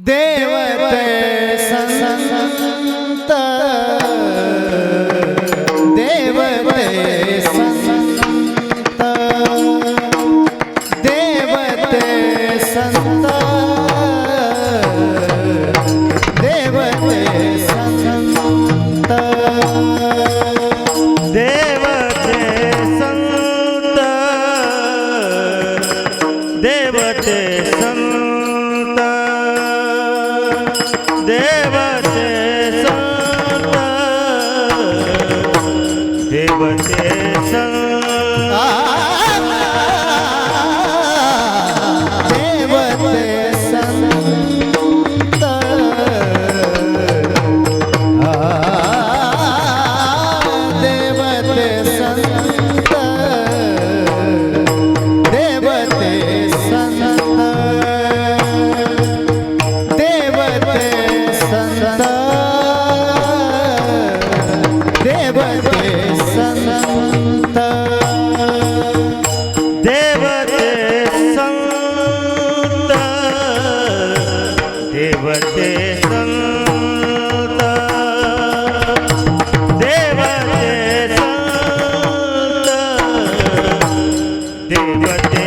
देवते संत देवते संत देवते संत देवते संत देवते संत देवते संत देवते संत देवते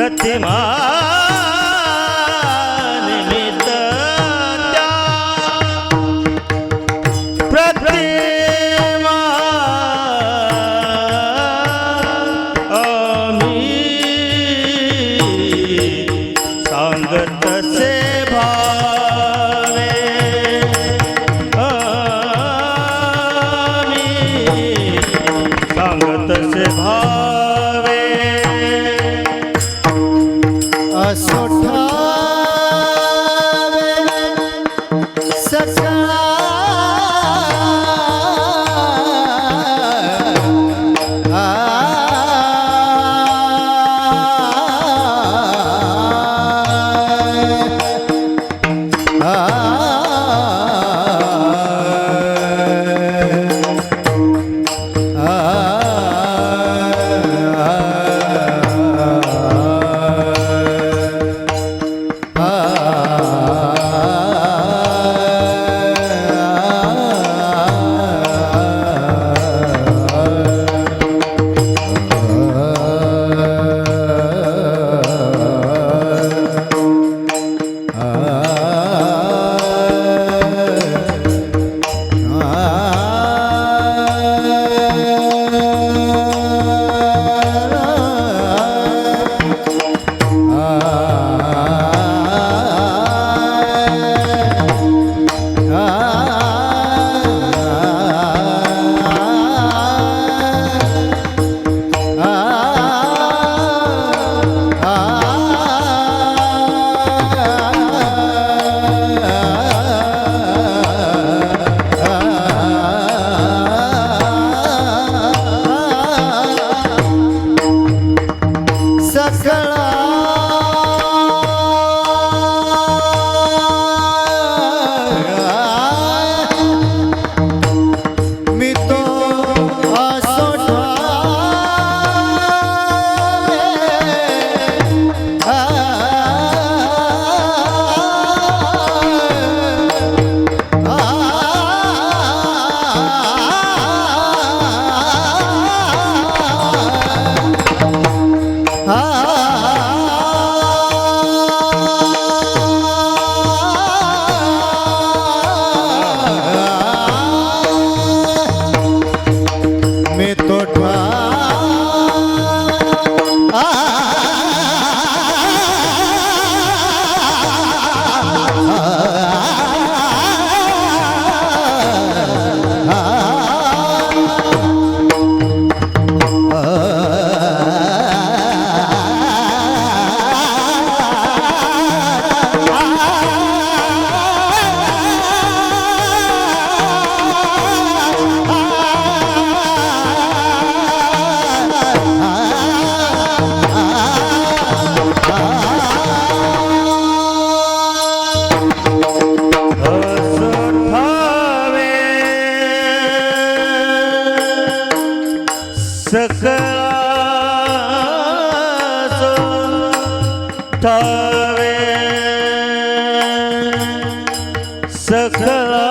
प्रतिमा निमित्त प्रतिमा आम्ही सांगत से भावे आम्ही सांगत से भावे सोठावे ससरा ठावे सकला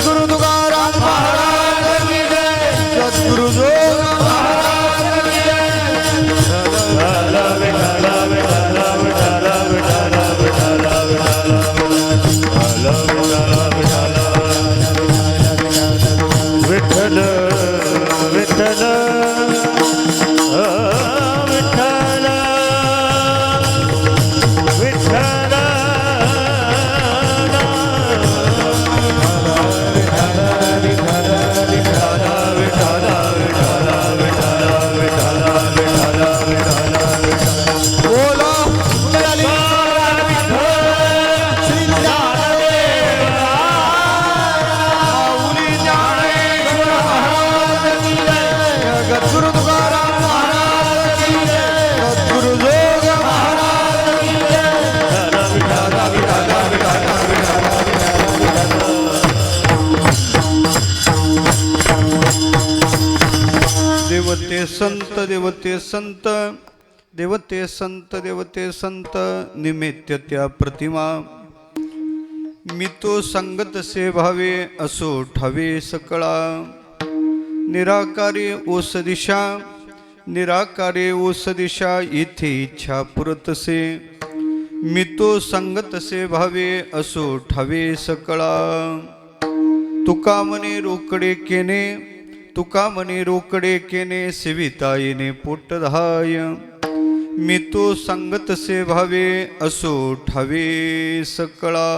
सद्गुरु तुकाराम महाराज सद्गुरुदेव महाराज की जय. विठ्ठल विठ्ठल विठ्ठल विठ्ठल बोलो मुरली श्री ज्ञानदेव माऊली ज्ञानेश्वर महाराज की जय. सद्गुरु तुकाराम महाराज की जय. सद्गुरु जोग महाराज की जय. देवते संत देवते संत देवते संत देवते संत निमित्त त्या प्रतिमा मी तो संगत से भावे असो ठावे सकळा. निराकारे ओस दिशा निराकारे ओस दिशा इथे इच्छा पुरतसे. मी तो संगत से भावे असो ठावे सकळा. तुका मने रोकडे केने तुका मने रोकडे केने सेविता येणे पोटधाय. मी तो संगत से भावे असो ठावे सकळा.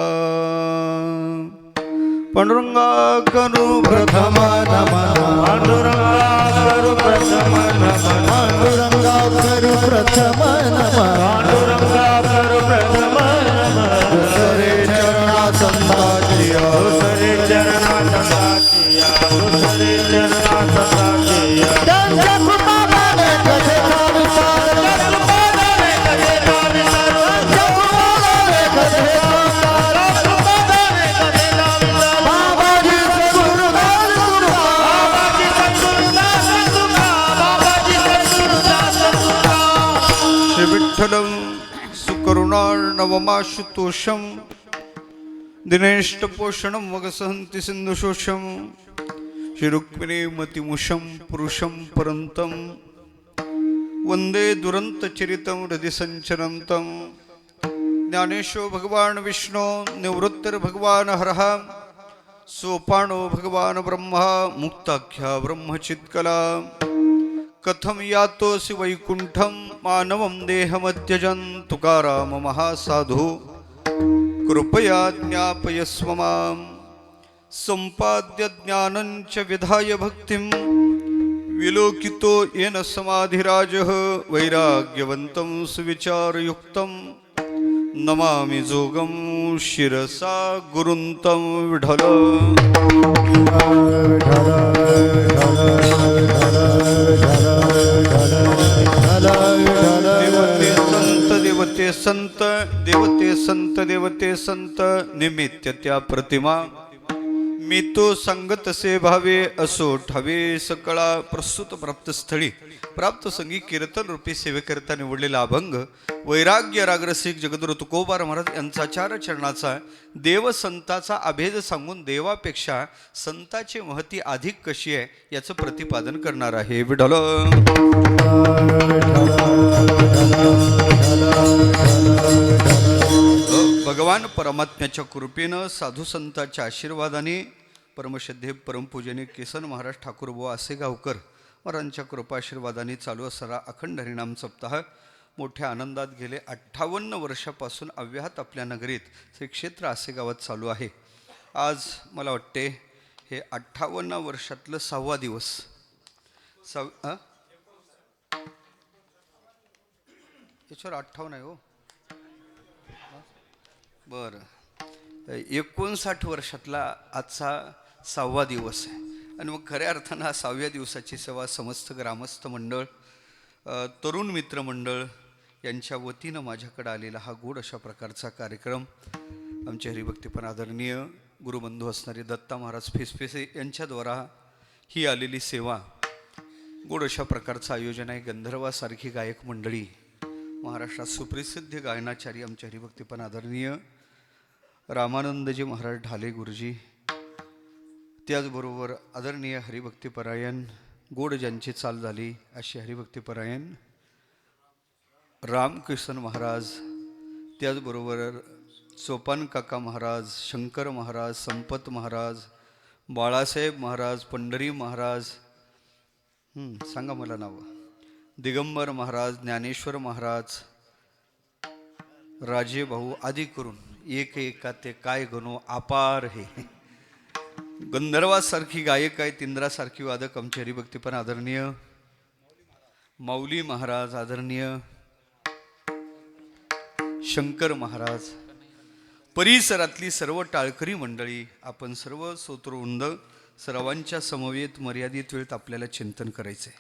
पांडुरंगा करू प्रथम नमन पांडुरंगा करू प्रथम नमन पांडुरंगा करू प्रथम नमन पांडुरंगा करू प्रथम नमन दुसरे चरणा संताजिया दुसरे चरणा संताचिया दुसरे चरणा संताचिया त्यांच्या कृपाने कसे विचार कृपादाने कसे नावे सर्व कृपाने कसे कृपादाने कसे नावे सर्व बाबाजी सद्गुरुदास तुका बाबाजी सद्गुरुदास तुका बाबाजी सद्गुरुदास तुका. श्री विठ्ठलं सुकरुणार्णवमाशुतोषं दिनेष्टपोषणं वगसहन्ति सिन्धुशोषं. श्री रुक्मिणीमतिमुषं पुरुषं परन्तं वन्दे दुरन्तचरितं हृदि सञ्चरन्तं. ज्ञानेशो भगवान् विष्णु निवृत्तिर्भगवान् हरः सोपानो भगवान् ब्रह्मा मुक्ताख्या ब्रह्मचित्कला. कथं यातोऽसि वैकुण्ठं मानवं देहमत्यजन् तुकाराम महासाधु कृपया ज्ञापयस्व मां. सम्पाद्य ज्ञानं च विधाय भक्तिं विलोकितो येन समाधिराजः वैराग्यवन्तं सुविचारयुक्तं नमामि जोगं शिरसा गुरुन्तं विठ्ठल. देवते संत देवते संत देवते संत निमित्त त्या प्रतिमा मी तो संगत से भावे असो ठावे सकळा. प्रस्तुत प्राप्तस्थळी प्राप्त संगी कीर्तन रूपी सेवेकरिता निवडलेला अभंग वैराग्य रागरसिक जगद्गुरु तुकोबार महाराज यांचा चार चरणाचा देव संताचा अभेद सांगून देवापेक्षा संताची महती अधिक कशी आहे याचं प्रतिपादन करणार आहे. विठ्ठल भगवान परमात्म्याच्या कृपेनं साधू संतांच्या आशीर्वादाने परमश्रद्धेय परमपूजनीय केसन महाराज ठाकूरबुवा आसेगावकर महाराजांच्या कृपाशीर्वादाने चालू असणारा अखंड हरिनाम सप्ताह मोठ्या आनंदात गेले 58 वर्षापासून अव्याहत आपल्या नगरीत श्री क्षेत्र आसेगावात चालू आहे. आज मला वाटते हे 58 वर्षातलं 6वा दिवस. याच्यावर 58 आहे हो. बरं, 59 वर्षातला आजचा 6वा दिवस आहे आणि मग खऱ्या अर्थानं हा 6व्या दिवसाची सेवा समस्त ग्रामस्थ मंडळ तरुण मित्र मंडळ यांच्या वतीनं माझ्याकडे आलेला हा गोड अशा प्रकारचा कार्यक्रम आमचे हरिभक्तीपण आदरणीय गुरुबंधू असणारे दत्ता महाराज फेसफेसे यांच्याद्वारा ही आलेली सेवा गोड अशा प्रकारचं आयोजन आहे. गंधर्वासारखी गायक मंडळी, महाराष्ट्रात सुप्रसिद्ध गायनाचारी आमचे हरिभक्तीपण आदरणीय रामानंदजी महाराज ढाले गुरुजी, त्याचबरोबर आदरणीय हरिभक्तीपरायण गोड ज्यांची चाल झाली अशी हरिभक्तीपरायण रामकृष्ण महाराज, त्याचबरोबर सोपान काका महाराज, शंकर महाराज, संपत महाराज, बाळासाहेब महाराज, पंढरी महाराज, सांगा मला नाव, दिगंबर महाराज, ज्ञानेश्वर महाराज, राजे भाऊ आदी करून एक एका ते काय गणो अपार हे गंधर्वासारखी गायक आहेत, इंद्रासारखी वादक आमचे हरिभक्तीपण आदरणीय माऊली महाराज, आदरणीय शंकर महाराज, परिसरातली सर्व टाळकरी मंडळी, आपण सर्व स्तोत्रवृंद, सर्वांच्या समवेत मर्यादित वेळेत आपल्याला चिंतन करायचं आहे.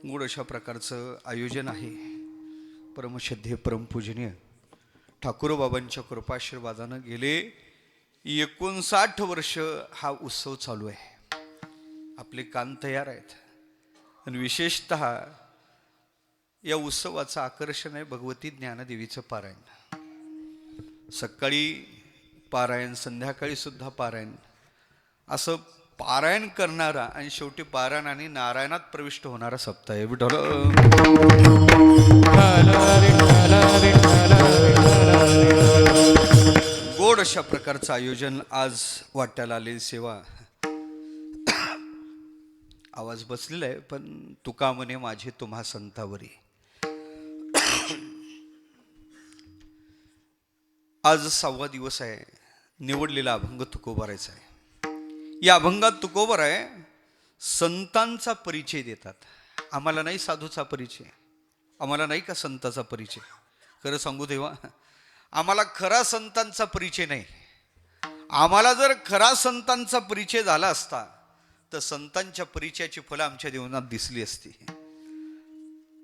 गोड अशा प्रकारचं आयोजन आहे. परमश्रद्धेय परमपूजनीय ठाकूरबाबांच्या कृपाशीर्वादानं गेले 59 वर्ष हा उत्सव चालू आहे. आपले कान तयार आहेत आणि विशेषतः या उत्सवाचं आकर्षण आहे भगवती ज्ञानदेवीचं पारायण. सकाळी पारायण, संध्याकाळी सुद्धा पारायण, असं पारायण करणारा आणि शेवटी पारायण आणि नारायणात प्रविष्ट होणारा सप्ताह आहे. विठ्ठल गोड अशा प्रकारचं आयोजन आज वाट्याला आलेली सेवा. आवाज बसलेला आहे पण तुका म्हणे माझे तुम्हा संतावरी. आज 6वा दिवस आहे. निवडलेला अभंग तुकोबारायचा आहे. या अभंगात तुकोबाराय संतांचा परिचय देतात. आम्हाला नाही साधूचा परिचय, आम्हाला नाही का संताचा परिचय. खरं सांगू देवा, आम्हाला खरा संतांचा परिचय नाही. आम्हाला जर खरा संतांचा परिचय झाला असता तर संतांच्या परिचयाची फळं आमच्या जीवनात दिसली असती.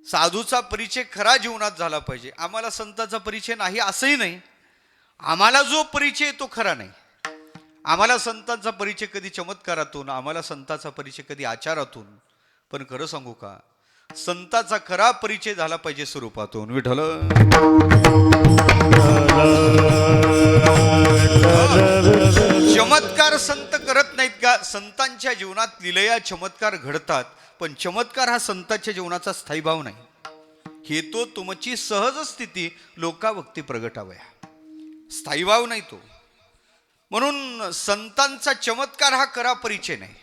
साधूचा परिचय खरा जीवनात झाला पाहिजे. आम्हाला संतांचा परिचय नाही असंही नाही. आम्हाला जो परिचय तो खरा नाही. आम्हाला संतांचा परिचय कधी चमत्कारातून, आम्हाला संतांचा परिचय कधी आचारातून, पण खरं सांगू का, संतांचा खरा परिचय झाला पाहिजे स्वरूपातून. विठ्ठल चमत्कार संत करत नाहीत का? संतांच्या जीवनात लीलया चमत्कार घडतात, पण चमत्कार हा संतांच्या जीवनाचा स्थायी भाव नाही. हे तो तुमची सहज स्थिती लोकावक्ती प्रगटावया, स्थायी भाव नाही तो. म्हणून संतांचा चमत्कार हा खरा परिचय नाही.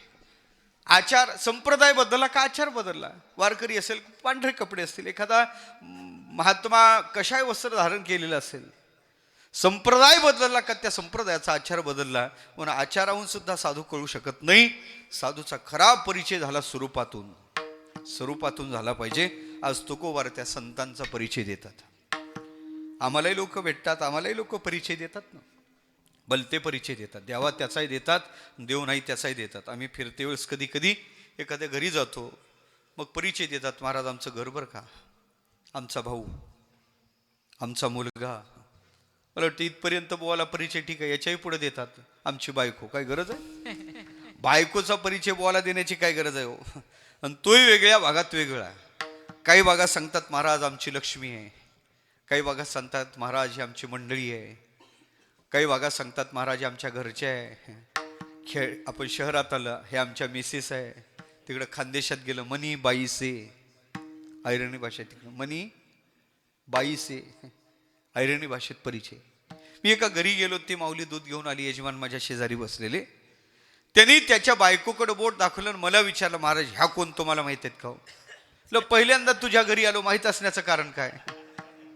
आचार संप्रदाय बदलला का आचार बदलला. वारकरी असेल, पांढरे कपडे असतील, एखादा महात्मा कशाय वस्त्र धारण केलेलं असेल, संप्रदाय बदलला का त्या संप्रदायाचा आचार बदलला. म्हणून आचाराहून सुद्धा साधू कळू शकत नाही. साधूचा खरा परिचय झाला स्वरूपातून, स्वरूपातून झाला पाहिजे. आज तुकोबार त्या संतांचा परिचय देतात. आम्हालाही लोक भेटतात, आम्हालाही लोक परिचय देतात ना, भलते परिचय देतात. द्यावा त्याचाही देतात, देव नाही त्याचाही देतात. आम्ही फिरते वेळेस कधी कधी एखाद्या घरी जातो, मग परिचय देतात. महाराज आमचं घर बरं का, आमचा भाऊ, आमचा मुलगा. मला वाटतं इथपर्यंत बोवाला परिचय ठीक आहे. याच्याही पुढे देतात आमची बायको. काय गरज आहे? बायकोचा परिचय बोवाला देण्याची काय गरज आहे हो? आणि तोही वेगळ्या भागात वेगळा. काही भागात सांगतात महाराज आमची लक्ष्मी आहे, काही भागात सांगतात महाराज ही आमची मंडळी आहे, काही भागात सांगतात महाराज आमच्या घरचे आहे. खेळ आपण शहरात आलं, हे आमच्या मिसेस आहे. तिकडं खानदेशात गेलं मनी बाईसे, ऐरणी भाषेत तिकडं मनी बाईसे, ऐरणी भाषेत परिचय. मी एका घरी गेलो, ती माऊली दूध घेऊन आली. यजमान माझ्या शेजारी बसलेले, त्यांनी त्याच्या बायकोकडे बोट दाखवलं आणि मला विचारलं महाराज ह्या कोण, तुम्हाला माहित आहेत का? पहिल्यांदा तुझ्या घरी आलो, माहीत असण्याचं कारण काय?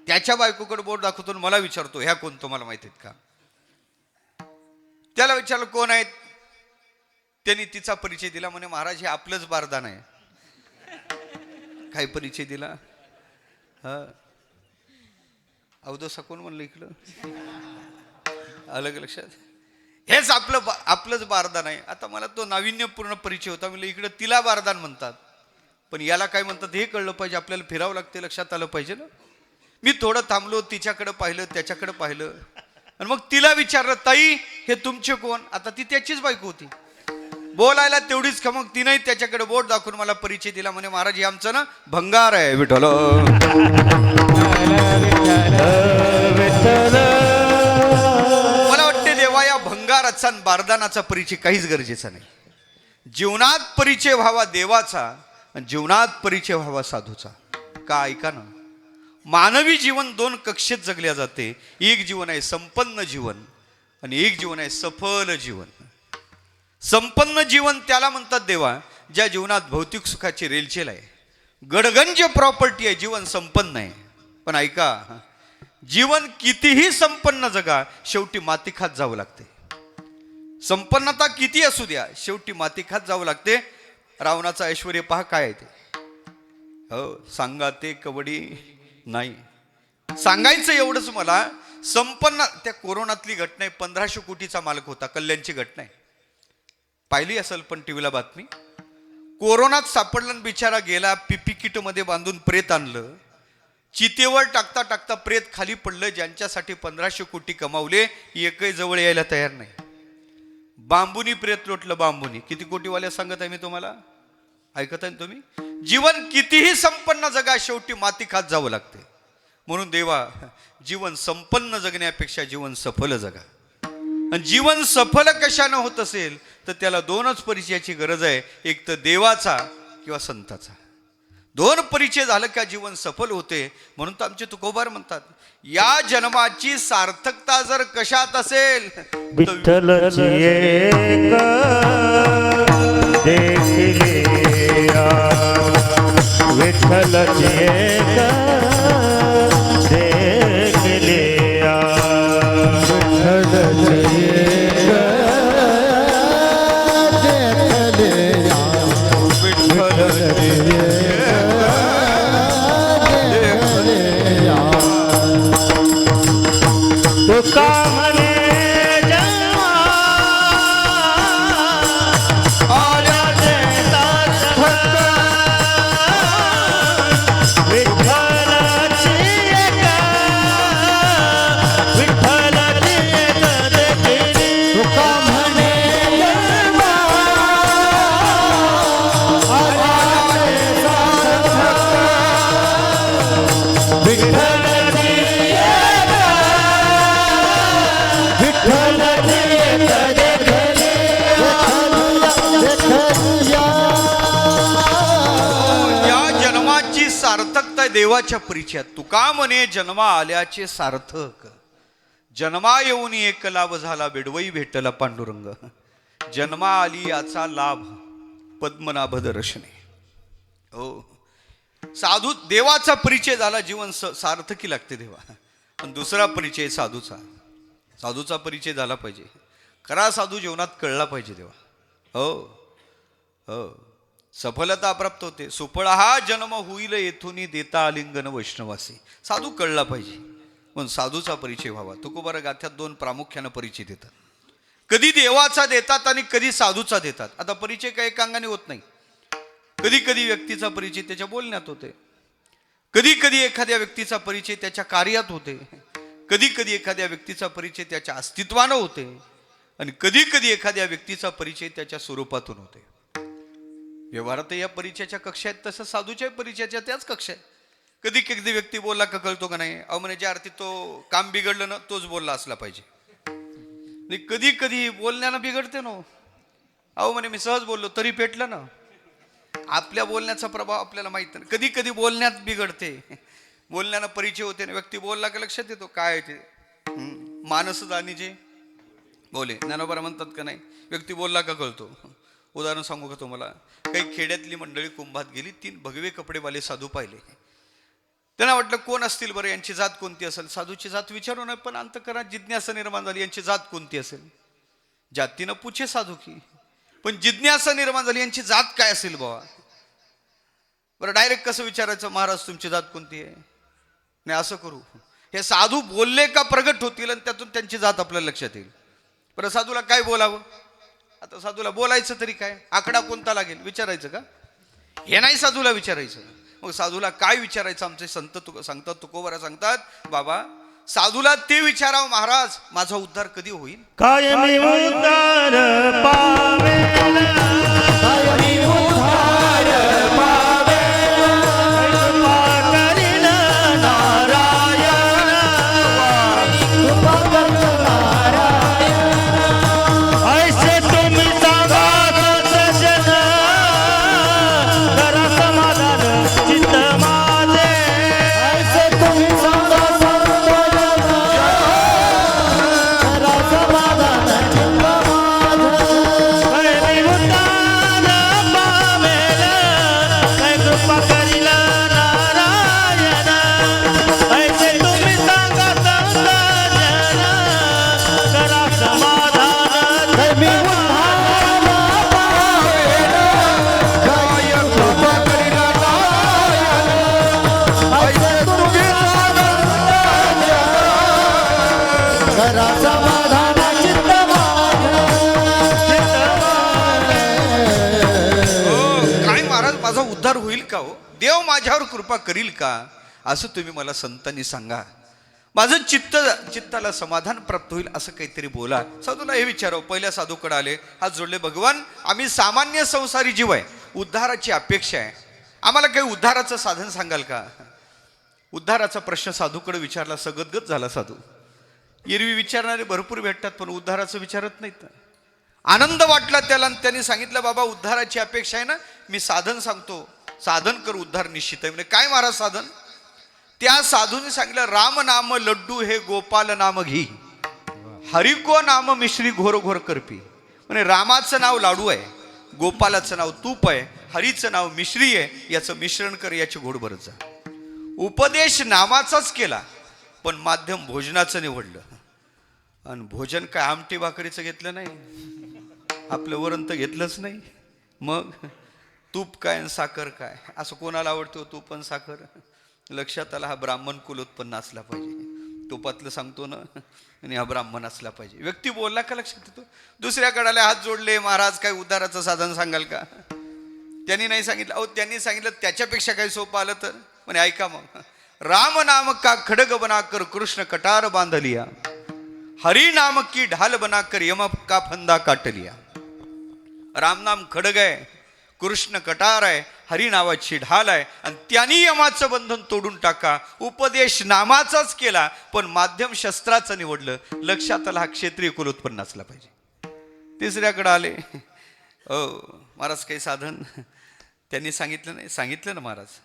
त्याच्या बायकोकडे बोट दाखवतो आणि मला विचारतो ह्या कोण, तुम्हाला माहित आहेत का? त्याला विचारलं कोण आहेत? त्यांनी तिचा परिचय दिला. म्हणे महाराज हे आपलंच बारदान आहे. काय परिचय दिला? हा अवधसा कोण म्हणलं इकडं? अलग लक्षात, हेच आपलंच बारदान आहे. आता मला तो नाविन्यपूर्ण परिचय होता. म्हणलं इकडं तिला बारदान म्हणतात, पण याला काय म्हणतात हे कळलं पाहिजे. आपल्याला फिरावं लागते, लक्षात आलं पाहिजे ना. मी थोडं थांबलो, तिच्याकडे पाहिलं, त्याच्याकडे पाहिलं आणि मग तिला विचारलं ताई हे तुमचे कोण? आता ती त्याचीच बायको होती, बोलायला तेवढीच का. मग तिने त्याच्याकडे बोट दाखवून मला परिचय दिला. म्हणे महाराज हे आमचं ना भंगार आहे. विठ्ठल मला वाटते देवा या भंगाराचा बारदानाचा परिचय काहीच गरजेचा नाही. जीवनात परिचय व्हावा देवाचा आणि जीवनात परिचय व्हावा साधूचा. का ऐका ना, मानवी जीवन दोन कक्षेत जगल्या जाते. एक जीवन आहे संपन्न जीवन आणि एक जीवन आहे सफल जीवन. संपन्न जीवन त्याला म्हणतात देवा ज्या जीवनात भौतिक सुखाची रेलचेल आहे, गडगंज प्रॉपर्टी आहे, जीवन संपन्न आहे. पण ऐका, जीवन कितीही संपन्न जगा, शेवटी माती खात जावं लागते. संपन्नता किती असू द्या, शेवटी माती खात जावं लागते. रावणाचं ऐश्वर पहा काय आहे ते. हो, सांगा ते कवडी नाही. सांगायचं एवढंच मला, संपन्न त्या कोरोनातली घटना आहे. 1500 कोटीचा मालक होता, कल्याणची घटना आहे. पाहिली असेल पण टीव्हीला बातमी. कोरोनात सापडला बिचारा गेला, पीपी किट मध्ये बांधून प्रेत आणलं. चितेवर टाकता टाकता प्रेत खाली पडलं. ज्यांच्यासाठी 1500 कोटी कमावले, एकही जवळ यायला तयार नाही. बांबुनी प्रेत लोटलं, बांबुनी. किती कोटीवाल्या सांगत आहे मी तुम्हाला, ऐकत आहे तुम्ही. जीवन कितीही संपन्न जगा, शेवटी माती खात जावं लागते. म्हणून देवा, जीवन संपन्न जगण्यापेक्षा जीवन सफल जगा. आणि जीवन सफल कशानं होत असेल तर त्याला दोनच परिचयाची गरज आहे, एक तर देवाचा किंवा संताचा. दोन परिचय झालं का जीवन सफल होते. म्हणून तर आमचे तुकोबार म्हणतात, या जन्माची सार्थकता जर कशात असेल विठ्ठलची एक देखलिया, विठ्ठलची एक देखलिया, विठ्ठलची एक देखलिया, विठ्ठलची तुका म्हणे जन्मा आल्याचे सार्थक, विठ्ठलाची एक, विठ्ठलाची एक देखली. तुका म्हणे जन्मा आल्याचे सार्थक, विठ्ठलाची सार्थकता देवाच्या परिचयात. तुका म्हणे जन्मा आल्याचे सार्थक, जन्मा येऊन एक लाभ झाला, बेडवई भेटला पांडुरंग. जन्मा आली याचा लाभ, पद्मनाभ दर्शने. हो, साधू देवाचा परिचय झाला, जीवन सार्थकी लागते देवा. पण दुसरा परिचय साधूचा. साधूचा परिचय झाला पाहिजे, खरा साधू जीवनात कळला पाहिजे देवा. हो हो, सफलता प्राप्त होते. सुफळ हा जन्म होईल येथून देता आलिंगन वैष्णवासी. साधू कळला पाहिजे, पण साधूचा परिचय व्हावा. तुकोबार गाथ्यात दोन प्रामुख्यानं परिचय देतात. कधी देवाचा देतात आणि कधी साधूचा देतात. आता परिचय काही एकांगाने होत नाही. कधी कधी व्यक्तीचा परिचय त्याच्या बोलण्यात होते, कधी कधी एखाद्या व्यक्तीचा परिचय त्याच्या कार्यात होते, कधी कधी एखाद्या व्यक्तीचा परिचय त्याच्या अस्तित्वानं होते, आणि कधी कधी एखाद्या व्यक्तीचा परिचय त्याच्या स्वरूपातून होते. व्यवहारात या परिचयाच्या कक्षा आहेत, तसं साधूच्या परिचयाच्या त्याच कक्षा आहेत. कधी कधी व्यक्ती बोलला का कळतो का नाही. अहो म्हणे ज्या अर्थी तो काम बिघडलं ना तोच बोलला असला पाहिजे. कधी कधी बोलण्यानं बिघडते ना. अहो म्हणे मी सहज बोललो तरी पेटलं ना. आपल्या बोलण्याचा प्रभाव आपल्याला माहित नाही. कधी कधी बोलण्यात बिघडते, बोलण्यानं परिचय होते ना. व्यक्ती बोलला का लक्षात येतो काय ते. मानस जाणीचे बोले ज्ञानोबा म्हणतात का नाही, व्यक्ती बोलला का कळतो. उदाहरण सांगू का तुम्हाला. काही खेड्यातली मंडळी कुंभात गेली. 3 भगवे कपडेवाले साधू पाहिले. त्यांना वाटलं कोण असतील बरं, यांची जात कोणती असेल. साधूची जात विचारू नये, पण अंतःकरणात जिज्ञासा निर्माण झाली, यांची जात कोणती असेल. जातीनं पूछे साधू की, पण जिज्ञासा निर्माण झाली यांची जात काय असेल बाबा. बरं डायरेक्ट कसं विचारायचं, महाराज तुमची जात कोणती आहे. नाही असं करू, हे साधू बोलले का प्रगट होतील आणि त्यातून त्यांची जात आपल्याला लक्षात येईल. बरं साधूला काय बोलावं. आता साधूला बोलायचं तरी काय, आकडा कोणता लागेल विचारायचं का, हे नाही साधूला विचारायचं. मग साधूला काय विचारायचं. आमचे संत सांगतात, तुकोबारा सांगतात, बाबा साधूला ते विचारावं, महाराज माझा उद्धार कधी होईल. कायमी उद्धार पावेल, कायमी उद्धार पावेल, कृपा करील नारायण, कृपा करील नारायण. ऐसे तुम्ही सांगा तसे उद्धार होईल का हो? देव माझ्यावर कृपा करील का? असं तुम्ही मला संतांनी सांगा. माझं चित्ताला समाधान प्राप्त होईल असं काहीतरी बोला. साधूला हे विचारावं. पहिल्या साधूकडे आले, हात जोडले. भगवान, आम्ही सामान्य संसारी जीव आहे, उद्धाराची अपेक्षा आहे, आम्हाला काही उद्धाराचं साधन सांगाल का? उद्धाराचा प्रश्न साधूकडे विचारला. सगदगद झाला साधू. एरवी विचारणारे भरपूर भेटतात, पण उद्धाराचं विचारत नाहीत. आनंद वाटला त्याला आणि त्यांनी सांगितलं, बाबा उद्धाराची अपेक्षा आहे ना, मी साधन सांगतो, साधन कर, उद्धार निश्चित आहे. म्हणजे काय महाराज साधन? त्या साधूने सांगितलं, राम नाम लड्डू हे गोपाल नाम घी, हरिको नाम मिश्री घोर घोर करपी. म्हणजे रामाचं नाव लाडू आहे, गोपालाचं नाव तूप आहे, हरीचं नाव मिश्री आहे, याचं मिश्रण कर, याची घोड भरत जा. उपदेश नामाचाच केला, पण माध्यम भोजनाचं निवडलं. आणि भोजन काय आमटी भाकरीचं घेतलं नाही, आपलं वरण तर घेतलंच नाही. मग तूप काय आणि साखर काय? असं कोणाला आवडतो तूप आणि साखर? लक्षात आला, हा ब्राह्मण कुलोत्पन्न असला पाहिजे. तुपातलं सांगतो ना, आणि हा ब्राह्मण असला पाहिजे. व्यक्ती बोलला का लक्षात येतो. दुसऱ्याकडे हात जोडले, महाराज काय उद्धाराचं साधन सांगाल का? त्यांनी नाही सांगितलं. अहो, त्यांनी सांगितलं त्याच्यापेक्षा काही सोपं आलं तर. म्हणे ऐका मग, राम नाम का खडग बनाकर कृष्ण कटार बांधलिया, हरी नाम की ढाल बनाकर यम का फंदा काटलिया. राम नाम खडग आहे, कृष्ण कटार आहे, हरी नावाची ढाल आहे, आणि त्यांनी यमाचं बंधन तोडून टाका. उपदेश नामाचाच केला, पण माध्यम शस्त्राचं निवडलं. लक्षात आला, हा क्षत्रिय कुलोत्पन्न असला पाहिजे. तिसऱ्याकडे आले. महाराज काही साधन? त्यांनी सांगितलं नाही. सांगितलं ना, महाराज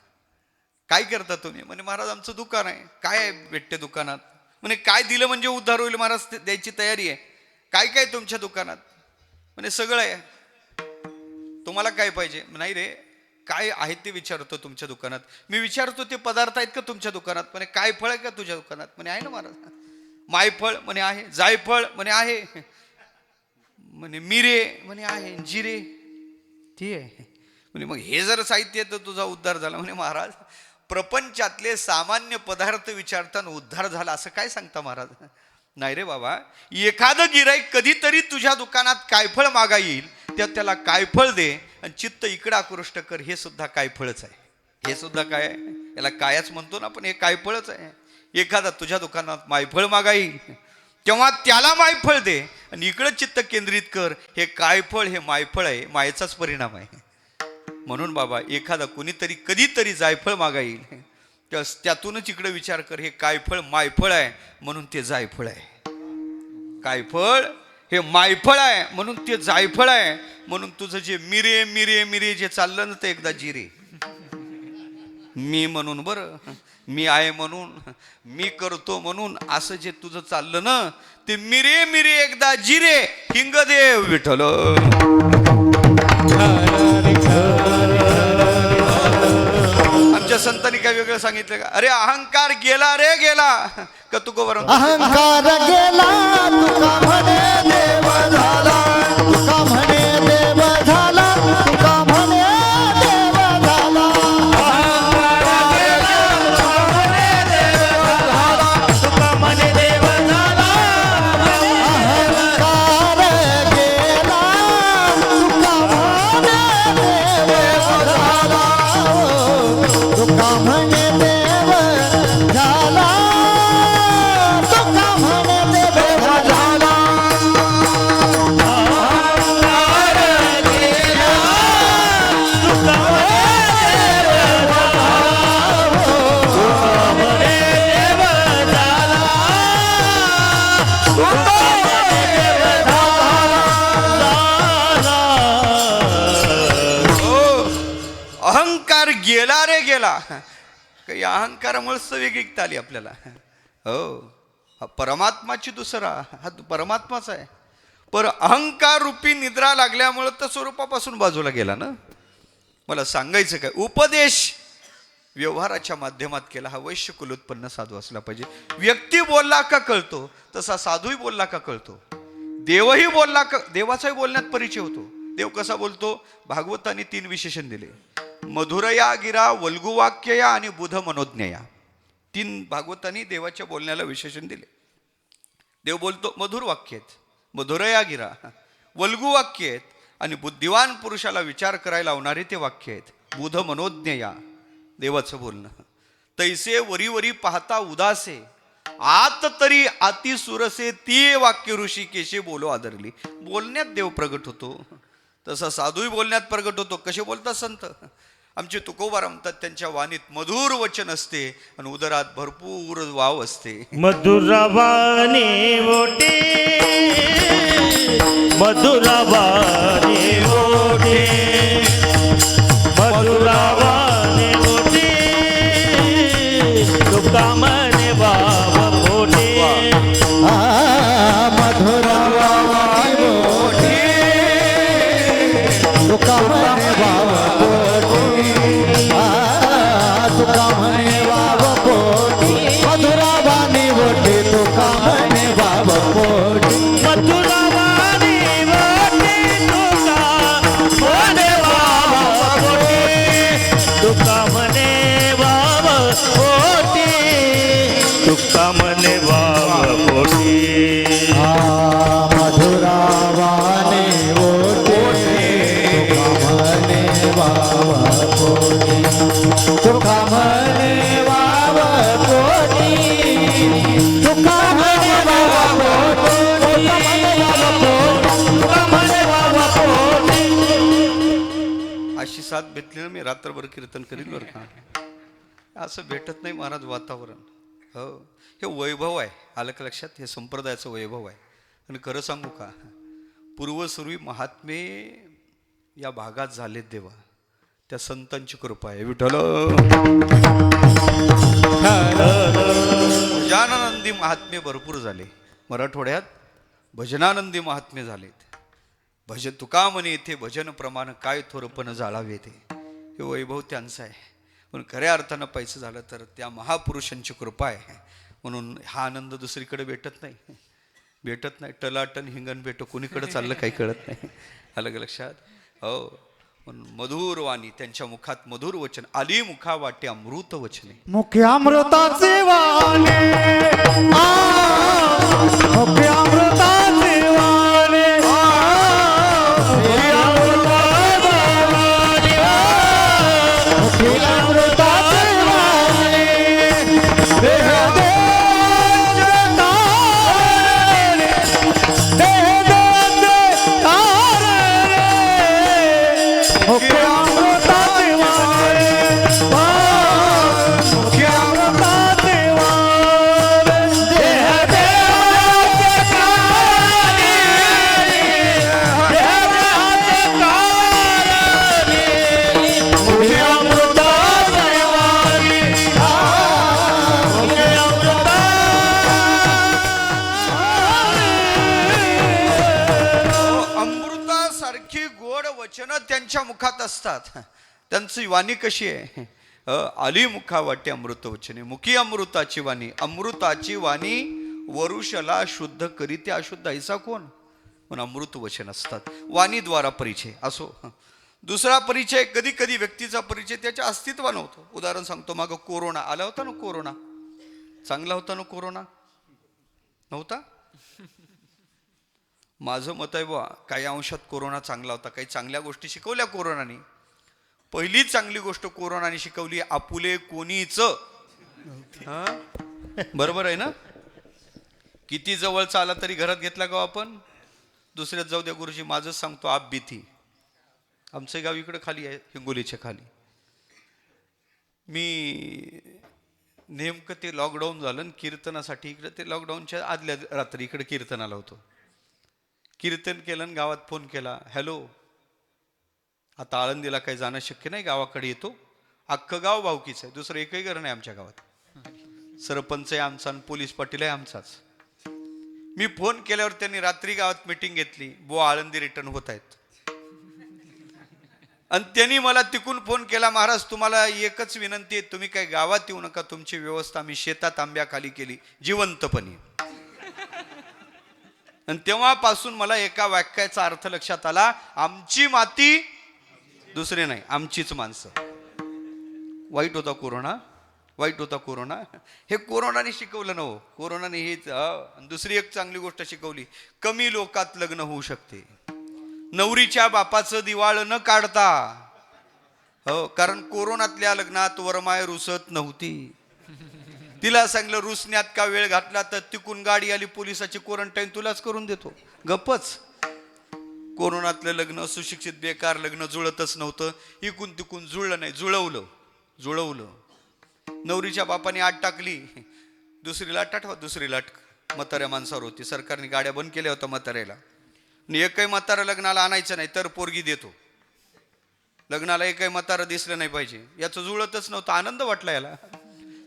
काय करता तुम्ही? म्हणे महाराज आमचं दुकान आहे. काय भेटते दुकानात? म्हणे काय दिलं म्हणजे उद्धार होईल महाराज, द्यायची तयारी आहे. काय काय तुमच्या दुकानात? म्हणे सगळं आहे. तुम्हाला काय पाहिजे? नाही रे, काय आहे ते विचारतो तुमच्या दुकानात. मी विचारतो ते पदार्थ आहेत का तुमच्या दुकानात? म्हणे काय फळ आहे का तुझ्या दुकानात? म्हणे आहे ना महाराज. मायफळ? म्हणे आहे. जायफळ? म्हणे आहे. म्हणे मिरे? म्हणे आहे. जिरे? ती आहे. म्हणे मग हे जर साहित्य तर तुझा उद्धार झाला. म्हणे महाराज, प्रपंचातले सामान्य पदार्थ विचारताना उद्धार झाला असं काय सांगता महाराज? नाही रे बाबा, एखादं गिराईक कधीतरी तुझ्या दुकानात कायफळ मागा येईल, त्याला कायफळ दे आणि चित्त इकडं आकृष्ट कर. हे सुद्धा कायफळच आहे. हे सुद्धा काय आहे? याला कायच म्हणतो ना, पण हे कायफळच आहे. एखादा तुझ्या दुकानात मायफळ मागा येईल, तेव्हा त्याला मायफळ दे आणि इकडं चित्त केंद्रित कर. हे कायफळ, हे मायफळ आहे, मायेचाच परिणाम आहे. म्हणून बाबा, एखादा कुणीतरी कधीतरी जायफळ मागा येईल, त्यातूनच इकडे विचार कर. हे कायफळ मायफळ आहे म्हणून ते जायफळ आहे. कायफळ हे मायफळ आहे म्हणून ते जायफळ आहे. म्हणून तुझं जे मिरे मिरे मिरे जे चाललं ना, ते एकदा जिरे. मी म्हणून, बरं, मी आहे म्हणून, मी करतो म्हणून असं जे तुझं चाललं ना, ते मिरे मिरे एकदा जिरे. हिंगदेव विठ्ठल. आमच्या संतांनी काय वेगळं सांगितलं का? अरे अहंकार गेला रे गेला का तुकोबर? अहंकार गेला तुका म्हणे देव झाला, तुका म्हणे देव झाला, तुका म्हणे देव झाला. अहंकार गेला तुका म्हणे देव झाला, तुका म्हणे देव झाला. अहंकार गेला तुका म्हणे देव झाला, तुका म्हणे देव झाला. अहंकार गेला रे गेला. काही अहंकारामुळेच वेगळीकता आली आपल्याला. हो, हा परमात्माची दुसरा, हा परमात्माचा आहे. पर अहंकार रूपी निद्रा लागल्यामुळं तर स्वरूपापासून बाजूला गेला ना. मला सांगायचं काय, उपदेश व्यवहाराच्या माध्यमात केला. हा वैश्य कुलोत्पन्न साधू असला पाहिजे. व्यक्ती बोलला का कळतो, तसा साधूही बोलला का कळतो. देवही बोलला का, देवाचाही बोलण्यात परिचय होतो. देव कसा बोलतो? भागवतांनी 3 विशेषण दिले. मधुरया गिरा, वल्गुवाक्यया आणि बुध मनोज्ञया. 3 भागवतांनी देवाच्या बोलण्याला विशेषण दिले. देव बोलतो मधुर वाक्य आहेत, मधुरया गिरा, वल्गु वाक्य आहेत, आणि बुद्धिवान पुरुषाला विचार करायला लावणारे ते वाक्य आहेत. बुध मनोज्ञया, देवाचं बोलणं. तैसे वरी वरी पाहता उदासे, आत तरी आती सुरसे, ती वाक्य ऋषी केशे बोलो आदरली. बोलण्यात देव प्रगट होतो, तसा साधूही बोलण्यात प्रगट होतो. कसे बोलतात संत? आमचे तुकोबा म्हणतात त्यांच्या वाणीत मधुर वचन असते आणि उदरात भरपूर वाव असते. मधुरवाणी मोठे, मधुरवाणी मोठे, मधुरवाणी मोठे, तुका म्हणे बाबा मोठे. मधुरवाणी मोठी, तुका म्हणे बाबा पोटी. तुका म्हणे बाबा पोटी, मधुरवाणी मोठी, तुका म्हणे बाबा पोटी. मधुरवाणी मोठे, तुका म्हणे बाबा मोठे, तुका म्हणे बाबा मोठे. मधुरवाणी मोठी, तुका म्हणे बाबा पोटी. तुका म्हणे बाबा पोटी, तुका म्हणे बाबा पोटी, तुका म्हणे बाबा पोटी. अशी साथ भेटली ना मी रात्रभर कीर्तन करील बरं का. असं भेटत नाही महाराज वातावरण. हो, हे वैभव आहे, आलं का लक्षात? हे संप्रदायाचं वैभव आहे. आणि खरं सांगू का, पूर्वसूर्वी महात्मे या भागात झालेत देवा, त्या संतांची कृपा आहे. विठ्ठल भजनानंदी महात्मे भरपूर झाले मराठवाड्यात, भजनानंदी महात्मे झालेत. भज तुका म्हणे येथे भजन प्रमाण काय थोरपण जाळावे ते. हे वैभव त्यांचं आहे. पण खऱ्या अर्थानं पाहायचं झालं तर त्या महापुरुषांची कृपा आहे. म्हणून हा आनंद दुसरीकडे भेटत नाही. टलाटन हिंगण भेटो कोणीकडे चाललं काही कळत नाही. अलग लक्षात? हो, म्हणून मधुर वाणी, त्यांच्या मुखात मधुर वचन. आली मुखा वाटे अमृत वचने. मुख्य अमृताचे वाणे, मुख्य अमृताचे वाणे, मुख्य अमृताचे वाणे, देह देवाचे तारणे, देह देवाचे तारणे, मुख्य अमृताचे वाणे, मुख्य अमृताचे वाणे, देह देवाचे तारणे, देह देवाचे तारणे, मुख्य अमृताचे वाणे, मुख्य अमृतासारखी गोड वचनं त्यांच्या मुखात असतात. त्यांची वाणी कशी आहे? आली मुखा वाटे अमृत वचने, मुखी अमृताची वाणी. अमृताची वाणी वरुषला शुद्ध करीते अशुद्ध ऐसा कोण? म्हणून अमृत वचन असतात. वाणीद्वारा परिचय असो. दुसरा परिचय, कधी कधी व्यक्तीचा परिचय त्याच्या अस्तित्वानं होतो. उदाहरण सांगतो, मागं कोरोना आला होता ना. कोरोना चांगला होता ना? कोरोना नव्हता? माझं मत आहे बुवा, काही अंशात कोरोना चांगला होता. काही चांगल्या गोष्टी शिकवल्या कोरोनाने. पहिली चांगली गोष्ट कोरोनाने शिकवली, आपुले कोणीच. बरोबर आहे ना? किती जवळचा आला तरी घरात घेतला गाव आपण. दुसऱ्यात जाऊ द्या गुरुजी, माझंच सांगतो, आप भीती. आमचं गाव इकडं खाली आहे, हिंगोलीच्या खाली. मी नेमकं ते लॉकडाऊन झालं आणि कीर्तनासाठी इकडं, ते लॉकडाऊनच्या आदल्या रात्री इकडे कीर्तनाला होतो. कीर्तन केलं आणि गावात फोन केला, हॅलो, आता आळंदीला काही जाणं शक्य नाही, गावाकडे येतो. अख्खं गाव भावकीचं आहे, दुसरं एकही घर नाही आमच्या गावात. सरपंच आहे आमचा आणि पोलीस पाटील आहे आमचाच. मी फोन केल्यावर त्यांनी रात्री गावात मीटिंग घेतली, बुवा आळंदी रिटर्न होत आहेत. आणि त्यांनी मला तिकून फोन केला, महाराज तुम्हाला एकच विनंती आहे, तुम्ही काही गावात येऊ नका, तुमची व्यवस्था आम्ही शेतात आंब्याखाली केली जिवंतपणे. आणि तेव्हापासून मला एका वाक्याचा अर्थ लक्षात आला, आमची माती, दुसरे नाही, आमचीच माणसं. वाईट होता कोरोना, वाईट होता कोरोना. हे कोरोनाने शिकवलं ना हो. कोरोनाने हे दुसरी एक चांगली गोष्ट शिकवली, कमी लोकात लग्न होऊ शकते. नवरीच्या बापाचं दिवाळ न काढता, हो, कारण कोरोनातल्या लग्नात वरमाय रुसत नव्हती. तिला सांगलं रुसण्यात का वेळ घातला तर तिकून गाडी आली पोलिसाची, क्वारंटाईन तुलाच करून देतो. गप्पच. कोरोनातलं लग्न सुशिक्षित बेकार लग्न जुळतच नव्हतं. इकून तिकून जुळलं नाही, जुळवलं. नवरीच्या बापाने आट टाकली, दुसरी लाट आठवा, दुसरी लाट म्हाताऱ्या माणसावर होती. सरकारने गाड्या बंद केल्या होत्या म्हाताऱ्याला. आणि एकही म्हातारा लग्नाला आणायचं नाही तर पोरगी देतो. लग्नाला एकही म्हातारा दिसलं नाही पाहिजे. याचं जुळतच नव्हतं. आनंद वाटला याला.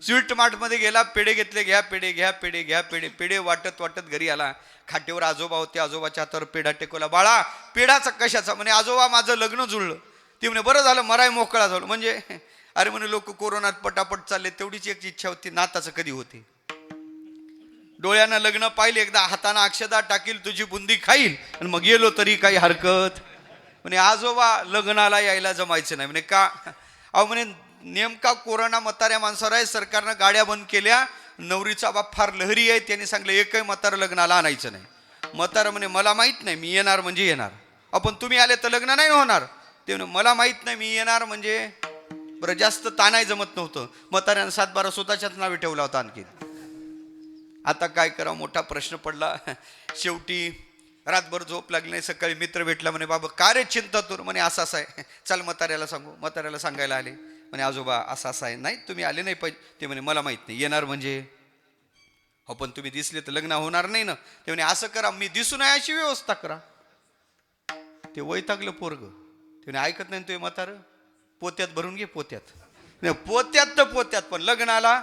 स्वीट मार्टमध्ये गेला, पेढे घेतले, घ्या पेढे. पेढे वाटत घरी आला. खाटेवर आजोबा होते, आजोबाच्या हातावर पेढा टेकवला. बाळा पेढाचा कशाचा? म्हणे आजोबा माझं लग्न जुळलं. ती म्हणे बरं झालं, मराय मोकळा झालो. म्हणजे अरे म्हणे लोक कोरोनात पटापट चालले, तेवढीच एक इच्छा होती, नाताचं कधी होते. डोळ्यानं लग्न पाहिले एकदा, हातानं अक्षदा टाकील, तुझी बुंदी खाईल, आणि मग गेलो तरी काही हरकत. म्हणे आजोबा लग्नाला यायला जमायचं नाही. म्हणे का? अहो म्हणे नेमका कोरोना म्हाताऱ्या माणसावर आहे, सरकारनं गाड्या बंद केल्या. नवरीचा बाप फार लहरी आहे, त्यांनी सांगलं एकही म्हातारं लग्नाला आणायचं नाही. म्हातारं म्हणे मला माहीत नाही, मी येणार म्हणजे येणार. आपण तुम्ही आले तर लग्न नाही होणार. ते म्हणे मला माहीत नाही, मी येणार म्हणजे. बरं जास्त तानाय जमत नव्हतं. म्हाताऱ्यानं 7-12 स्वतःच्याच नावे ठेवला होता आणखी. आता काय करा, मोठा प्रश्न पडला. शेवटी रातभर झोप लागली नाही. सकाळी मित्र भेटला. म्हणे बाबा का रे चिंता तू? म्हणे असं आहे. चल म्हाताऱ्याला सांगू. म्हाताऱ्याला सांगायला आले. म्हणे आजोबा असं आहे. नाही तुम्ही आले नाही पाहिजे. ते म्हणे मला माहीत नाही, येणार म्हणजे. हो पण तुम्ही दिसले तर लग्न होणार नाही ना. ते म्हणे असं करा, मी दिसू नये अशी व्यवस्था करा. ते वैतागलं पोरग. ते म्हणे ऐकत नाही तुम्ही म्हातारं, पोत्यात भरून घे, पोत्यात तर पोत्यात, पण लग्नाला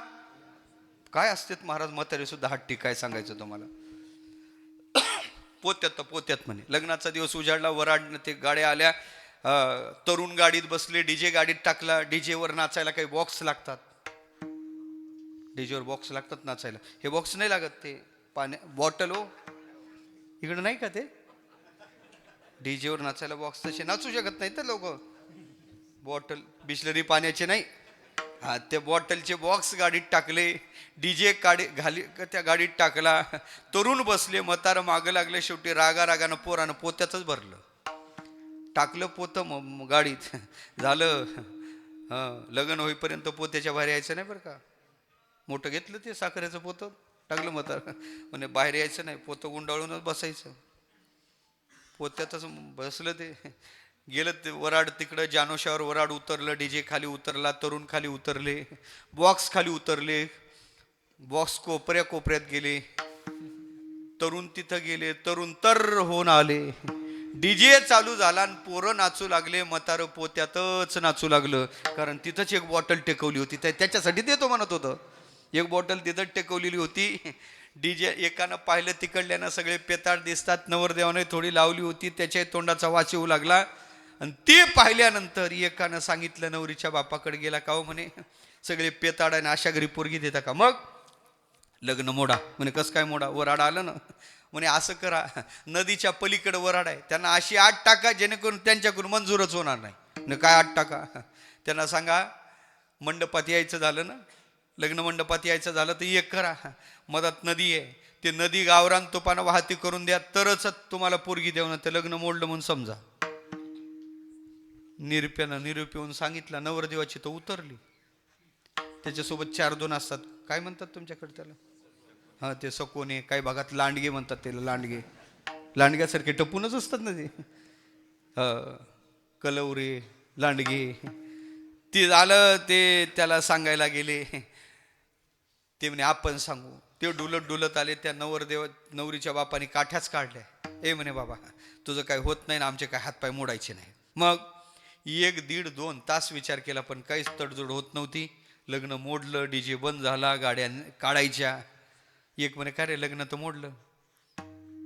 काय असते महाराज. म्हातारे सुद्धा हट्टी, काय सांगायचं तुम्हाला. पोत्यात तर पोत्यात म्हणे. लग्नाचा दिवस उजाडला. वराड ते गाड्या आल्या. तरुण गाडीत बसले, डीजे गाडीत टाकला. डीजेवर नाचायला काही बॉक्स लागतात. डीजेवर बॉक्स लागतात नाचायला. हे बॉक्स नाही लागत, ते पाण्या बॉटल. हो इकडं नाही का ते डीजेवर नाचायला बॉक्स तसे नाचू शकत नाही तर लोक. बॉटल बिस्लरी पाण्याचे नाही. हा ते बॉटलचे बॉक्स गाडीत टाकले. डीजे घाली त्या गाडीत टाकला. तरुण बसले, म्हातारं मागं लागले. शेवटी रागानं पोरानं पोत्यातच भरलं. टाकलं पोतं गाडीत. झालं. लग्न होईपर्यंत पोत्याच्या बाहेर यायचं नाही बरं का. मोठं घेतलं ते साखरेचं पोतं, टाकलं म्हातारं. म्हणे बाहेर यायचं नाही, पोतं गुंडाळूनच बसायचं. पोत्यातच बसलं ते. गेलं ते वराड तिकडं. जानोशावर वराड उतरलं. डीजे खाली उतरला. तरुण खाली उतरले. बॉक्स खाली उतरले. बॉक्स कोपऱ्यात गेले. तरुण तिथं गेले. तरुण तर होऊन आले. डीजे चालू झाला आणि पोरं नाचू लागले. म्हातारं पोत्यातच नाचू लागलं. कारण तिथंच एक बॉटल टेकवली होती. त्याच्यासाठी देतो म्हणत होतं. एक बॉटल तिथंच टेकवलेली होती. डीजे एकानं पाहिलं, तिकडल्यानं सगळे पेताड दिसतात. नवरदेवाने थोडी लावली होती, त्याच्या तोंडाचा वास येऊ लागला. आणि ते पाहिल्यानंतर एकानं सांगितलं, नवरीच्या बापाकडे गेला. का हो म्हणे सगळे पेताड आणि अशा घरी पोरगी देता का? मग लग्न मोडा. म्हणे कसं काय मोडा? वराड आलं ना. म्हणे असं करा, नदीच्या पलीकडे वराड आहे, त्यांना अशी आट टाका जेणेकरून त्यांच्याकडून मंजूरच होणार नाही. काय आट टाका? त्यांना सांगा मंडपात यायचं झालं ना, लग्न मंडपात यायचं झालं तर एक करा, मधात नदी आहे, ते नदी गावरान तुपानं वाहती करून द्या, तरच तुम्हाला पोरगी देऊ ना. तर लग्न मोडलं म्हणून समजा. निरूप येऊन सांगितलं. नवरदेवाची तर उतरली. त्याच्यासोबत 4-2 असतात. काय म्हणतात तुमच्याकडे त्याला? हां ते सकोने, काही भागात लांडगे म्हणतात त्याला. लांडग्यासारखे टपूनच असतात ना ते. कलवरे लांडगे. ते झालं. ते त्याला सांगायला गेले. ते म्हणे आपण सांगू. ते डुलत आले. त्या नवरीच्या बापाने काठ्याच काढल्या. म्हणे बाबा तुझं काय होत नाही ना, आमचे काय हातपाय मोडायचे नाही. मग 1-1.5-2 तास विचार केला, पण काहीच तडजोड होत नव्हती. लग्न मोडलं. डीजे बंद झाला. गाड्या काढायच्या. एक म्हणे का रे लग्न तर मोडलं.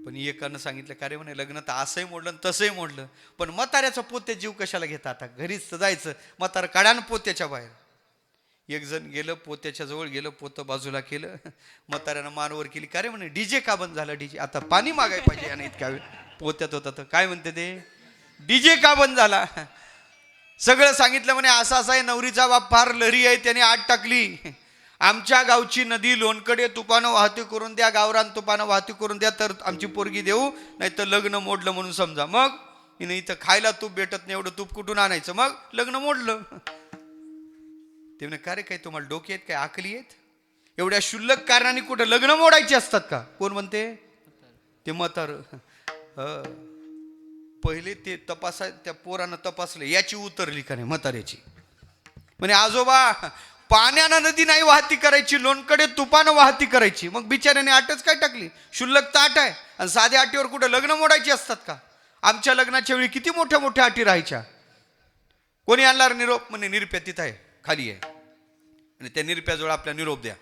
पण एकानं सांगितलं का रे म्हणे लग्न तर असंही मोडलं आणि तसंही मोडलं, पण म्हाताऱ्याचा पोत्या जीव कशाला घेता? आता घरीच तर जायचं. म्हातारं काढा ना पोत्याच्या बाहेर. एक जण गेलं, पोत्याच्या जवळ गेलं, पोतं बाजूला केलं. म्हाताऱ्यानं मानवर केली. का रे म्हणे डीजे का बंद झाला? डीजे आता पाणी मागाय पाहिजे यानं इतक्या वेळ. पोत्यात होता तर काय म्हणते ते, डीजे का बंद झाला? सगळं सांगितलं. म्हणे असं आहे, नवरीचा बाप फार लहरी आहे, त्याने आट टाकली. आमच्या गावची नदी लोणकडे तुपानं वाहतूक करून द्या, गावरान तुपानं वाहतूक करून द्या, तर आमची पोरगी देऊ, नाही तर लग्न मोडलं म्हणून समजा. मग हिने इथं खायला तूप भेटत नाही, एवढं तूप कुठून आणायचं? मग लग्न मोडलं. ते म्हणे का रे, काय तुम्हाला डोके आहेत, काय आकली आहेत? एवढ्या क्षुल्लक कारणाने कुठं लग्न मोडायची असतात का? कोण म्हणते? ते म्हातारं. पहिले ते त्या पोरानं तपासलं, याची उतरली का नाही म्हाताऱ्याची. म्हणे आजोबा, पाण्यानं नदी नाही वाहती करायची, लोणकडे तुपानं वाहती करायची. मग बिचाऱ्याने आटच काय टाकली? क्षुल्लक ताट आहे आणि साध्या आटीवर कुठं लग्न मोडायची असतात का? आमच्या लग्नाच्या वेळी किती मोठ्या मोठ्या आटी राहायच्या. कोणी आणणार निरोप? म्हणे निरप्या तिथं आहे, खाली आहे. आणि त्या निरप्याजवळ आपला निरोप द्या.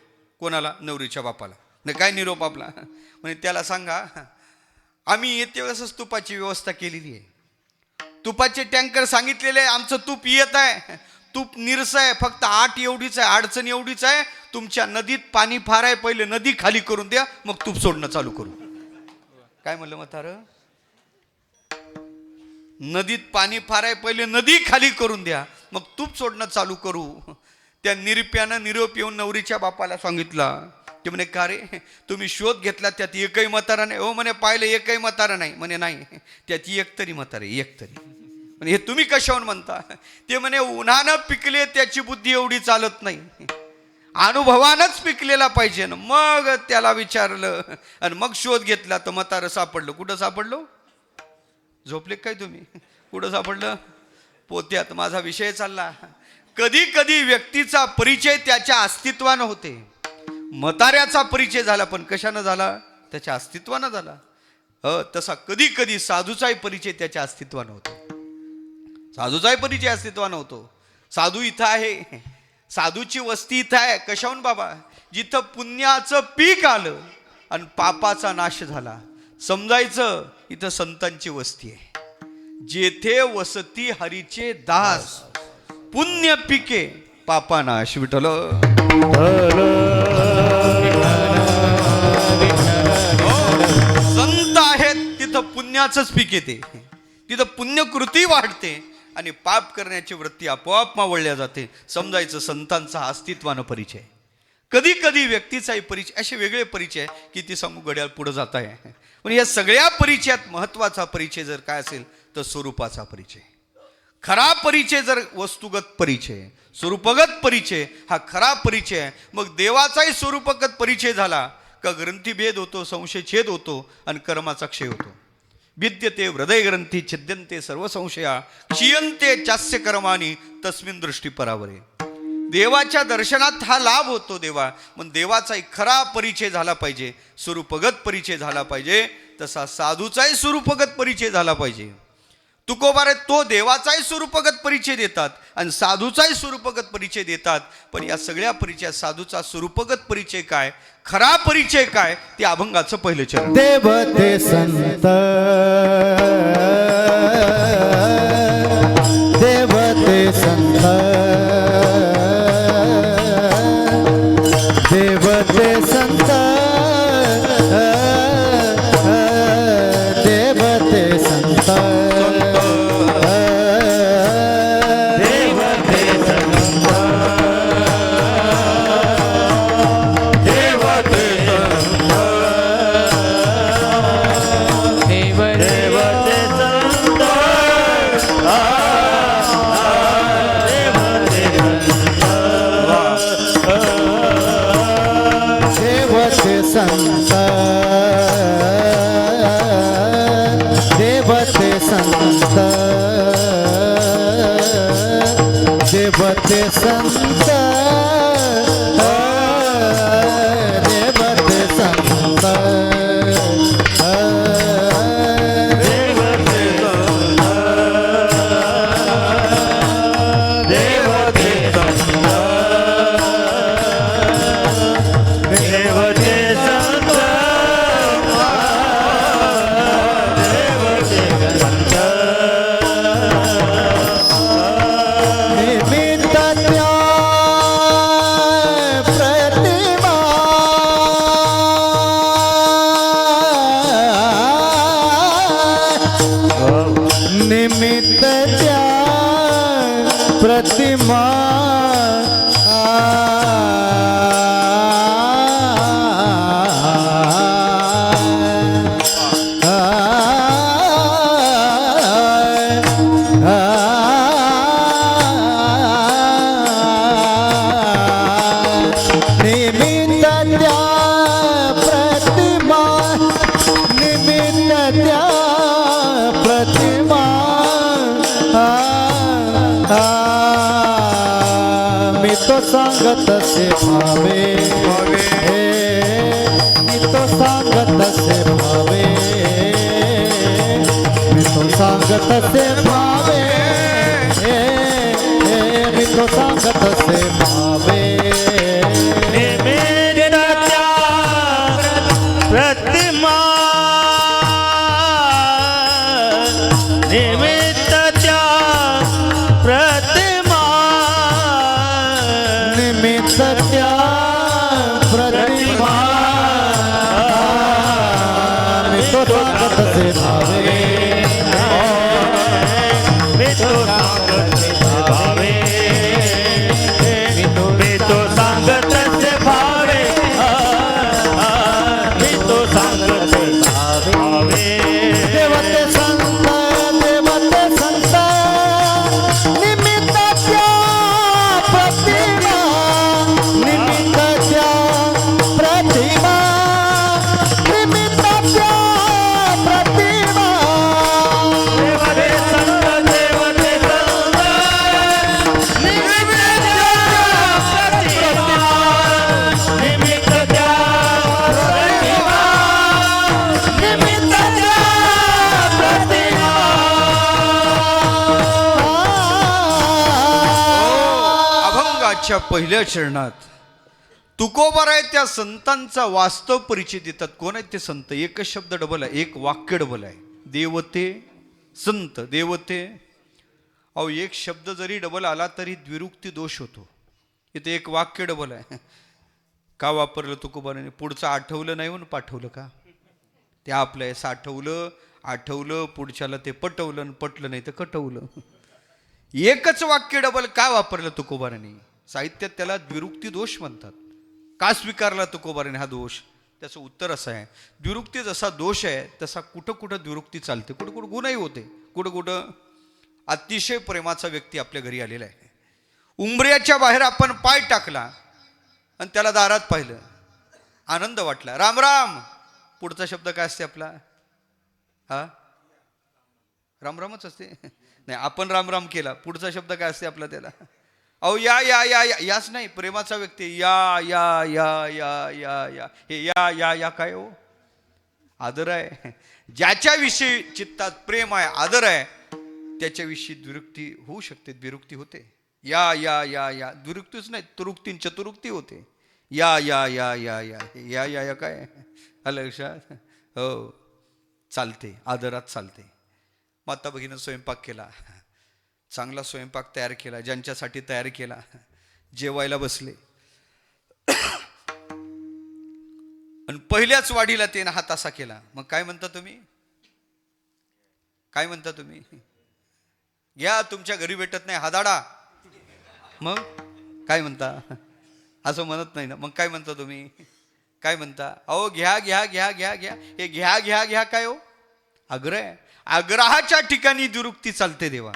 कोणाला? नवरीच्या बापाला. नाही काय निरोप आपला? म्हणे त्याला सांगा आम्ही येते वेळेसच तुपाची व्यवस्था केलेली आहे. तुपाचे टँकर सांगितलेले आहे, आमचं तूप येत आहे. तूप निरस आहे, फक्त आट एवढीच आहे, अडचण एवढीच आहे, तुमच्या नदीत पाणी फार आहे, पहिले नदी खाली करून द्या, मग तूप सोडणं चालू करू. काय म्हणलं म्हातारं? नदीत पाणी फार आहे, पहिले नदी खाली करून द्या, मग तूप सोडणं चालू करू. त्या निरप्यानं निरोप येऊन नवरीच्या बापाला सांगितला. ते म्हणे का रे, तुम्ही शोध घेतला, त्यात एकही म्हातारा नाही? हो म्हणे, पाहिलं एकही म्हातारा नाही. म्हणे नाही, त्यात एक तरी म्हातारा, एक तरी. म्हणे हे तुम्ही कशावर म्हणता? ते म्हणे उन्हानं पिकले त्याची बुद्धी एवढी चालत नाही, अनुभवानंच पिकलेला पाहिजे ना. मग त्याला विचारलं आणि मग शोध घेतला तर म्हातारं सापडलं. कुठं सापडलो? झोपले काय तुम्ही? कुठं सापडलं? पोत्यात. माझा विषय चालला. कधी कधी व्यक्तीचा परिचय त्याच्या अस्तित्वानं होते. म्हाताऱ्याचा परिचय झाला, पण कशानं झाला? त्याच्या अस्तित्वानं झाला. तसा कधी कधी साधूचाही परिचय त्याच्या अस्तित्वानं होतो. साधूचाही परिचय अस्तित्वानं होतो. साधू इथं आहे, साधूची वस्ती इथं आहे. कशाहून बाबा? जिथं पुण्याचं पीक आलं आणि पापाचा नाश झाला, समजायचं इथं संतांची वस्ती आहे. जेथे वसती हरीचे दास, पुण्य पिके पापा नाश. विठ्ठल संत आहेत तिथं पुण्याचंच पीक येते, तिथं पुण्यकृती वाढते आणि पाप करण्याची वृत्ती आपोआप मावळल्या जाते. समजायचं संतांचा अस्तित्वानं परिचय. कधी कधी व्यक्तीचाही परिचय. असे वेगळे परिचय की ती सांगू घड्याळ पुढे जात आहे. पण या सगळ्या परिचयात महत्वाचा परिचय जर काय असेल तर स्वरूपाचा परिचय. खरा परिचय जर वस्तुगत परिचय, स्वरूपगत परिचय हा खरा परिचय आहे. मग देवाचाही स्वरूपगत परिचय झाला का ग्रंथीभेद होतो, संशयछेद होतो आणि कर्माचा क्षय होतो. विद्यते हृदय ग्रंथी छिद्यन्ते सर्व संशया, क्षीयन्ते चास्य कर्माणी तस्मिन दृष्टी परावरे. देवाच्या दर्शनात हा लाभ होतो देवा. मग देवाचाही खरा परिचय झाला पाहिजे, स्वरूपगत परिचय झाला पाहिजे. तसा साधूचाही स्वरूपगत परिचय झाला पाहिजे. तुकोबारे तो देवाचाही स्वरूपगत परिचय देतात आणि साधूचाही स्वरूपगत परिचय देतात. पण या सगळ्या परिचयात साधूचा स्वरूपगत परिचय काय, खरा परिचय काय, ते अभंगाचं पहिलं चरण. देवते संत, देवते संत, देवते संत, देवते संत, संत, देवते संत, देवते संत, देवते संत, सांगत से भावे हे मी तो सांगत से भावे मी तो सांगत से भावे हे मी तो सांगत से भावे निमित्तच्या प्रतिमा निमित्तच्या प्रतिमा निमित्तच्या प्रतिमा मी तो सांगत से भावे मी तो सांगत से भावे मी तो सांगत से भावे मी तो सांगत से भावे देवते संत निमित्ताच्या प्रतिमा निमित्ताच्या प्रतिमा निमित्ताच्या प्रतिमा देवते संत निमित्तच्या प्रतिमा निमित्तच्या प्रतिमा निमित्तच्या प्रतिमा अभंगाच्या पहिल्या चरणात तुकोबाराय त्या संतांचा वास्तव परिचय देतात. कोण आहेत ते संत? एकच शब्द डबल आहे, एक वाक्य डबल आहे. देवते संत देवते. अहो एक शब्द जरी डबल आला तरी द्विरुक्ती दोष होतो. इथे एक वाक्य डबल आहे. का वापरलं तुकोबाराने? पुढचं आठवलं नाही म्हणून पाठवलं का? ते आपलं आहे, साठवलं आठवलं पुढच्याला ते पटवलं आणि पटलं नाही तर कटवलं. एकच वाक्य डबल का वापरलं तुकोबाराने? साहित्यात त्याला द्विरुक्ती दोष म्हणतात. का स्वीकारला तुकोबाराने हा दोष? त्याचं उत्तर असं आहे, द्विरुक्ती जसा दोष आहे तसा कुठं कुठं द्विरुक्ती चालते, कुठं कुठं गुन्हाही होते. कुठं कुठं अतिशय प्रेमाचा व्यक्ती आपल्या घरी आलेला आहे, उंबऱ्याच्या बाहेर आपण पाय टाकला आणि त्याला दारात पाहिलं, आनंद वाटला, राम राम. पुढचा शब्द काय असते आपला? हा रामरामच असते. नाही, आपण राम राम केला, पुढचा शब्द काय असते आपला त्याला? अहो या या या या याच नाही, प्रेमाचा व्यक्ती या या या या या या हे या काय हो? आदर आहे. ज्याच्याविषयी चित्तात प्रेम आहे, आदर आहे, त्याच्याविषयी द्विरुक्ती होऊ शकते, द्विरुक्ती होते. या या या या द्विरुक्तीच नाही, तुरुक्ती चतुरुक्ती होते. या या या या या या या या काय आलं लक्षात? हो, चालते, आदरात चालते. माता भगिनीनं स्वयंपाक केला, चांगला स्वयंपाक तयार केला, ज्यांच्यासाठी तयार केला, जेवायला बसले आणि पहिल्याच वाढीला त्यानं हात असा केला. मग काय म्हणता तुम्ही? काय म्हणता तुम्ही? घ्या, तुमच्या घरी भेटत नाही हादाडा. मग काय म्हणता? असं म्हणत नाही ना. मग काय म्हणता तुम्ही? काय म्हणता? अहो घ्या घ्या घ्या घ्या घ्या. हे घ्या घ्या घ्या काय हो? आग्रह. आग्रहाच्या ठिकाणी दुरुक्ती चालते देवा.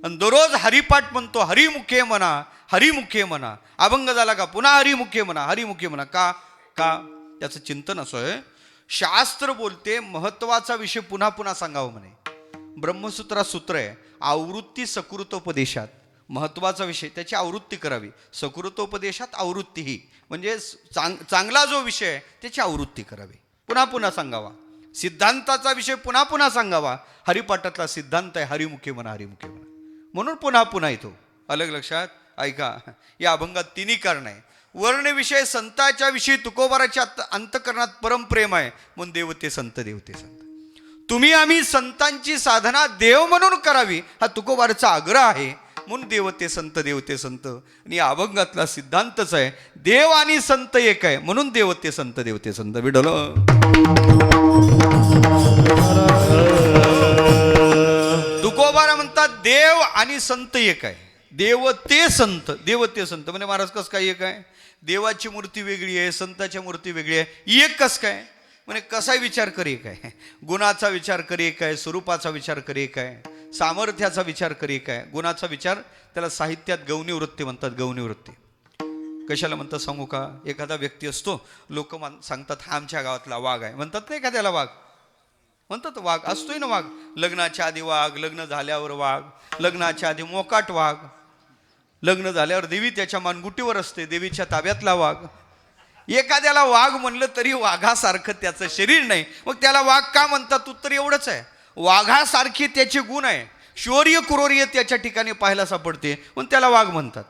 आणि दररोज हरिपाठ म्हणतो, हरिमुखे म्हणा, हरिमुखे म्हणा. अभंग झाला का पुन्हा हरिमुखे म्हणा, हरिमुखे म्हणा. का का त्याचं चिंतन असं आहे. शास्त्र बोलते महत्वाचा विषय पुन्हा पुन्हा सांगावं म्हणे. ब्रह्मसूत्रात सूत्र आहे, आवृत्ती सकृतोपदेशात. महत्वाचा विषय त्याची आवृत्ती करावी. सकृतोपदेशात आवृत्ती ही म्हणजे चांगला जो विषय आहे त्याची आवृत्ती करावी, पुन्हा पुन्हा सांगावा. सिद्धांताचा विषय पुन्हा पुन्हा सांगावा. हरिपाठातला सिद्धांत आहे, हरिमुखे म्हणा, हरिमुखे म्हणा, म्हणून पुन्हा पुन्हा येतो. अलग लक्षात ऐका. या अभंगात तिन्ही कारण आहे. वर्णविषय संताच्या विषयी तुकोबाराच्या अंतकरणात परमप्रेम आहे, म्हणून देवते संत, देवते संत. तुम्ही आम्ही संतांची साधना देव म्हणून करावी हा तुकोबाराचा आग्रह आहे, म्हणून देवते संत, देवते संत. आणि या अभंगातला सिद्धांतच आहे, देव आणि संत एक आहे, म्हणून देवते संत, देवते संत. विडल तुकोबारा म्हणतात देव आणि संत एक आहे. देवते संत, देवते संत म्हणजे महाराज कस काय एक आहे? देवाची मूर्ती वेगळी आहे, संताची मूर्ती वेगळी आहे, एक कस काय? म्हणजे कसा विचार कर एक आहे? गुणाचा विचार कर एक आहे, स्वरूपाचा विचार कर एक आहे, सामर्थ्याचा विचार कर एक आहे. गुणाचा विचार त्याला साहित्यात गौणीवृत्ती म्हणतात. गौणीवृत्ती कशाला म्हणतात सांगू का? एखादा व्यक्ती असतो, लोक सांगतात हा आमच्या गावातला वाघ आहे, म्हणतात नाही एखाद्याला वाघ, म्हणतात वाघ असतोय ना. वाघ लग्नाच्या आधी वाघ, लग्न झाल्यावर वाघ, लग्नाच्या आधी मोकाट वाघ, लग्न झाल्यावर देवी त्याच्या मानगुटीवर असते, देवीच्या ताब्यातला वाघ. एखाद्याला वाघ म्हणलं तरी वाघासारखं त्याचं शरीर नाही, मग त्याला वाघ का म्हणतात? उत्तर एवढंच आहे, वाघासारखे त्याचे गुण आहे, शौर्य क्रोर्य त्याच्या ठिकाणी पाहायला सापडते, पण त्याला वाघ म्हणतात.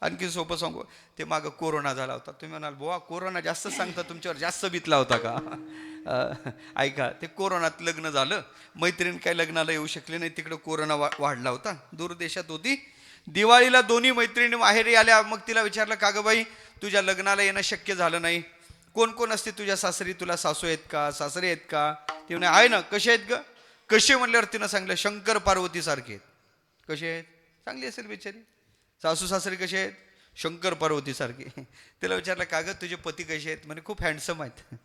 आणखी सोपं सांगू, ते मागं कोरोना झाला होता. तुम्ही म्हणाल बुवा कोरोना जास्त सांगता, तुमच्यावर जास्त बितला होता का? ऐका, ते कोरोनात लग्न झालं, मैत्रीण काही लग्नाला येऊ शकले नाही, तिकडं कोरोना वाढला होता, दूर देशात होती. दिवाळीला दोन्ही मैत्रिणी माहेरी आल्या. मग तिला विचारलं, का गं बाई तुझ्या लग्नाला येणं शक्य झालं नाही, कोण कोण असते तुझ्या सासरी, तुला सासू आहेत का, सासरे आहेत का? ते म्हणे आहे ना. कसे आहेत ग? कसे म्हणल्यावर तिनं सांगलं, शंकर पार्वती सारखे आहेत. कसे आहेत? चांगली असेल बिचारी. सासू सासरे कसे आहेत? शंकर पार्वती सारखे. तिला विचारलं, का गं तुझे पती कसे आहेत? म्हणे खूप हँडसम आहेत.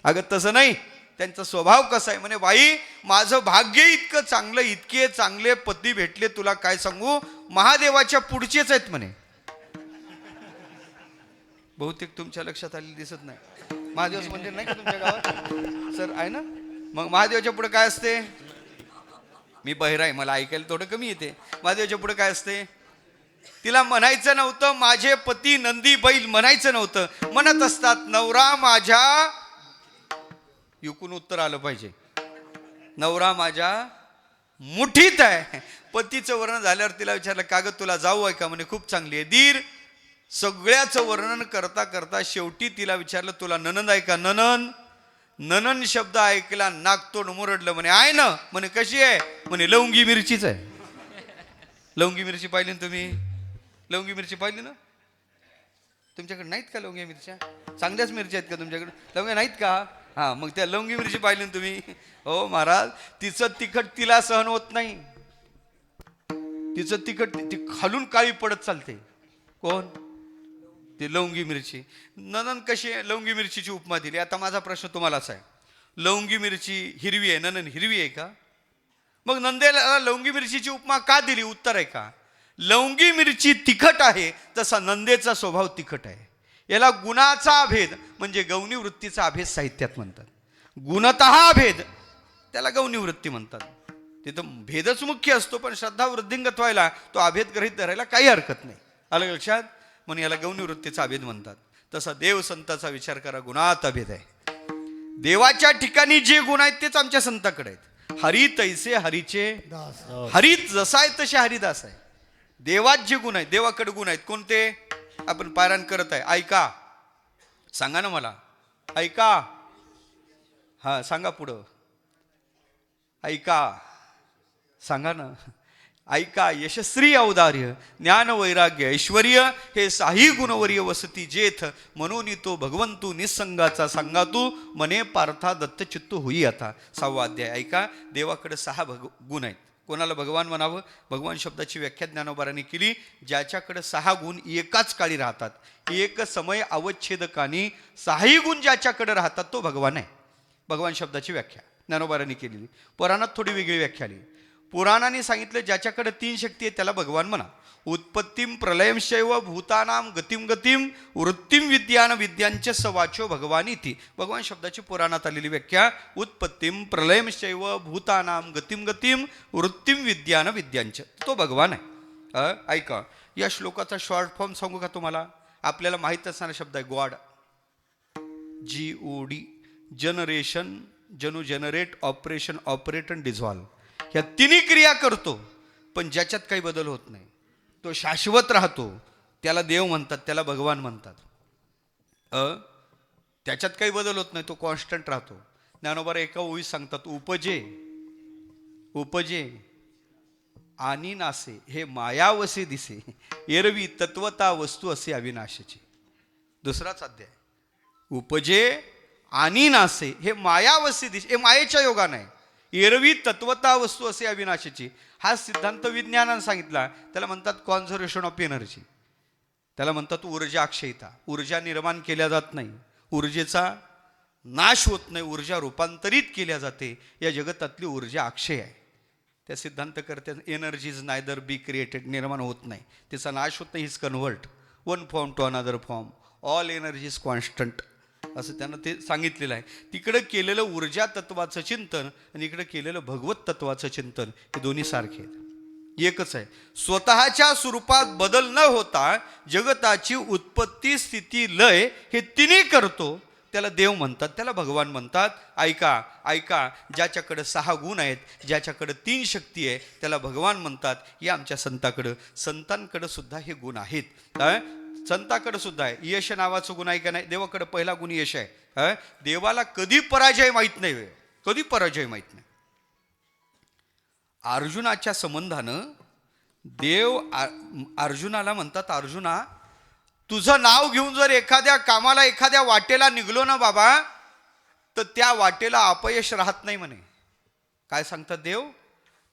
अगं तसं नाही, त्यांचा स्वभाव कसा आहे? म्हणे बाई माझं भाग्य इतकं चांगलं, इतके चांगले पती भेटले, तुला काय सांगू, महादेवाच्या पुढचेच आहेत म्हणे. बहुतेक तुमच्या लक्षात आलेली दिसत नाही. महादेव मंदिर नाही का तुमच्या गावात? सर आहे ना. मग महादेवाच्या पुढे काय असते? मी बहिरा आहे, मला ऐकायला थोडं कमी येते. महादेवाच्या पुढे काय असते? तिला म्हणायचं नव्हतं माझे पती नंदी बैल, म्हणायचं नव्हतं. म्हणत असतात नवरा माझ्या, युकून उत्तर आलं पाहिजे, नवरा माझ्या मुठीत आहे. पतीचं वर्णन झाल्यावर तिला विचारलं, का गं तुला जाऊ आहे का? म्हणे खूप चांगली आहे. दीर सगळ्याचं वर्णन करता करता शेवटी तिला विचारलं, तुला ननंद आहे का? ननंद. ननंद शब्द ऐकला नाकतोंड मुरडलं. म्हणे आहे ना. म्हणे कशी आहे? म्हणे लवंगी मिरचीच आहे. लवंगी मिरची पाहिली ना तुम्ही? लवंगी मिरची पाहिली ना? तुमच्याकडे नाहीत का लवंगी मिरच्या? चांगल्याच मिरच्या आहेत का तुमच्याकडे? लवंग्या नाहीत का? हां, मग त्या लवंगी मिरची पाहिली ना तुम्ही? हो महाराज, तिचं तिखट तिला सहन होत नाही. तिचं तिखट ती खालून काळी पडत चालते. कोण? ती लवंगी मिरची. ननंद कशी आहे? लवंगी मिरचीची उपमा दिली. आता माझा प्रश्न तुम्हालाच आहे, लवंगी मिरची हिरवी आहे, ननंद हिरवी आहे का? मग नंदेला लवंगी मिरचीची उपमा का दिली? उत्तर आहे का, लवंगी मिरची तिखट आहे, तसा नंदेचा स्वभाव तिखट आहे. याला गुणाचा अभेद म्हणजे गौणी वृत्तीचा अभेद साहित्यात म्हणतात. गुणतः अभेद त्याला गौणी वृत्ती म्हणतात. तिथं भेदच मुख्य असतो, पण श्रद्धा वृद्धिंगत व्हायला तो अभेद गृहीत धरायला काही हरकत नाही. आलं लक्षात? म्हणून याला गौणी वृत्तीचा अभेद म्हणतात. तसा देव संताचा विचार करा, गुणात अभेद आहे. देवाच्या ठिकाणी जे गुण आहेत तेच आमच्या संताकडे आहेत. हरी तैसे हरीचे हरीत जसा आहे तसे हरिदास आहे. देवात जे गुण आहेत, देवाकडे गुण आहेत कोणते? आपण पारायण करत आहे, ऐका, सांगा ना मला, ऐका. हा सांगा पुढं, ऐका, सांगा ना, ऐका. यशस्वी औदार्य ज्ञान वैराग्य ऐश्वर्य हे साही गुणवर्य वसती जेथ, म्हणून तो भगवंतू निसंगाचा सांगा तू, मने पार्था दत्त चित्तू होई आता. 6वा अध्याय. ऐका, देवाकडे 6 गुण आहेत. कोणाला भगवान म्हणावं? भगवान शब्दाची व्याख्या ज्ञानोबारांनी केली, ज्याच्याकडे 6 गुण एकाच काळी राहतात, एक समय अवच्छेदकानी 6 गुण ज्याच्याकडे राहतात तो भगवान आहे. भगवान शब्दाची व्याख्या ज्ञानोबारांनी केलेली. पुराणात थोडी वेगळी व्याख्या आली. पुराणाने सांगितलं ज्याच्याकडे 3 शक्ती आहेत त्याला भगवान म्हणा. उत्पत्तीम प्रलयंशैव भूतानाम गतिम गतिम वृत्तीम विद्यान विद्यांच सवाचो भगवान इति. भगवान शब्दाची पुराणात आलेली व्याख्या, उत्पत्तीम प्रलयंशैव भूतानाम गतिम गतिम वृत्तीम विद्यान विद्यांच, तो भगवान आहे. ऐका, या श्लोकाचा शॉर्ट फॉर्म सांगू का तुम्हाला? आपल्याला माहीत असणारा शब्द आहे गॉड. GOD. जनरेशन, जनु जनरेट, ऑपरेशन ऑपरेट आणि डिझॉल्व. ह्या 3 क्रिया करतो, पण ज्याच्यात काही बदल होत नाही, तो शाश्वत राहतो, त्याला देव म्हणतात, त्याला भगवान म्हणतात. त्याच्यात काही बदल होत नाही, तो कॉन्स्टंट राहतो. ज्ञानोबा एका ओळीत सांगतात, उपजे उपजे आणि नासे हे मायावसे दिसे, एरवी तत्वता वस्तू असे अविनाशाची. 2राच अध्याय. उपजे आणि नासे हे मायावसे दिसे, हे मायेच्या योगाने आहे. एरवी तत्वता वस्तू असे अविनाशाची. हा सिद्धांत विज्ञानानं सांगितला. त्याला म्हणतात कॉन्झर्वेशन ऑफ एनर्जी, त्याला म्हणतात ऊर्जा अक्षयता. ऊर्जा निर्माण केल्या जात नाही, ऊर्जेचा नाश होत नाही, ऊर्जा रूपांतरित केल्या जाते. या जगतातली ऊर्जा अक्षय आहे. त्या सिद्धांत करते energy is neither be created, निर्माण होत नाही, तिचा नाश होत नाही, is convert one form to another form, all energy is constant, असं त्यांना ते सांगितलेलं आहे. तिकडं केलेलं ऊर्जा तत्वाचं चिंतन आणि इकडं केलेलं भगवत तत्वाचं चिंतन हे दोन्ही सारखे आहेत. एकच आहे. स्वतःच्या स्वरूपात बदल न होता जगताची उत्पत्ती स्थिती लय हे तिन्ही करतो, त्याला देव म्हणतात, त्याला भगवान म्हणतात. ऐका ऐका, ज्याच्याकडे 6 गुण आहेत, ज्याच्याकडे 3 शक्ती आहे, त्याला भगवान म्हणतात. या आमच्या संतांकडे सुद्धा हे गुण आहेत. संताकडे सुद्धा आहे. यश नावाचं गुण आहे का नाही? देवाकडे पहिला गुण यश आहे. देवाला कधी पराजय माहीत नाही, कधी पराजय माहीत नाही. अर्जुनाच्या संबंधानं देव अर्जुनाला म्हणतात, अर्जुना तुझं नाव घेऊन जर एखाद्या कामाला एखाद्या वाटेला निघलो ना बाबा, तर त्या वाटेला अपयश राहत नाही म्हणे. काय सांगतात देव?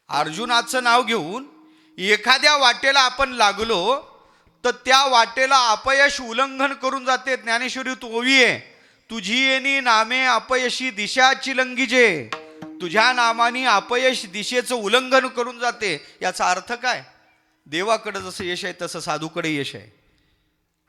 अर्जुनाचं नाव घेऊन एखाद्या वाटेला आपण लागलो तर त्या वाटेला अपयश उल्लंघन करून जाते. ज्ञानेश्वरीत ओवी आहे, तुझी येणी नामे अपयशी दिशाची लंघिजे. तुझ्या नामाने अपयश दिशेचं उल्लंघन करून जाते. याचा अर्थ काय? देवाकडे जसं यश आहे तसं साधूकडे यश आहे.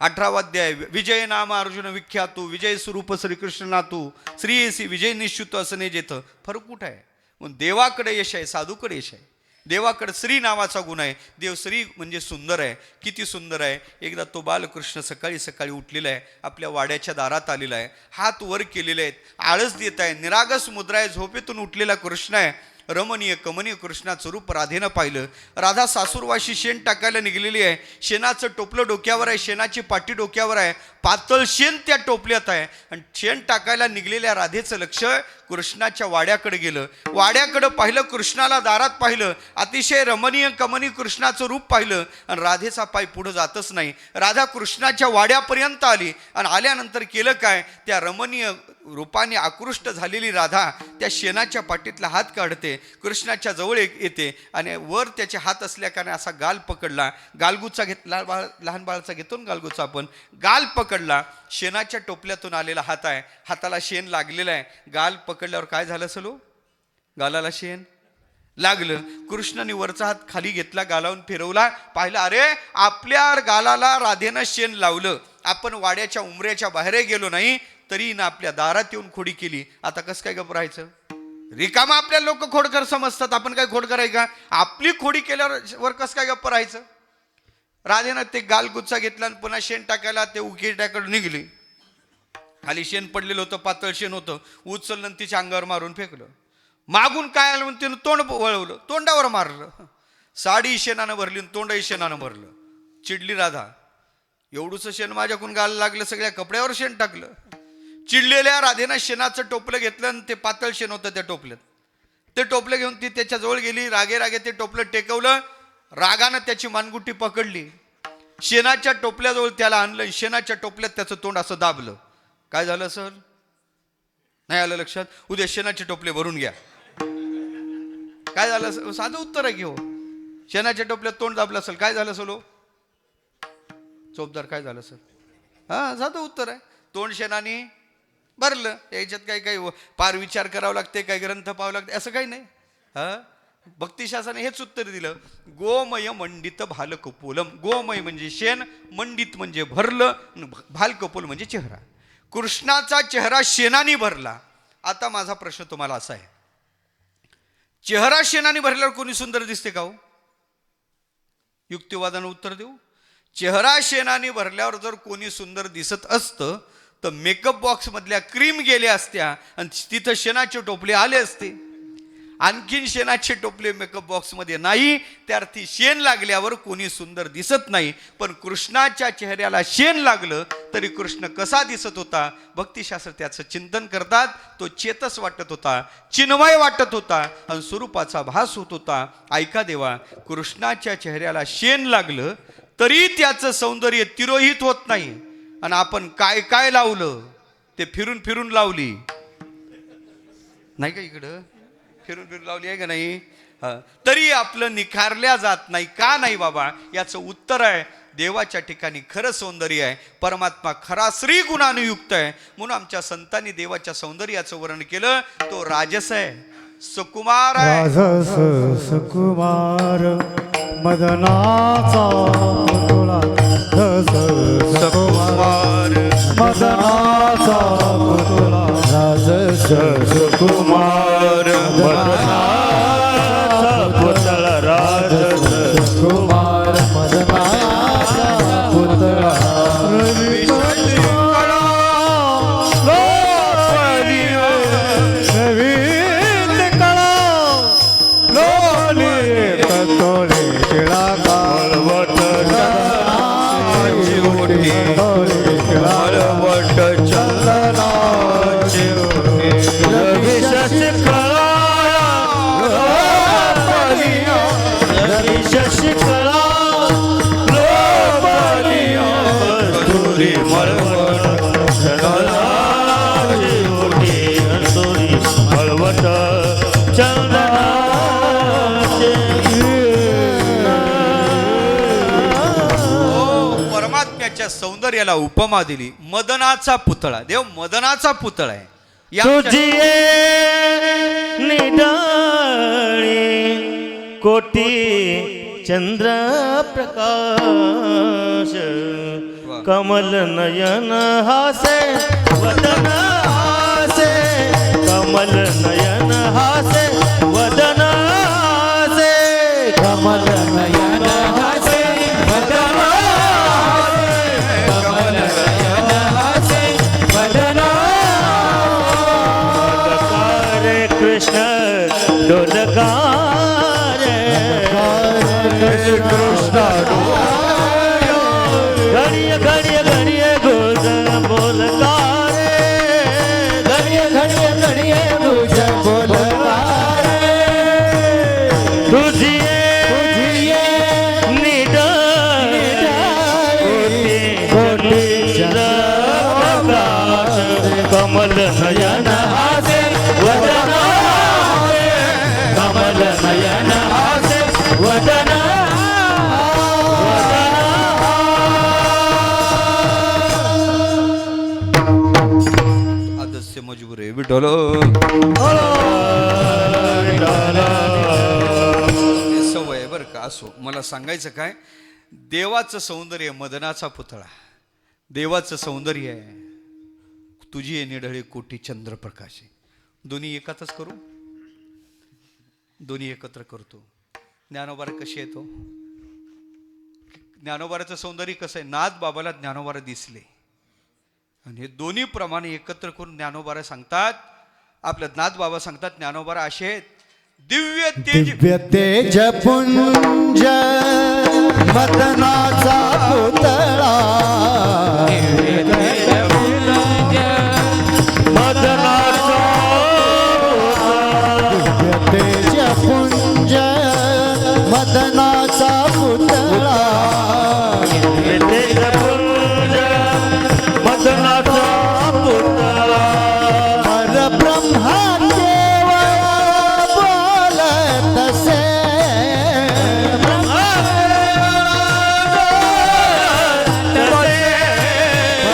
18वा अध्याय, विजय नाम अर्जुन विख्यातू, विजय स्वरूप श्रीकृष्ण नातू, श्रीयसी विजय निश्चित असणे जेथ. फरक कुठं आहे? मग देवाकडे यश आहे, साधूकडे यश आहे. देवाकडे श्री नावाचा गुण आहे. देव श्री म्हणजे सुंदर आहे. किती सुंदर आहे! एकदा तो बालकृष्ण सकाळी सकाळी उठलेला आहे, आपल्या वाड्याच्या दारात आलेला आहे, हात वर केलेले आहेत, आळस देत आहे, निरागस मुद्रा आहे, झोपेतून उठलेला कृष्ण आहे. रमणीय कमनीय कृष्णाचं रूप राधेनं पाहिलं. राधा सासूरवाशी शेण टाकायला निघलेली आहे. शेणाचं टोपलं डोक्यावर आहे, शेणाची पाटी डोक्यावर आहे, पातळ शेण त्या टोपल्यात आहे. आणि शेण टाकायला निघलेल्या राधेचं लक्ष कृष्णाच्या वाड्याकडे गेलं. वाड्याकडं पाहिलं, कृष्णाला दारात पाहिलं, अतिशय रमणीय कमनीय कृष्णाचं रूप पाहिलं, आणि राधेचा पाय पुढं जातच नाही. राधा कृष्णाच्या वाड्यापर्यंत आली, आणि आल्यानंतर केलं काय? त्या रमणीय रूपाने आकृष्ट झालेली राधा त्या शेणाच्या पाटीतला हात काढते, कृष्णाच्या जवळ येते, आणि वर त्याचे हात असल्या कारण असा गाल पकडला. गालगुचा घेतला, लहान बाळाचा घेतो ना गालगुचा आपण, गाल पकडला. शेणाच्या टोपल्यातून आलेला हात आहे, हाताला शेण लागलेला आहे. गाल पकडल्यावर काय झालं सलो? गालाला शेण लागलं. कृष्णाने वरचा हात खाली घेतला, गालावून फिरवला, पाहिलं अरे आपल्या गालाला राधेनं शेण लावलं. आपण वाड्याच्या उमऱ्याच्या बाहेर गेलो नाही तरी ना आपल्या दारात येऊन खोडी केली. आता कसं काय गप्प राहायचं? रिकामा आपल्या लोक खोडकर समजतात, आपण काय खोडकर आहे का? आपली खोडी केल्यावर कसं काय गप्प राहायचं? राधेनं ते गालगुच्चा घेतला आणि पुन्हा शेण टाकायला ते उकिरड्याकडे निघली. खाली शेण पडलेलं होतं, पातळ शेण होतं, उचललं आणि तिच्या अंगावर मारून फेकलं. मागून काय आलं म्हणून तिनं तोंड वळवलं, तोंडावर मारलं. साडी शेणानं भरली आणि तोंडही शेणानं भरलं. चिडली राधा, एवढूचं शेण माझ्याकडून गाल लागलं, सगळ्या कपड्यावर शेण टाकलं. चिडलेल्या राधेनं शेणाचं टोपलं घेतलं आणि ते पातळ शेण होतं त्या टोपल्यात. ते टोपलं घेऊन ती त्याच्याजवळ गेली, रागे रागे ते टोपलं टेकवलं, रागानं त्याची मानगुटी पकडली, शेणाच्या टोपल्याजवळ त्याला आणलं, शेणाच्या टोपल्यात त्याचं तोंड असं दाबलं. काय झालं सर? नाही आलं लक्षात? उद्या शेणाचे टोपले भरून घ्या. काय झालं? साधं उत्तर आहे की हो. शेणाच्या टोपल्यात तोंड दाबलं असेल, काय झालं सलो? चोपदार काय झालं सर? हा, साधं उत्तर आहे. तोंड शेणाने भरलं. याच्यात काही काही पार विचार करावा लागते, काही ग्रंथ पाहावं लागते, असं काही नाही. हा, भक्तिशास्त्राने हेच उत्तर दिलं. गोमय मंडित भाल कपोलम. गोमय म्हणजे शेण, मंडित म्हणजे भरलं, भाल कपोल म्हणजे चेहरा. कृष्णाचा चेहरा शेणाने भरला. आता माझा प्रश्न तुम्हाला असा आहे, चेहरा शेणाने भरल्यावर कोणी सुंदर दिसते का हो? युक्तिवादानं उत्तर देऊ. चेहरा शेणाने भरल्यावर जर कोणी सुंदर दिसत असतं तर मेकअप बॉक्स मधल्या क्रीम गेल्या असत्या आणि तिथं शेणाचे टोपले आले असते. आणखीन शेणाचे टोपले मेकअप बॉक्समध्ये नाही, त्या अर्थी शेण लागल्यावर कोणी सुंदर दिसत नाही. पण कृष्णाच्या चेहऱ्याला शेण लागलं तरी कृष्ण कसा दिसत होता? भक्तिशास्त्र त्याचं चिंतन करतात. तो चेतस वाटत होता, चिन्मय वाटत होता आणि स्वरूपाचा भास होत होता. ऐका देवा, कृष्णाच्या चेहऱ्याला शेण लागलं तरी त्याचं सौंदर्य तिरोहित होत नाही. आणि आपण काय काय लावलं ते फिरून फिरून लावली नाही का? इकडं फिरून फिरून लावली आहे का नाही? तरी आपलं निखारल्या जात नाही. का नाही बाबा? याचं उत्तर आहे, देवाच्या ठिकाणी खरं सौंदर्य आहे. परमात्मा खरा श्री गुणाने युक्त आहे. म्हणून आमच्या संतांनी देवाच्या सौंदर्याचं वर्णन केलं. तो राजस आहे, सुकुमार आहे. राजस सुकुमार मदनाचा पुतळा, सुकुमार मदनाचा पुतळा, राजस सुकुमार मदनाचा पुतळा, राजस मळवट चंदनाची ओढी अंतुरी मळवट चंदनाचे परमात्म्याच्या सौंदर्याला उपमा दिली. मदनाचा पुतळा. देव मदनाचा पुतळा आहे. या तुझी निडाळी कोटी चंद्र प्रकाश कमल नयन हासे वदन हासे कमल नयन हासे वदन हासे कमल नयन हासे वदन हासे कमल नयन हासे वदन रे कृष्ण डोलकार कृष्ण घड़िया घड़िया घड़िया गोद बोलकार घड़िए घड़िए घड़िए बुझ बोलकार तुझिए तुझिए कोटी प्रकाश कमल नयन हासे वदन हासे कमल नयन हासे वदन आदस्य मजबूर आहे विठ्ठल. हे सवय आहे बरं का. असो, मला सांगायचं काय, देवाचं सौंदर्य मदनाचा पुतळा. देवाचं सौंदर्य आहे तुझी ये निढळे कोटी चंद्रप्रकाश आहे. दोन्ही एकातच करू, दोन्ही एकत्र करतो. ज्ञानोबारा कशी येतो, ज्ञानोबाराचं सौंदर्य कसं आहे, नाथ बाबाला ज्ञानोबारा दिसले आणि हे दोन्ही प्रमाणे एकत्र करून ज्ञानोबारा सांगतात, आपल्या नाथ बाबा सांगतात ज्ञानोबारा असे आहेत दिव्य तेज. दिव्य तेज पुंज मदनाचा पुतळा दिव्य तेज पुंज मदनाचा पुतळा मदनाचा पुतळा परब्रह्मा केवळ बोलत से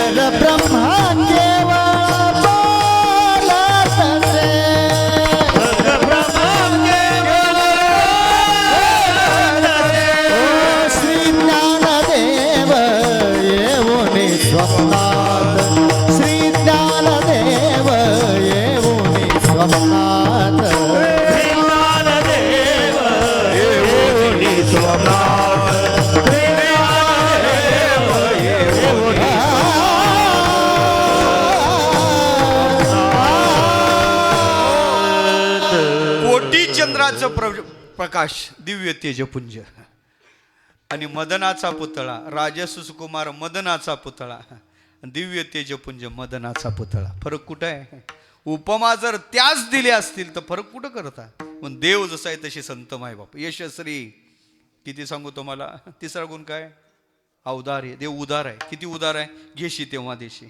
परब्रह्मा केवळ बोलत से श्री ज्ञानदेव येऊनी स्वप्नात श्री ज्ञानदेव येऊनी स्वप्नात कोटी चंद्राचं प्रकाश दिव्य तेजपुंज आणि मदनाचा पुतळा राजसुकुमार मदनाचा पुतळा दिव्य तेजपुंज मदनाचा पुतळा. फरक कुठं आहे? उपमा जर त्याच दिल्या असतील तर फरक कुठं करता. पण देव जसा आहे तशी संत माय बाप यशस्वी. किती सांगू तुम्हाला. तिसरा गुण काय? अवदार आहे. देव उदार आहे. किती उदार आहे, घेशी तेव्हा देशी.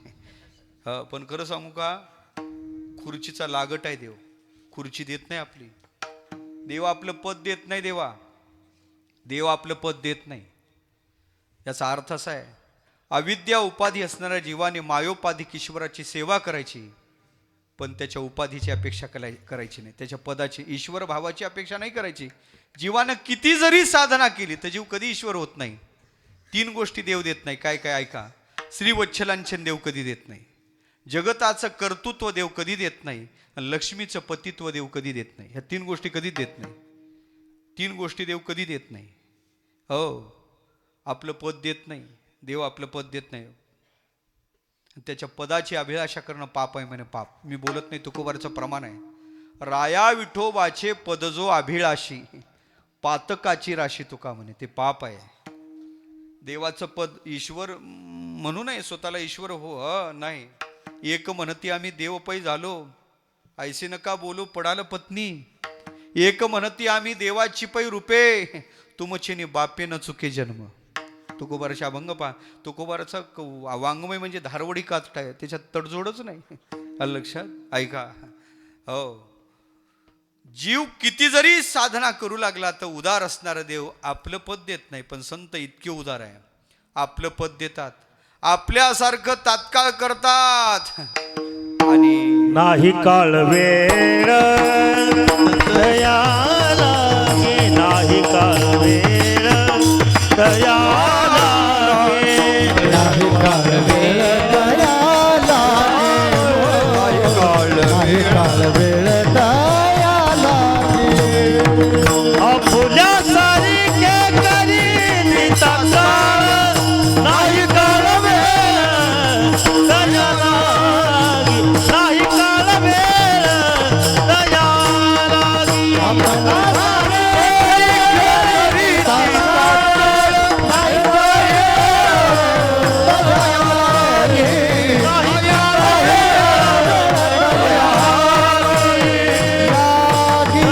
पण खरं सांगू का, खुर्चीचा लागट आहे देव. खुर्ची देत नाही आपली. देव आपलं पद देत नाही. देव आपलं पद देत नाही. याचा अर्थ असा आहे, अविद्या उपाधी असणाऱ्या जीवाने मायोपाधिक ईश्वराची सेवा करायची, पण त्याच्या उपाधीची अपेक्षा करायची नाही. त्याच्या पदाची, ईश्वर भावाची अपेक्षा नाही करायची. जीवानं किती जरी साधना केली तर जीव कधी ईश्वर होत नाही. 3 गोष्टी देव देत नाही. काय काय ऐका. श्रीवत्सलांछन देव कधी देत नाही. जगताचं कर्तृत्व देव कधी देत नाही. आणि लक्ष्मीचं पतित्व देव कधी देत नाही. ह्या 3 गोष्टी कधीच देत नाही. 3 गोष्टी देव कधी देत नाही. हो, आपलं पद देत नाही देव. आपलं पद देत नाही. त्याच्या पदाची अभिलाषा करणं पाप आहे म्हणे. पाप मी बोलत नाही, तुकोबाराचं प्रमाण आहे. राया विठोबाचे पद जो अभिलाषी पातकाची राशी तुका म्हणे, ते पाप आहे. देवाचं पद ईश्वर म्हणू नये स्वतःला ईश्वर हो नाही. एक म्हणती आम्ही देव पै झालो, ऐसे नका बोलू पडाल पत्नी. एक म्हणती आम्ही देवाची पै रूपे, तुमचे बापे न चुके जन्म. तुकोबाराचे अभंग पहा. तुकोबाराचा वाङ्मय म्हणजे धारवडी काचट आहे, त्याच्यात तडजोडच नाही. आलं लक्षात? ऐका. हो, जीव किती जरी साधना करू लागला तर उदार असणारा देव आपलं पद देत नाही, पण संत इतके उदार आहे, आपलं पद देतात, आपल्यासारखं तात्काळ करतात. आणि नाही काळ वेळ दयाला गे, नाही काळ वेळ दयाला गे. नाही काळ वेळ दयाला नाही काळ वेळ दयाला आपुल्या सारखे करी तात्काळ, नाही काळ वेळ दयाला गे, नाही काळ वेळ दयाला गे.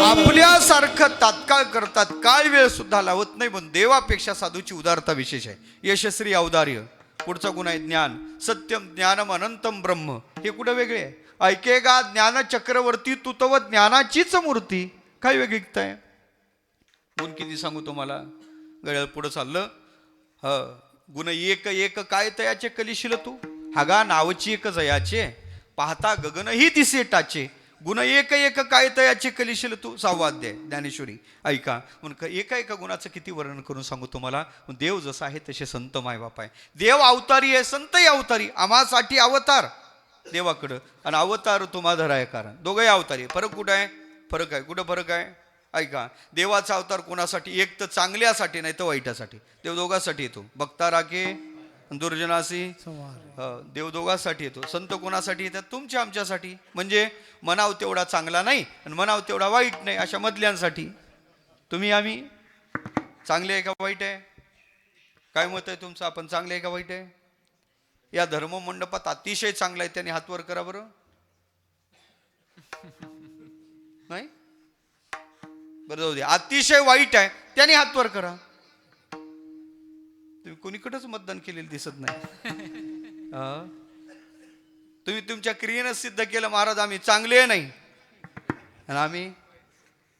आपल्यासारखं तात्काळ करतात, काळ वेळ सुद्धा लावत नाही. पण देवापेक्षा साधूची उदारता विशेष आहे. यशस्वी औदार्य. पुढचा गुण आहे ज्ञान. सत्यम ज्ञानम अनंतम ब्रह्म. हे कुठं वेगळे आहे? ऐकेगा ज्ञान चक्रवर्ती तुतव ज्ञानाचीच मूर्ती. काय वेगळीकता आहे? गुण किती सांगू तुम्हाला, गळ्याला पुढं चाललं. गुण एक एक काय तयाचे कलिशील तू, हागा नावची एक जयाचे, पाहता गगनही दिसे टाचे. गुण एक एक काय तयाचे कलिशील तू. 6वा अध्याय ज्ञानेश्वरी. ऐका, एका एका गुणाचं किती वर्णन करून सांगू तुम्हाला. देव जसा आहे तसे संत मायबाप आहे. देव अवतारी आहे, संतही अवतारी. आम्हासाठी अवतार देवाकडं आणि अवतार तुम्हा धराय कारण. दोघंही अवतारी. फरक कुठं आहे? फरक आहे. कुठं फरक आहे? ऐका, देवाचा अवतार कोणासाठी? एक तर चांगल्यासाठी, नाही तर वाईटासाठी. देव दोघांसाठी येतो. भक्ता राखे दुर्जनासी. देव दोघांसाठी येतो. संत कोणासाठी येतात? तुमच्या आमच्यासाठी. म्हणजे मनाव तेवढा चांगला नाही आणि मनाव तेवढा वाईट नाही, अशा मधल्यांसाठी. तुम्ही आम्ही चांगले आहे का वाईट आहे? काय मत आहे तुमचं? आपण चांगले आहे का वाईट आहे? या धर्ममंडपात अतिशय चांगला आहे त्याने हात वर करा बरं. नाही बरं, जाऊ दे. अतिशय वाईट आहे त्याने हात वर करा. तुम्ही कोणीकडेच मतदान केलेलं दिसत नाही. तुम्ही तुमच्या क्रियेनं सिद्ध केलं महाराज आम्ही चांगले नाही, आणि आम्ही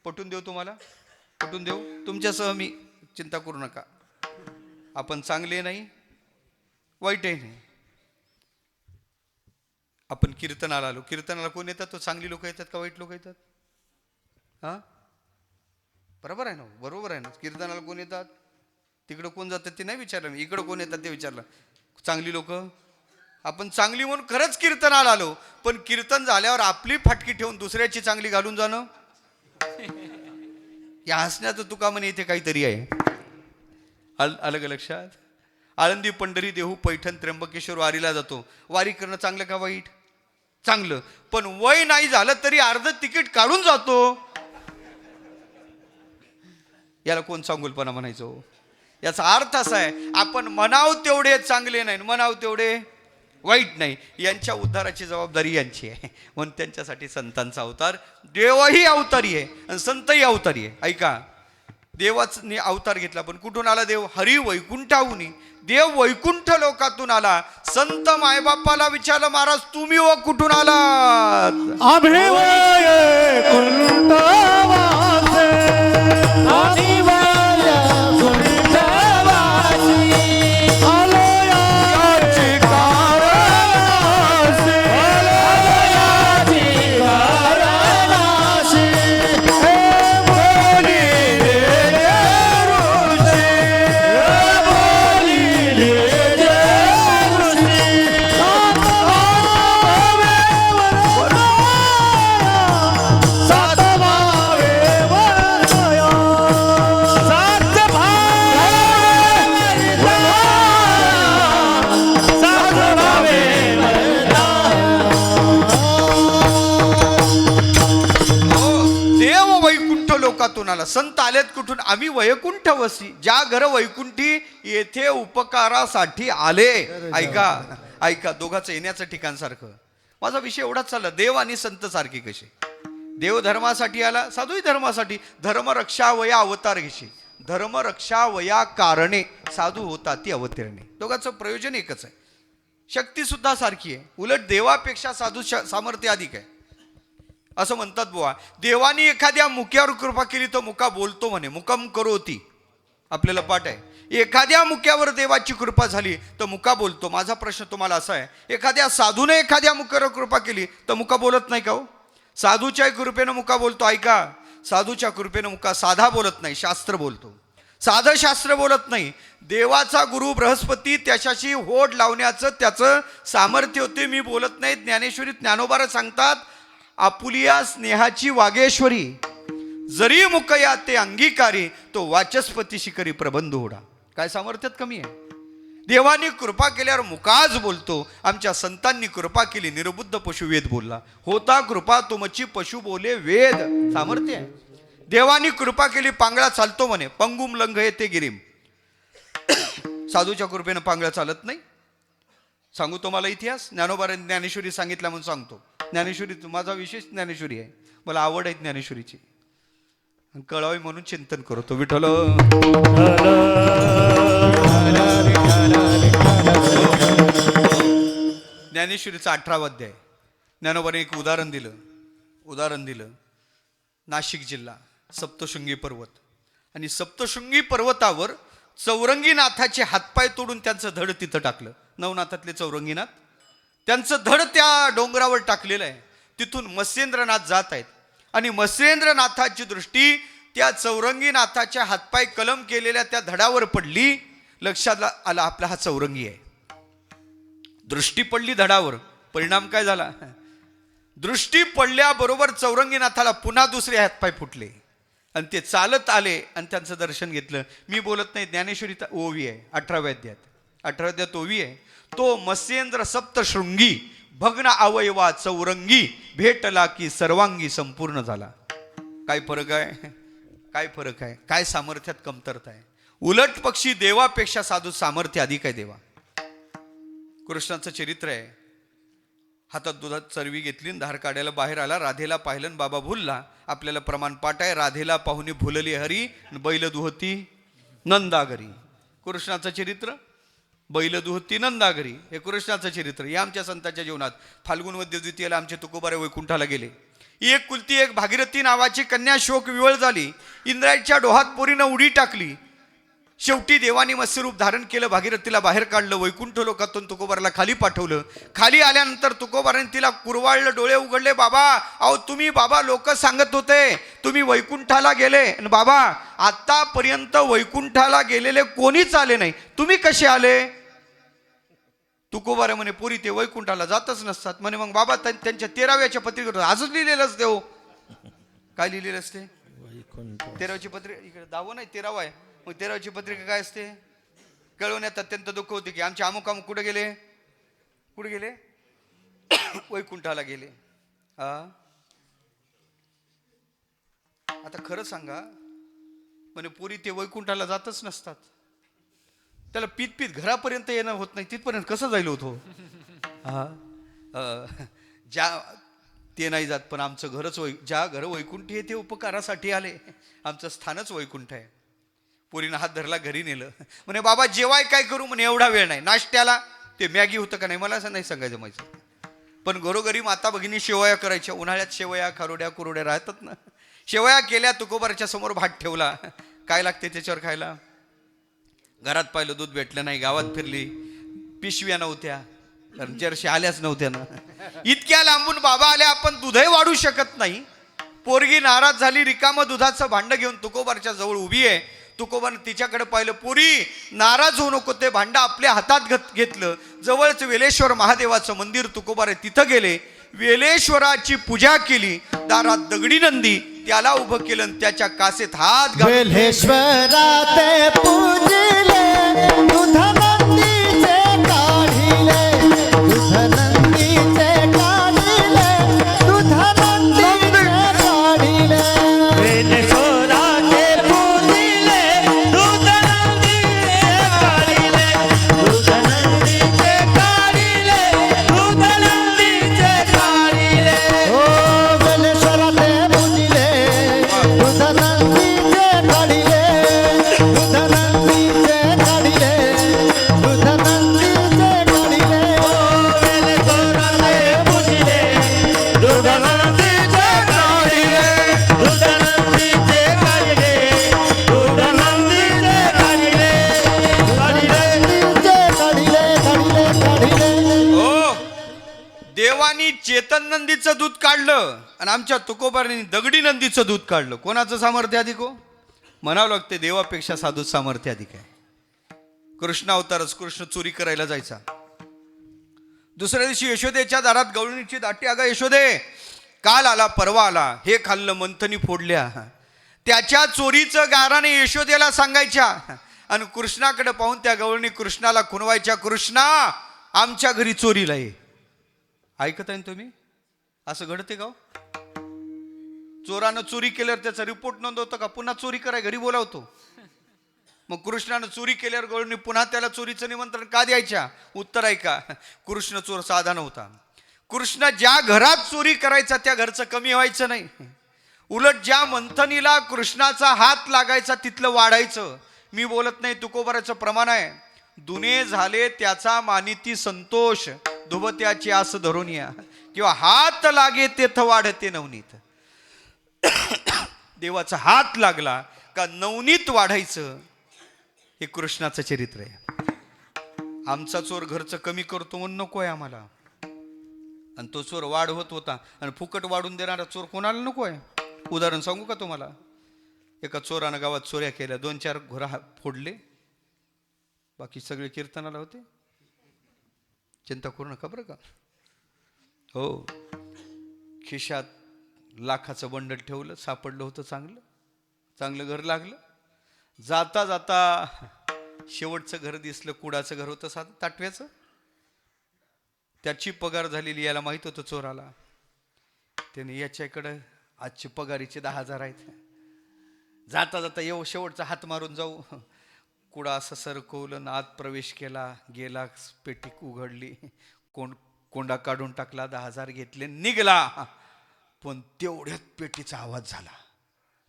पटवून देऊ तुम्हाला, पटवून देऊ तुमच्यासह. मी चिंता करू नका, आपण चांगले नाही वाईटही नाही. आपण कीर्तनाला आलो. कीर्तनाला कोण येतात? तो चांगली लोक येतात का वाईट लोक येतात? हा, बरोबर आहे ना? बरोबर आहे ना? कीर्तनाला कोण येतात? तिकडं कोण जातात ते नाही विचारलं मी, इकडं कोण येतात ते विचारलं. चांगली लोक. आपण चांगली म्हणून खरंच कीर्तनाला आलो, पण कीर्तन झाल्यावर आपली फाटकी ठेवून दुसऱ्याची चांगली घालून जाणं, या हसण्याचं तुका म्हणे इथे काहीतरी आहे. आलं का लक्षात? आळंदी, पंढरी, देहू, पैठण, त्र्यंबकेश्वर वारीला जातो. वारी करणं चांगलं का वाईट? चांगलं. पण वय नाही झालं तरी अर्ध तिकीट काढून जातो. याला कोण चांगुलपणा म्हणायचो? याचा अर्थ असा आहे, आपण म्हणाव तेवढे चांगले नाही, म्हणाव तेवढे वाईट नाही. यांच्या उद्धाराची जबाबदारी यांची आहे. म्हणून त्यांच्यासाठी संतांचा अवतार. देवही अवतारी आहे आणि संतही अवतारी आहे. ऐका, देवाने अवतार घेतला, पण कुठून आला देव? हरी वैकुंठाहून. देव वैकुंठ लोकातून आला. संत मायबापाला विचारलं, महाराज तुम्ही व कुठून आलात? आम्ही वैकुंठ वासे, आम्ही वैकुंठ वासी, आलो याची कारणासी, आलो याची कारणासी. हे बोली रे ऋषी, हे बोली रे ऋषी. सात भावे वरदाया, सात भावे वरदाया, सात भावे वरदाया, सात भावे देव वैकुंठ लोकातून आला. संत आलेत कुठून? आम्ही वैकुंठ वसी, ज्या घर वैकुंठी येथे उपकारासाठी आले. ऐका ऐका, दोघांचं येण्याचं ठिकाण सारखं. माझा विषय एवढाच चालला, देव आणि संत सारखे कसे? देव धर्मासाठी आला, साधूही धर्मासाठी. धर्म रक्षा वया अवतार घेशी. धर्मरक्षा वया कारणे साधू होता ती अवतीर्णे. दोघांचं प्रयोजन एकच आहे. शक्ती सुद्धा सारखी आहे, उलट देवापेक्षा साधू सामर्थ्य अधिक आहे असं म्हणतात बुवा. देवानी एखाद्या मुक्यावर कृपा केली तर मुका बोलतो म्हणे, मुकम करोती, आपल्याला पाठ आहे. एखाद्या मुक्यावर देवाची कृपा झाली तर मुका बोलतो. माझा प्रश्न तुम्हाला असा आहे, एखाद्या साधूने एखाद्या मुक्यावर कृपा केली तर मुका बोलत नाही का हो? साधूच्या कृपेनं मुका बोलतो. ऐका, साधूच्या कृपेनं मुका साधा बोलत नाही, शास्त्र बोलतो. साधं शास्त्र बोलत नाही. देवाचा गुरु बृहस्पती त्याच्याशी होड लावण्याचं त्याचं सामर्थ्य होते. मी बोलत नाही. ज्ञानेश्वरी ज्ञानोबारा सांगतात, आपुलिया स्नेहाची वागेश्वरी जरी मुकया ते अंगीकारी तो वाचस्पती शिकरी प्रबंध होडा. काय सामर्थ्यात कमी आहे? देवानी कृपा केल्यावर मुकाज बोलतो. आमच्या संतांनी कृपा केली, निर्बुद्ध पशु वेद बोलला. होता कृपा तुमची पशु बोले वेद. सामर्थ्य आहे. देवानी कृपा केली, पांगळा चालतो म्हणे, पंगुम लंघ येते गिरीम. साधूच्या कृपेनं पांगळा चालत नाही. सांगू तुम्हाला इतिहास, ज्ञानोबारांनी ज्ञानेश्वरी सांगितला म्हणून सांगतो. ज्ञानेश्वरी माझा विशेष ज्ञानेश्वरी आहे, मला आवड आहे ज्ञानेश्वरीची, कळावी म्हणून चिंतन करतो. विठ्ठल ज्ञानेश्वरीचा 18वा अध्याय. ज्ञानोबाने एक उदाहरण दिलं. नाशिक जिल्हा, सप्तशृंगी पर्वत, आणि सप्तशृंगी पर्वतावर चौरंगीनाथाचे हातपाय तोडून त्यांचं धड तिथं टाकलं. नवनाथातले चौरंगीनाथ, त्यांचं धड त्या डोंगरावर टाकलेलं आहे. तिथून मत्स्येंद्रनाथ जात आहेत आणि मत्स्येंद्रनाथाची दृष्टी त्या चौरंगीनाथाच्या हातपाय कलम केलेल्या त्या धडावर पडली. लक्षात आला आपला हा चौरंगी आहे. दृष्टी पडली धडावर, परिणाम काय झाला? दृष्टी पडल्याबरोबर चौरंगीनाथाला पुन्हा दुसरे हातपाय फुटले आणि ते चालत आले आणि त्यांचं दर्शन घेतलं. मी बोलत नाही, ज्ञानेश्वरी ओवी आहे 18व्या अध्यायात ओवी आहे. तो मत्स्येंद्र सप्तशृंगी भग्न अवयवा चौरंगी भेटला की सर्वांगी संपूर्ण झाला. काय फरक आहे? काय सामर्थ्यात कमतरता आहे? उलट पक्षी देवापेक्षा साधू सामर्थ्य अधिक आहे. देवा कृष्णाचं चरित्र आहे. हातात दुधात चरवी घेतली, धार काढायला बाहेर आला, राधेला पाहिलं, बाबा भुलला. आपल्याला प्रमाण पाठ आहे, राधेला पाहुणे भुलली हरी, बैल दुहती नंदागरी. कृष्णाचं चरित्र, बैल दुहती नंदागरी, हे कृष्णाचं चरित्र. या आमच्या संतांच्या जीवनात फाल्गुन वद्य द्वितीयेला आमचे तुकोबारे वैकुंठाला गेले. एक कुलती एक भागीरथी नावाची कन्या शोक विवळ झाली. इंद्रायच्या डोहात पोरीनं उडी टाकली. शेवटी देवानी मत्स्यरूप धारण केलं, भागीरथीला बाहेर काढलं, वैकुंठ लोकातून तुकोबाराला खाली पाठवलं. खाली आल्यानंतर तुकोबाराने तिला कुरवाळलं, डोळे उघडले. बाबा, अहो तुम्ही बाबा, लोक सांगत होते तुम्ही वैकुंठाला गेले, आणि बाबा आतापर्यंत वैकुंठाला गेलेले कोणीच आले नाही, तुम्ही कसे आले? तुकोबारा म्हणे, पोरी ते वैकुंठाला जातच नसतात म्हणे. मग बाबा त्यांच्या 13व्याच्या पत्रिकेवर आजच लिहिलेलं असते. हो, काय लिहिलेलं असते? 13वीची पत्रिका. इकडे 10वं नाही, 13वं आहे. मग 13वीची पत्रिका काय असते? कळवण्यात अत्यंत दुःख होते की आमचे अमुक अमुक कुठे गेले वैकुंठाला गेले. आता खरं सांगा, म्हणे पोरी ते वैकुंठाला जातच नसतात. त्याला पीत घरापर्यंत येणं होत नाही, तिथपर्यंत कसं जाईल होतो? ज्या ते नाही जात, पण आमचं घरच ज्या घर वैकुंठ आहे ते उपकारासाठी आले. आमचं स्थानच वैकुंठ आहे. पोरीनं हात धरला, घरी नेलं. म्हणे बाबा जेवाय काय करू? म्हणे एवढा वेळ नाही. नाश्त्याला ते मॅगी होतं का नाही मला असं नाही सांगायचं माहिती, पण घरोघरी माता भगिनी शेवया करायच्या. उन्हाळ्यात शेवया खारोड्या कुरोड्या राहतात ना. शेवया केल्या, तुकोबाराच्या समोर भात ठेवला. काय लागते त्याच्यावर खायला? घरात पाहिलं दूध भेटलं नाही. गावात फिरली, पिशव्या नव्हत्या, कारण जर्शी आल्याच नव्हत्या ना. इतक्या लांबून बाबा आले, आपण दूधही वाढू शकत नाही. पोरगी नाराज झाली, रिकामं दुधाचं भांड घेऊन तुकोबारच्या जवळ उभी आहे. तुकोबानं तिच्याकडे पाहिलं. पोरी नाराज होऊ नको, ते भांड आपल्या हातात घेतलं. जवळच वेलेश्वर महादेवाचं मंदिर तुकोबारे, तिथं गेले. वेलेश्वराची पूजा केली. दारात दगडी नंदी त्याला उभं केलं आणि त्याच्या कासेत हात घालून वेलेश्वरा ते पूजिले, दूध नंदीचे काढिले, दूध नंदीचे काढिले, दूध नंदीचे काढिले. वेलेश्वरा ते पूजिले, दूध नंदीचे काढिले, दूध नंदीचे काढिले, दूध नंदीचे काढिले. ओ वेलेश्वरा ते पूजिले, दूध नंदीचे काढिले, देवानी चेतन नंदीचं दूध काढलं आणि आमच्या तुकोबारांनी दगडी नंदीचं दूध काढलं. कोणाचं सामर्थ्य अधिक हो? म्हणावं लागते देवापेक्षा साधू सामर्थ्य अधिक आहे. कृष्ण अवतारच. कृष्ण चोरी करायला जायचा. दुसऱ्या दिवशी यशोदेच्या दारात गवळणीची दाटी. अगं यशोदे, काल आला परवा आला, हे खाल्लं मंथनी फोडल्या. त्याच्या चोरीचं गाराने यशोदेला सांगायच्या आणि कृष्णाकडे पाहून त्या गवळणी कृष्णाला खुणवायच्या. कृष्णा, आमच्या घरी चोरीला ये. ऐकत आहे ना तुम्ही? असं घडते का? चोरानं चोरी केल्यावर त्याचा रिपोर्ट नोंदवतो का? पुन्हा चोरी कराय घरी बोलावतो. मग कृष्णानं चोरी केल्यावर गवळणी पुन्हा त्याला चोरीचं निमंत्रण का द्यायच्या? उत्तर ऐका, कृष्ण चोर साधा नव्हता. कृष्ण ज्या घरात चोरी करायचा त्या घरचं कमी व्हायचं नाही. उलट ज्या मंथनीला कृष्णाचा हात लागायचा तिथलं वाढायचं. मी बोलत नाही, तुकोबाराचं प्रमाण आहे. दुने झाले त्याचा मानिती संतोष, धुबत्याची आस धरून या. किंवा हात लागे तेथ वाढते नवनीत. देवाचा हात लागला का नवनीत वाढायचं. हे कृष्णाचं चरित्र आहे. आमचा चोर घरचं कमी करतो म्हणून नको आहे आम्हाला. आणि तो चोर वाढ होत होता आणि फुकट वाढून देणारा चोर कोणाला नको आहे. उदाहरण सांगू का तुम्हाला? एका चोरानं गावात चोऱ्या केल्या, 2-4 घोरा फोडले, बाकी सगळे कीर्तनाला होते. चिंता करू नका बरं का. हो, खिशात लाखाचं बंडल ठेवलं, सापडलं होतं चांगलं. चांगलं घर लागलं. जाता जाता शेवटचं घर दिसलं. कुडाचं घर होतं साधं ताटव्याचं. त्याची पगार झालेली याला माहित होतं चोराला. त्याने याच्याकडं आजची पगारीचे 10,000 आहेत. जाता जाता येऊ शेवटचा हात मारून जाऊ. कुडा असं सरकवलं, आत प्रवेश केला. गेला, पेटी उघडली, कोंडा काढून टाकला, 10,000 घेतले, निघाला. पण तेवढ्यात पेटीचा आवाज झाला.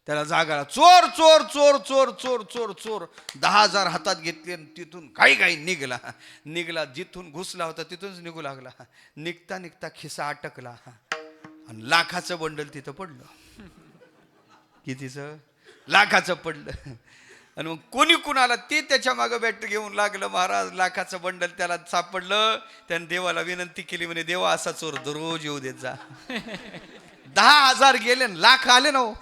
त्याला जाग आला. चोर चोर चोर चोर चोर चोर चोर. 10,000 हातात घेतले आणि तिथून काही निघाला. जिथून घुसला होता तिथूनच निघू लागला. निघता निघता खिसा अटकला आणि लाखाचं बंडल तिथं पडलं. कितीचं? लाखाचं पडलं. आणि मग कोणी कुणाला ते त्याच्या मागं बॅट घेऊन लागलं. महाराज, लाखाचं बंडल त्याला सापडलं. त्याने देवाला विनंती केली, म्हणे देवा असा चोर दररोज येऊ देत जा. 10,000 गेले, लाख आले ना हो.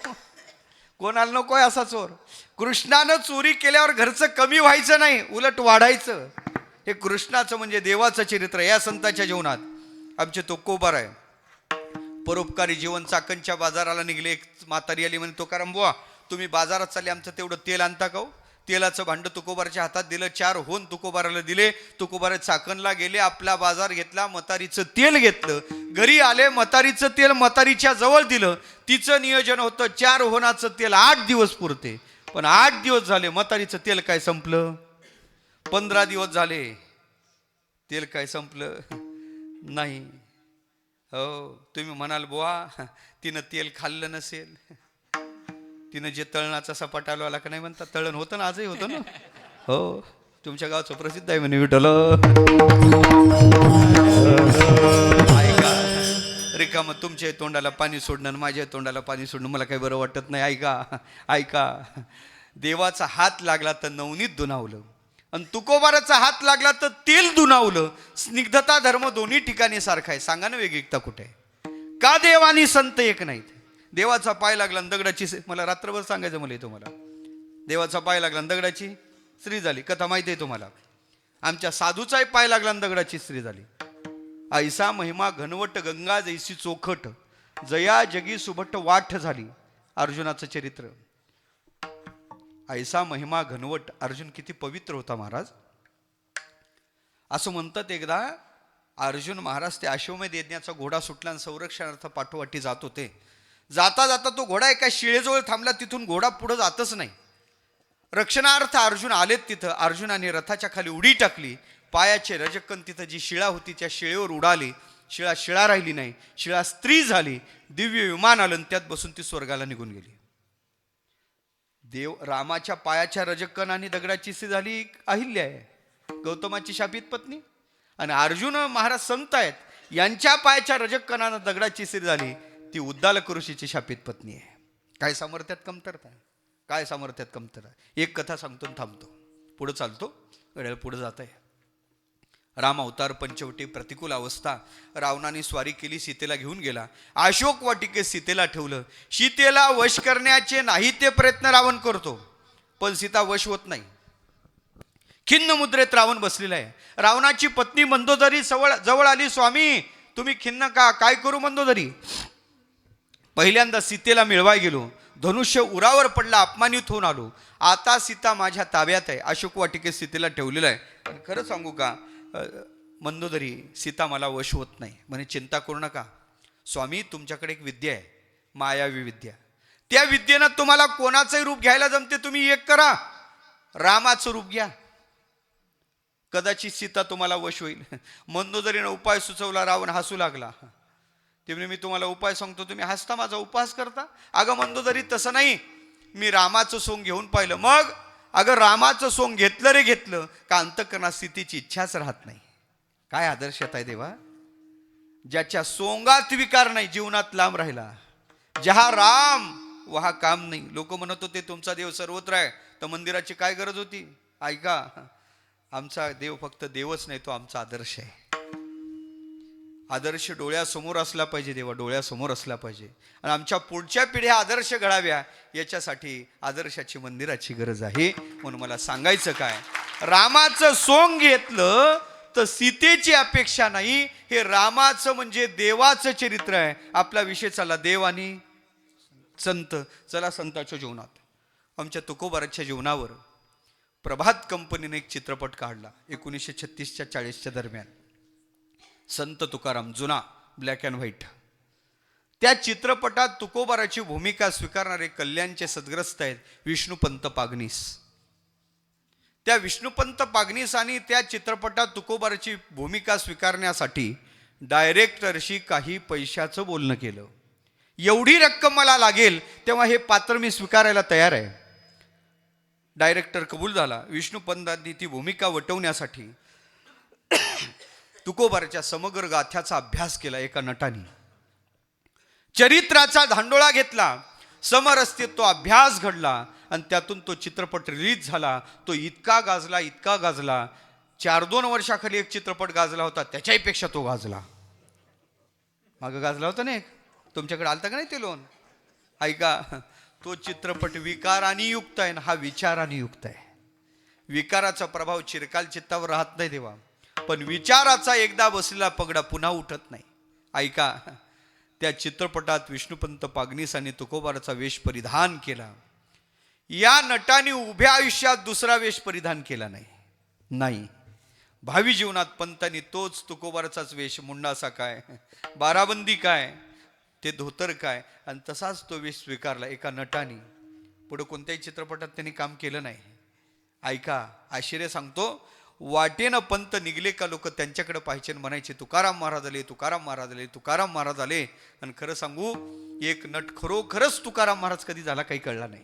कोणाला नकोय असा चोर. कृष्णानं चोरी केल्यावर घरचं कमी व्हायचं नाही, उलट वाढायचं. हे कृष्णाचं म्हणजे देवाचं चरित्र. या संतांच्या जीवनात आमचे तुकोबार आहे. परोपकारी जीवन. चाकणच्या बाजाराला निघले. एक म्हातारी आली, म्हणे तुकाराम बुवा, तुम्ही बाजारात चालले, आमचं तेवढं तेल आणता का हो? तेलाचं भांड तुकोबाराच्या हातात दिलं. 4 होन तुकोबाराला दिले. तुकोबारा चाकणला गेले, आपला बाजार घेतला, म्हातारीचं तेल घेतलं. घरी आले, म्हातारीचं तेल म्हातारीच्या जवळ दिलं. तिचं नियोजन होतं 4 होनाचं तेल 8 दिवस पुरते. पण 8 दिवस झाले, म्हातारीचं तेल काय संपलं. 15 दिवस झाले, तेल काय संपलं नाही. हो, तुम्ही म्हणाल बुवा तिनं तेल खाल्लं नसेल. तिनं जे तळणाचा सपाटा आला का नाही म्हणतात, तळण होतं ना, आजही होतं ना. हो, तुमच्या गावचं प्रसिद्ध आहे म्हणे विठ्ठल. ऐका, रिकामं तुमच्या तोंडाला पाणी सोडणं आणि माझ्या तोंडाला पाणी सोडणं मला काही बरं वाटत नाही. ऐका, देवाचा हात लागला तर नवनीत दुनावलं आणि तुकोबाराचा हात लागला तर तेल दुनावलं. स्निग्धता धर्म दोन्ही ठिकाणी सारखा आहे. सांगा ना वेगळीकता कुठे आहे? का देव आणि संत एक नाहीत? देवाचा पाय लागला आणि दगडाची, मला रात्रभर सांगायचं मला तुम्हाला. देवाचा पाय लागला आणि दगडाची स्त्री झाली. कथा माहिती आहे तुम्हाला. आमच्या साधूचाही पाय लागला आणि दगडाची स्त्री झाली. ऐसा महिमा घनवट गंगा जैसी चोखट, जया जगी सुभट वाट झाली. अर्जुनाचं चरित्र. ऐसा महिमा घनवट. अर्जुन किती पवित्र होता महाराज. असं म्हणतात एकदा अर्जुन महाराज ते अश्वमेध यज्ञाचा घोडा सुटला आणि संरक्षणार्थ पाठोपाठी जात होते. जाता जाता तो घोडा एका शिळेजवळ थांबला. तिथून घोडा पुढे जातच नाही. रक्षणार्थ अर्जुन आलेत तिथं. अर्जुनाने रथाच्या खाली उडी टाकली. पायाचे रजकन तिथं जी शिळा होती त्या शिळेवर उडाली. शिळा राहिली नाही. शिळा स्त्री झाली. दिव्य विमान आलं, त्यात बसून ती स्वर्गाला निघून गेली. देव रामाच्या पायाच्या रजकन आणि दगडाची स्त्री झाली अहिल्या आहे, गौतमाची शापित पत्नी. आणि अर्जुन महाराज संत आहेत, यांच्या पायाच्या रजकनानं दगडाची स्त्री झाली ती उद्दालक ऋषीची शापित पत्नी आहे. काय सामर्थ्यात कमतरता, काय सामर्थ्यात कमतरता. एक कथा सांगतो थांबतो. पुढे चालतो, घड्याळ पुढे जात आहे. राम अवतार पंचवटी प्रतिकूल अवस्था. रावणाने स्वारी केली, सीतेला घेऊन गेला. अशोक वाटिकेत सीतेला ठेवलं. सीतेला वश करण्याचे नाही ते प्रयत्न रावण करतो, पण सीता वश होत नाही. खिन्न मुद्रेत रावण बसलेला आहे. रावणाची पत्नी मंदोदरी जवळ आली. स्वामी तुम्ही खिन्न का? काय करू मंदोदरी? पहिल्यांदा सीतेला मिळवाय गेलो, धनुष्य उरावर पडला, अपमानित होऊन आलो. आता सीता माझ्या ताब्यात आहे. अशोक वाटिकेत सीतेला ठेवलेलं आहे. पण खरं सांगू का मंदोदरी, सीता मला वश होत नाही. म्हणे चिंता करू नका स्वामी, तुमच्याकडे एक विद्या आहे, मायावी विद्या. त्या विद्येनं तुम्हाला कोणाचंही रूप घ्यायला जमते. तुम्ही एक करा, रामाचं रूप घ्या, कदाचित सीता तुम्हाला वश होईल. मंदोदरीनं उपाय सुचवला. रावण हसू लागला. ते म्हणे मी तुम्हाला उपाय सांगतो, तुम्ही हसता, माझा उपहास करता. अगं मंदोदरी तसं नाही, मी रामाचं सोंग घेऊन पाहिलं. मग अगं रामाचं सोंग घेतलं रे घेतलं का अंतःकरणात स्थितीची इच्छाच राहत नाही. काय आदर्शात आहे देवा, ज्याच्या सोंगात विकार नाही, जीवनात लांब राहिला. जहा राम वहा काम नाही. लोक म्हणत होते तुमचा देव सर्वत्र आहे, तर मंदिराची काय गरज होती? ऐका, आमचा देव फक्त देवच नाही, तो आमचा आदर्श आहे. आदर्श डोळ्यासमोर असला पाहिजे, देवा डोळ्यासमोर असला पाहिजे. आणि आमच्या पुढच्या पिढ्या आदर्श घडाव्या, याच्यासाठी आदर्शाची मंदिराची गरज आहे. म्हणून मला सांगायचं काय, रामाचं सोंग घेतलं तर सीतेची अपेक्षा नाही. हे रामाचं म्हणजे देवाचं चरित्र आहे. आपला विषय चालला देव आणि संत. चला संताच्या जीवनात, आमच्या तुकोबाराच्या जीवनावर प्रभात कंपनीने एक चित्रपट काढला 1936च्या 40च्या दरम्यान. संत तुकाराम, जुना ब्लॅक अँड व्हाईट. त्या चित्रपटात तुकोबाराची भूमिका स्वीकारणारे कल्याणचे सद्ग्रस्त आहेत विष्णुपंत पागनीस. त्या विष्णुपंत पागनीस आणि त्या चित्रपटात तुकोबाराची भूमिका स्वीकारण्यासाठी डायरेक्टरशी काही पैशाचं बोलणं केलं. एवढी रक्कम मला लागेल तेव्हा हे पात्र मी स्वीकारायला तयार आहे. डायरेक्टर कबूल झाला. विष्णुपंतांनी ती भूमिका वटवण्यासाठी तुकोबाराच्या समग्र गाथ्याचा अभ्यास केला. एका नटाने चरित्राचा धांडोळा घेतला, समरस्ते तो अभ्यास घडला आणि त्यातून तो चित्रपट रिलीज झाला. तो इतका गाजला 4-2 वर्षाखाली एक चित्रपट गाजला होता, त्याच्याही पेक्षा तो गाजला. मागं गाजला होता ना एक, तुमच्याकडे आलता का नाही ते लोन? ऐका, तो चित्रपट विकाराने युक्त आहे, हा विचाराने युक्त आहे. विकाराचा प्रभाव चिरकाल चित्तावर राहत नाही देवा, पण विचाराचा एकदा बसलेला पगडा पुन्हा उठत नाही. ऐका, त्या चित्रपटात विष्णुपंत पागनीस आणि तुकोबाराचा वेश परिधान केला. या नटाने उभ्या आयुष्यात दुसरा वेश परिधान केला नाही. भावी जीवनात पंतांनी तोच तुकोबाराचाच वेश, मुंडासा काय, बाराबंदी काय, ते धोतर काय, आणि तसाच तो वेश स्वीकारला एका नटाने. पुढे कोणत्याही चित्रपटात त्यांनी काम केलं नाही. ऐका, आश्चर्य सांगतो, वाटेनं पंत निघले का लोक त्यांच्याकडे पाहायचे आणि म्हणायचे तुकाराम महाराज आले, तुकाराम महाराज आले, तुकाराम महाराज आले. आणि खरं सांगू, एक नट खरोखरच तुकाराम महाराज कधी झाला काही कळला नाही.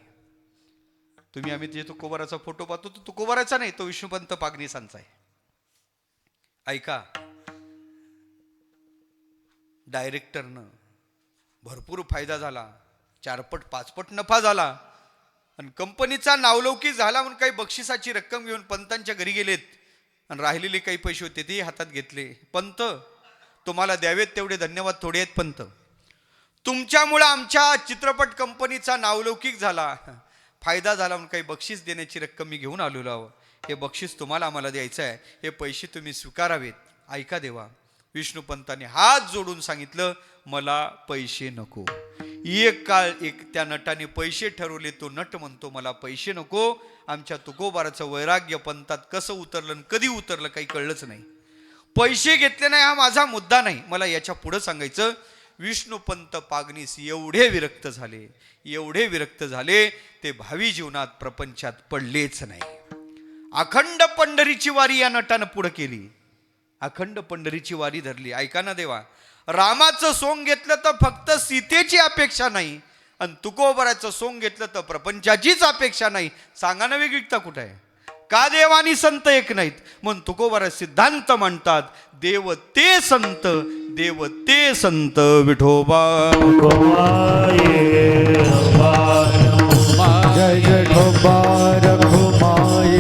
तुम्ही आम्ही जे तुकोबाराचा फोटो पाहतो तो तुकोबाराचा नाही, तो विष्णुपंत पागनीसांचा आहे. ऐका, डायरेक्टरनं भरपूर फायदा झाला, 4पट 5पट नफा झाला आणि कंपनीचा नावलौकिक झाला म्हणून काही बक्षिसाची रक्कम घेऊन पंतांच्या घरी गेलेत आणि राहिलेले काही पैसे होते ते हातात घेतले. पंत, तुम्हाला द्यावेत तेवढे धन्यवाद थोडे आहेत पंत, तुमच्यामुळे आमच्या चित्रपट कंपनीचा नावलौकिक झाला, फायदा झाला म्हणून काही बक्षीस देण्याची रक्कम मी घेऊन आलेलो आहो. हे बक्षीस तुम्हाला आम्हाला द्यायचं आहे, हे पैसे तुम्ही स्वीकारावेत. ऐका देवा, विष्णुपंतांनी हात जोडून सांगितलं मला पैसे नको. एक काळ त्या नटाने पैसे ठरवले. तो नट म्हणतो मला पैसे नको. आमच्या तुकोबाराचं वैराग्य पंतात कसं उतरलं आणि कधी उतरलं काही कळलंच नाही. पैसे घेतले नाही हा माझा मुद्दा नाही, मला याच्या पुढं सांगायचं. विष्णुपंत पागनीस एवढे विरक्त झाले ते भावी जीवनात प्रपंचात पडलेच नाही. अखंड पंढरीची वारी या नटानं पुढं केली, अखंड पंढरीची वारी धरली. ऐका ना देवा, रामाचं सोंग घेतलं तर फक्त सीतेची अपेक्षा नाही आणि तुकोबाराचं सोंग घेतलं तर प्रपंचाचीच अपेक्षा नाही. सांगा ना वेगळीकता कुठं आहे? का देव आणि संत एक नाहीत? म्हणून तुकोबारा सिद्धांत म्हणतात देव ते संत, देव ते संत विठोबा. जय जय ठोबा रघुमाये,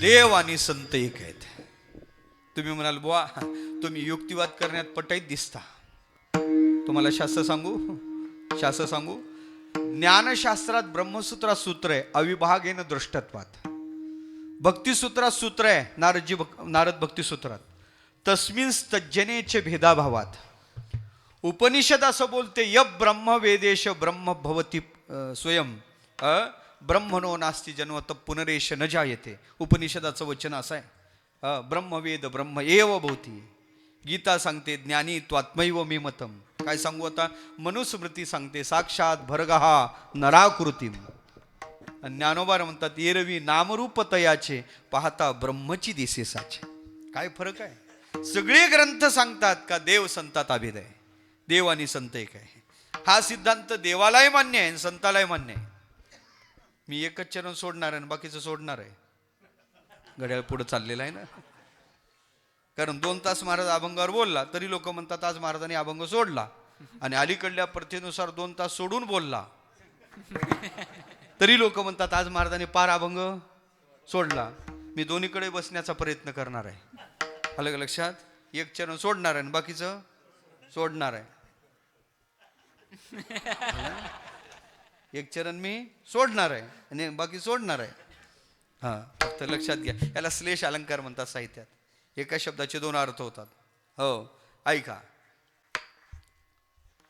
देव आणि संत एक आहेत. तुम्ही म्हणाल बुवा तुम्ही युक्तिवाद करण्यात पटाईत दिसता. तुम्हाला शास्त्र सांगू ज्ञानशास्त्रात ब्रह्मसूत्रात सूत्र आहे अविभागेन दृष्टत्वात. भक्तिसूत्रात सूत्र आहे नारद भक्तिसूत्रात तस्मिन तज्जनेचे भेदाभावात. उपनिषद असं बोलते य ब्रह्म वेदेश ब्रह्म भवती स्वयं ब्रह्मणो नास्ति जन्मत पुनरेश न जायते. उपनिषदाचं वचन असं आहे ब्रह्मवेद ब्रह्म एव भवती. गीता सांगते ज्ञानी त्वात्मैव मे मतम. काय सांगू आता मनुस्मृती सांगते साक्षात भरगहा नराकृती. ज्ञानोबा म्हणतात एरवी नामरूप तयाचे पाहता ब्रह्मची दिसेसाचे. काय फरक आहे. सगळे ग्रंथ सांगतात का देव संतात अभेद आहे. देव आणि संत एक आहे. हा सिद्धांत देवालाही मान्य आहे संतालाही मान्य आहे. मी एकच चरण सोडणार आहे आणि बाकीचं सोडणार आहे. घड्याळ पुढे चाललेला आहे ना. कारण 2 तास महाराज अभंगावर बोलला तरी लोक म्हणतात आज महाराजांनी अभंग सोडला. आणि अलीकडल्या प्रथेनुसार 2 तास सोडून बोलला तरी लोक म्हणतात आज महाराजांनी पार अभंग सोडला. मी दोन्हीकडे बसण्याचा प्रयत्न करणार आहे. आलं का लक्षात. एक चरण सोडणार आहे आणि बाकीचं सोडणार आहे. एक चरण मी सोडणार आहे आणि बाकी सोडणार आहे. हां फक्त लक्षात घ्या. याला श्लेष अलंकार म्हणतात साहित्यात. एका शब्दाचे 2 अर्थ होतात. हो ऐका.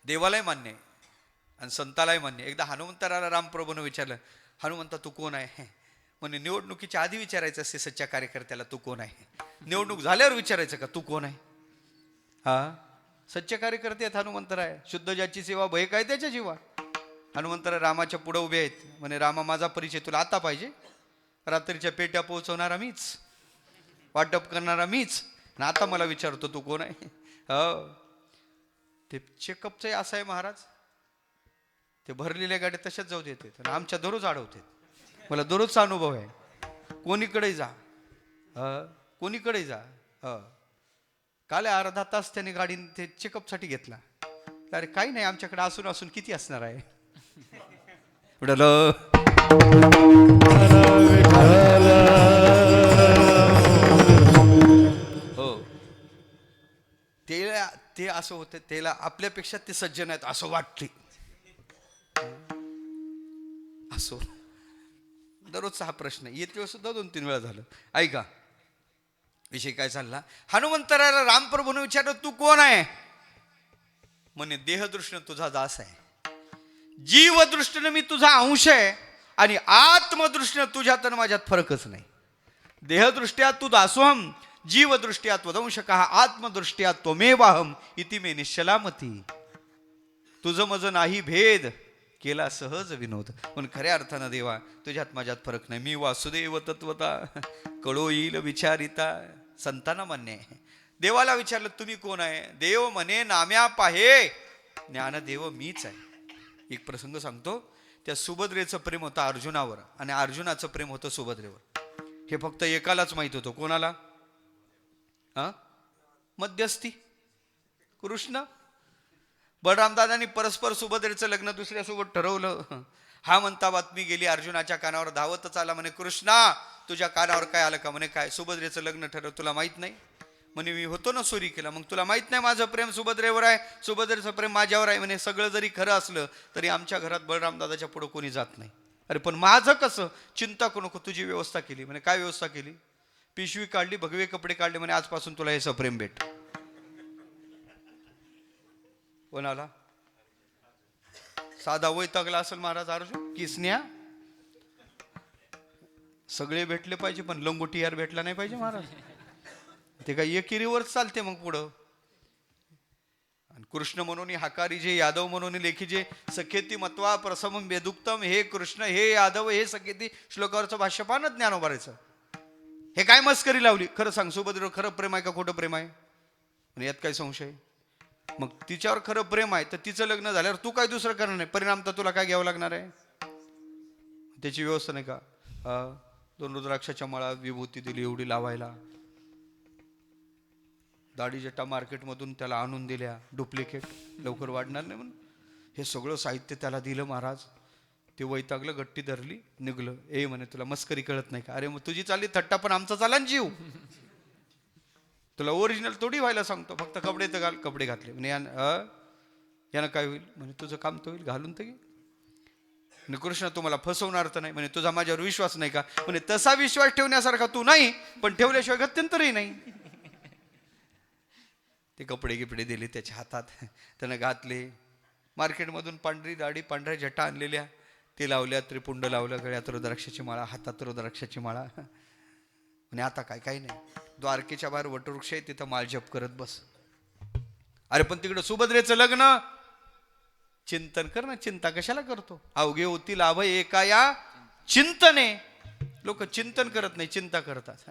देवालाही मान्य आहे आणि संतालाही मान्य. एकदा हनुमंतराला रामप्रभूनं विचारलं हनुमंता तू कोण आहे. म्हणे निवडणुकीच्या आधी विचारायचं असते सच्च्या कार्यकर्त्याला तू कोण आहे. निवडणूक झाल्यावर विचारायचं का तू कोण आहे. हा सच्चे कार्यकर्ते आहेत हनुमंतराय. शुद्ध ज्याची सेवा भय काय त्याच्या जीवा. हनुमंतराय रामाच्या पुढे उभे आहेत. म्हणे रामा माझा परिचय तुला आता पाहिजे. रात्रीच्या पेट्या पोहोचवणारा मीच वाटप करणारा मीच आणि आता मला विचारतो तू कोण आहे. हो ते चेकअपचं असं आहे महाराज. ते भरलेल्या गाड्या तशाच जाऊ देते आणि आमच्या दररोज अडवते. मला दररोजचा अनुभव आहे. कोणीकडे जा कोणीकडे जा. काल अर्धा तास त्याने गाडीने ते चेकअपसाठी घेतला. अरे काही नाही आमच्याकडे असून असून किती असणार आहे. हो ते असं होतं. त्याला आपल्यापेक्षा ते सज्जन आहेत असं वाटते. असो दररोजचा हा प्रश्न येते सुद्धा 2-3 वेळा झालं. ऐका विषय काय चालला. हनुमंतराला रामप्रभूने विचारलं तू कोण आहे. म्हणे देहदृष्टीनं तुझा दास आहे. जीवदृष्टीनं मी तुझा अंश आहे आणि आत्मदृष्टीनं तुझ्यात आणि माझ्यात फरकच नाही. देहदृष्ट्या तू दासोहम जीवदृष्ट्या त्वदंशकः आत्मदृष्ट्या त्वमेवाहम इति मे निश्चलामती. तुझं मज नाही भेद केला सहज विनोद. पण खऱ्या अर्थानं देवा तुझ्यात माझ्यात फरक नाही. मी वासुदेव तत्वता कळो येईल विचारिता. संतांना मान्य आहे. देवाला विचारलं तुम्ही कोण आहे. देव म्हणे नाम्या पाहे ज्ञानदेव मीच आहे. एक प्रसंग सांगतो. त्या सुभद्रेचं प्रेम होतं अर्जुनावर आणि अर्जुनाचं प्रेम होतं सुभद्रेवर. हे फक्त एकालाच माहित होतं. कोणाला. मध्यस्थी कृष्ण. बलरामदादांनी परस्पर सुभद्रेचं लग्न दुसऱ्यासोबत ठरवलं. हा म्हणता बातमी गेली अर्जुनाच्या कानावर धावतच आला. म्हणे कृष्णा तुझ्या कानावर काय आलं का. म्हणे काय. सुभद्रेचं लग्न ठरवलं तुला माहित नाही. म्हणे मी होतो ना चोरी केला. मग तुला माहित नाही माझं प्रेम सुभद्रेवर आहे सुभद्रेचं प्रेम माझ्यावर आहे. म्हणे सगळं जरी खरं असलं तरी आमच्या घरात बलरामदादाच्या पुढं कोणी जात नाही. अरे पण माझं कसं. चिंता करू नको तुझी व्यवस्था केली. म्हणे काय व्यवस्था केली. पिशवी काढली भगवे कपडे काढले. म्हणे आजपासून तुला हे सप्रेम भेट. कोणाला साधा वैतागला असेल महाराज अर्जुन किसन्या. सगळे भेटले पाहिजे पण लंगोटी यार भेटला नाही पाहिजे महाराज. ते काय एकेरीवर चालते मग पुढं. आणि कृष्ण म्हणून हाकारी जे यादव म्हणून लेखी जे सखेती मत्वा प्रसम बेदुक्तम हे कृष्ण हे यादव हे सखेती श्लोकावरचं भाष्य पाहणं ज्ञानोबारायचं. हे काय मस्करी लावली. खरं सांग सुभद्रेवर खरं प्रेम आहे का खोटं प्रेम आहे. आणि यात काय संशय. मग तिच्यावर खरं प्रेम आहे तर तिचं लग्न झाल्यावर तू काय दुसरं करणार नाही. परिणाम तर तुला काय घ्यावं लागणार आहे. त्याची व्यवस्था नाही का. 2 रुद्राक्षाच्या माळा विभूती दिली एवढी लावायला. दाढी जटा मार्केटमधून त्याला आणून दिल्या डुप्लिकेट लवकर वाढणार नाही म्हणून. हे सगळं साहित्य त्याला दिलं महाराज. ते वैतागलं, गट्टी धरली, निघलं. ए म्हणे तुला मस्करी कळत नाही का? अरे मग तुझी चालली थट्टा पण आमचा चाला ना जीव. तुला ओरिजिनल थोडी व्हायला सांगतो, फक्त कपडे तर घाल. कपडे घातले म्हणे यानं काय होईल? म्हणे तुझं काम तर होईल, घालून तर घे. म्हणे कृष्ण तुम्हाला फसवणार तर नाही? म्हणे तुझा माझ्यावर विश्वास नाही का? म्हणे तसा विश्वास ठेवण्यासारखा तू नाही, पण ठेवल्याशिवाय गत्यंतरही नाही. ते कपडे गिपडे दिले त्याच्या हातात, त्यानं घातले. मार्केटमधून पांढरी दाढी, पांढऱ्या जटा आणलेल्या, ते लावल्या, त्रिपुंड लावलं, गळ्यात रुद्राक्षाची माळा, हातात रुद्राक्षाची माळा. म्हणे आता काय? काही नाही. द्वारकेच्या बाहेर वटवृक्ष आहे, तिथं माळ जप करत बस. अरे पण तिकडं सुभद्रेचं लग्न. चिंतन कर ना, चिंता कशाला करतो? अवघे होती लाभ एका या चिंतने. लोक चिंतन करत नाही, चिंता करतात.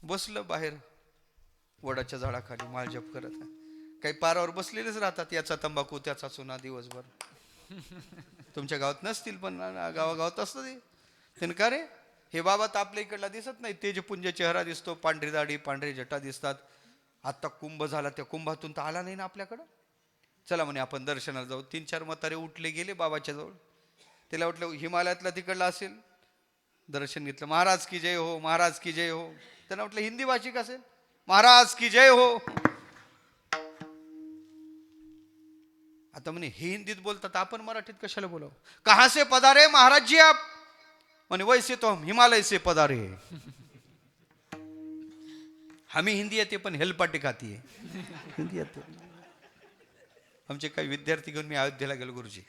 बसलं बाहेर वडाच्या झाडाखाली माळ जप करत. काही पारावर बसलेलेच राहतात, याचा तंबाखू त्याचा चुना दिवसभर. तुमच्या गावात नसतील, पण गावागावात असतं ते. त्यानं का रे, हे बाबा तर आपल्या इकडला दिसत नाही. तेजपुंज चेहरा दिसतो, पांढरी दाढी, पांढरी जटा दिसतात. आता कुंभ झाला, त्या कुंभातून तर आला नाही ना आपल्याकडं. चला म्हणे आपण दर्शनाला जाऊ. 3-4 म्हातारे उठले, गेले बाबाच्या जवळ. त्याला वाटलं हिमालयातला तिकडला असेल. दर्शन घेतलं. महाराज की जय हो, महाराज की जय हो. त्यांना वाटलं हिंदी भाषिक असेल. महाराज की जय हो. आता म्हणे हे हिंदीत बोलतात, आपण मराठीत कशाला बोलावं? कहां से पधारे महाराज जी आप? म्हणे वैसे तो हम हिमालय से पधारे. हमें हिंदी येते पण हेलपाटे खाती है. हिंदी येते. आमचे काही विद्यार्थी घेऊन मी अयोध्येला गेलो गुरुजी.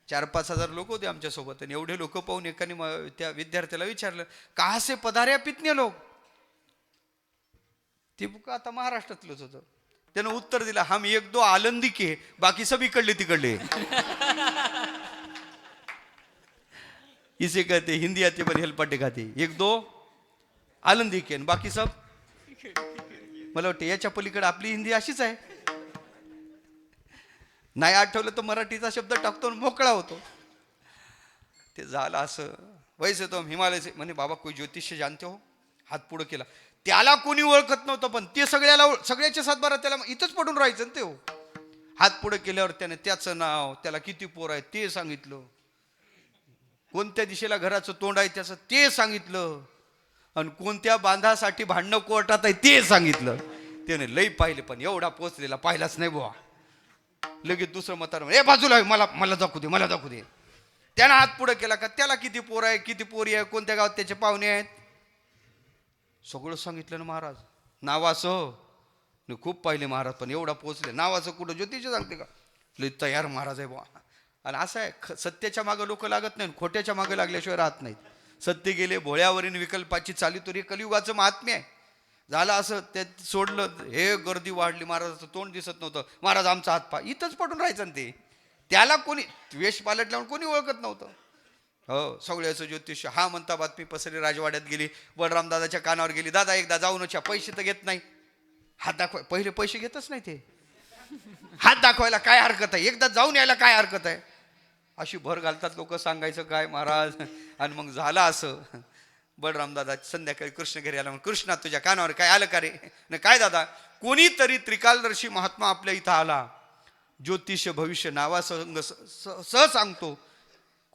4-5 हजार लोक होते आमच्या सोबत. आणि एवढे लोक पाहून एकाने त्या विद्यार्थ्याला विचारलं, कहां से पधारे आप इतने लोग? ते आता महाराष्ट्रातलंच होतं. त्यानं उत्तर दिला, हम 1-2 आलंदी के, बाकी सब इकडले तिकडले. इसे कहते हिंदी आते पण हेलपाटे खाते. 1-2 आलंदी के, बाकी सब. मला वाटतं याच्या पलीकडे आपली हिंदी अशीच आहे. नाही आठवलं तर मराठीचा शब्द टाकतो मोकळा होतो. ते झालं असं. वैसे तो हिमालय से. म्हणे बाबा कोई ज्योतिष्य जानते हो? हात पुढे केला. त्याला कोणी ओळखत नव्हतं, पण ते सगळ्याच्या सातबारा त्याला इथंच पडून राहायचं ना. ते हो हात पुढे केल्यावर त्याने त्याचं नाव, त्याला किती पोर आहे ते सांगितलं, कोणत्या दिशेला घराचं तोंड आहे त्याचं ते सांगितलं, आणि कोणत्या बांधासाठी भांडणं कोर्टात आहे ते सांगितलं. त्याने लई पाहिले, पण एवढा पोचलेला पाहिलाच नाही बुवा. लगेच दुसरं म्हातारं, ए बाजूला मला दाखवू दे, मला दाखवू दे. त्यानं हात पुढे केला का त्याला किती पोर आहे, किती पोरी आहे, कोणत्या गावात त्याचे पाहुणे आहेत, सगळं सांगितलं ना महाराज नावासह. खूप पाहिले महाराज, पण एवढा पोचले नावाचं कुठं ज्योतिष सांगते का? लई तयार महाराज आहे बुवा. आणि असं आहे, सत्याच्या मागं लोक लागत नाही, खोट्याच्या मागं लागल्याशिवाय राहत नाहीत. सत्य गेले भोळ्यावरील विकल्पाची चाली, तर हे कलियुगाचं महात्म्य आहे. झालं असं, ते सोडलं, हे गर्दी वाढली, महाराजाचं तोंड दिसत नव्हतं, महाराज आमचा हात पा, इथंच पडून राहायचं ना. ते त्याला कोणी वेश पालटल्यावर कोणी ओळखत नव्हतं. हो सगळ्याचं ज्योतिष्य. हा म्हणता बातमी पसरली, राजवाड्यात गेली, बलराम दादाच्या कानावर गेली, दादा एकदा जाऊनच पैसे तर घेत नाही. हात दाखवाय पहिले पैसे घेतच नाही ते. हात दाखवायला काय हरकत आहे, एकदा जाऊन यायला काय हरकत आहे, अशी भर घालतात लोक. सांगायचं काय महाराज. आणि मग झालं असं, बलराम दादा संध्याकाळी कृष्ण घरी आला. कृष्णा तुझ्या कानावर काय आलं का रे? न काय दादा, कोणीतरी त्रिकालदर्शी महात्मा आपल्या इथं आला, ज्योतिष भविष्य नावासंग सह सांगतो.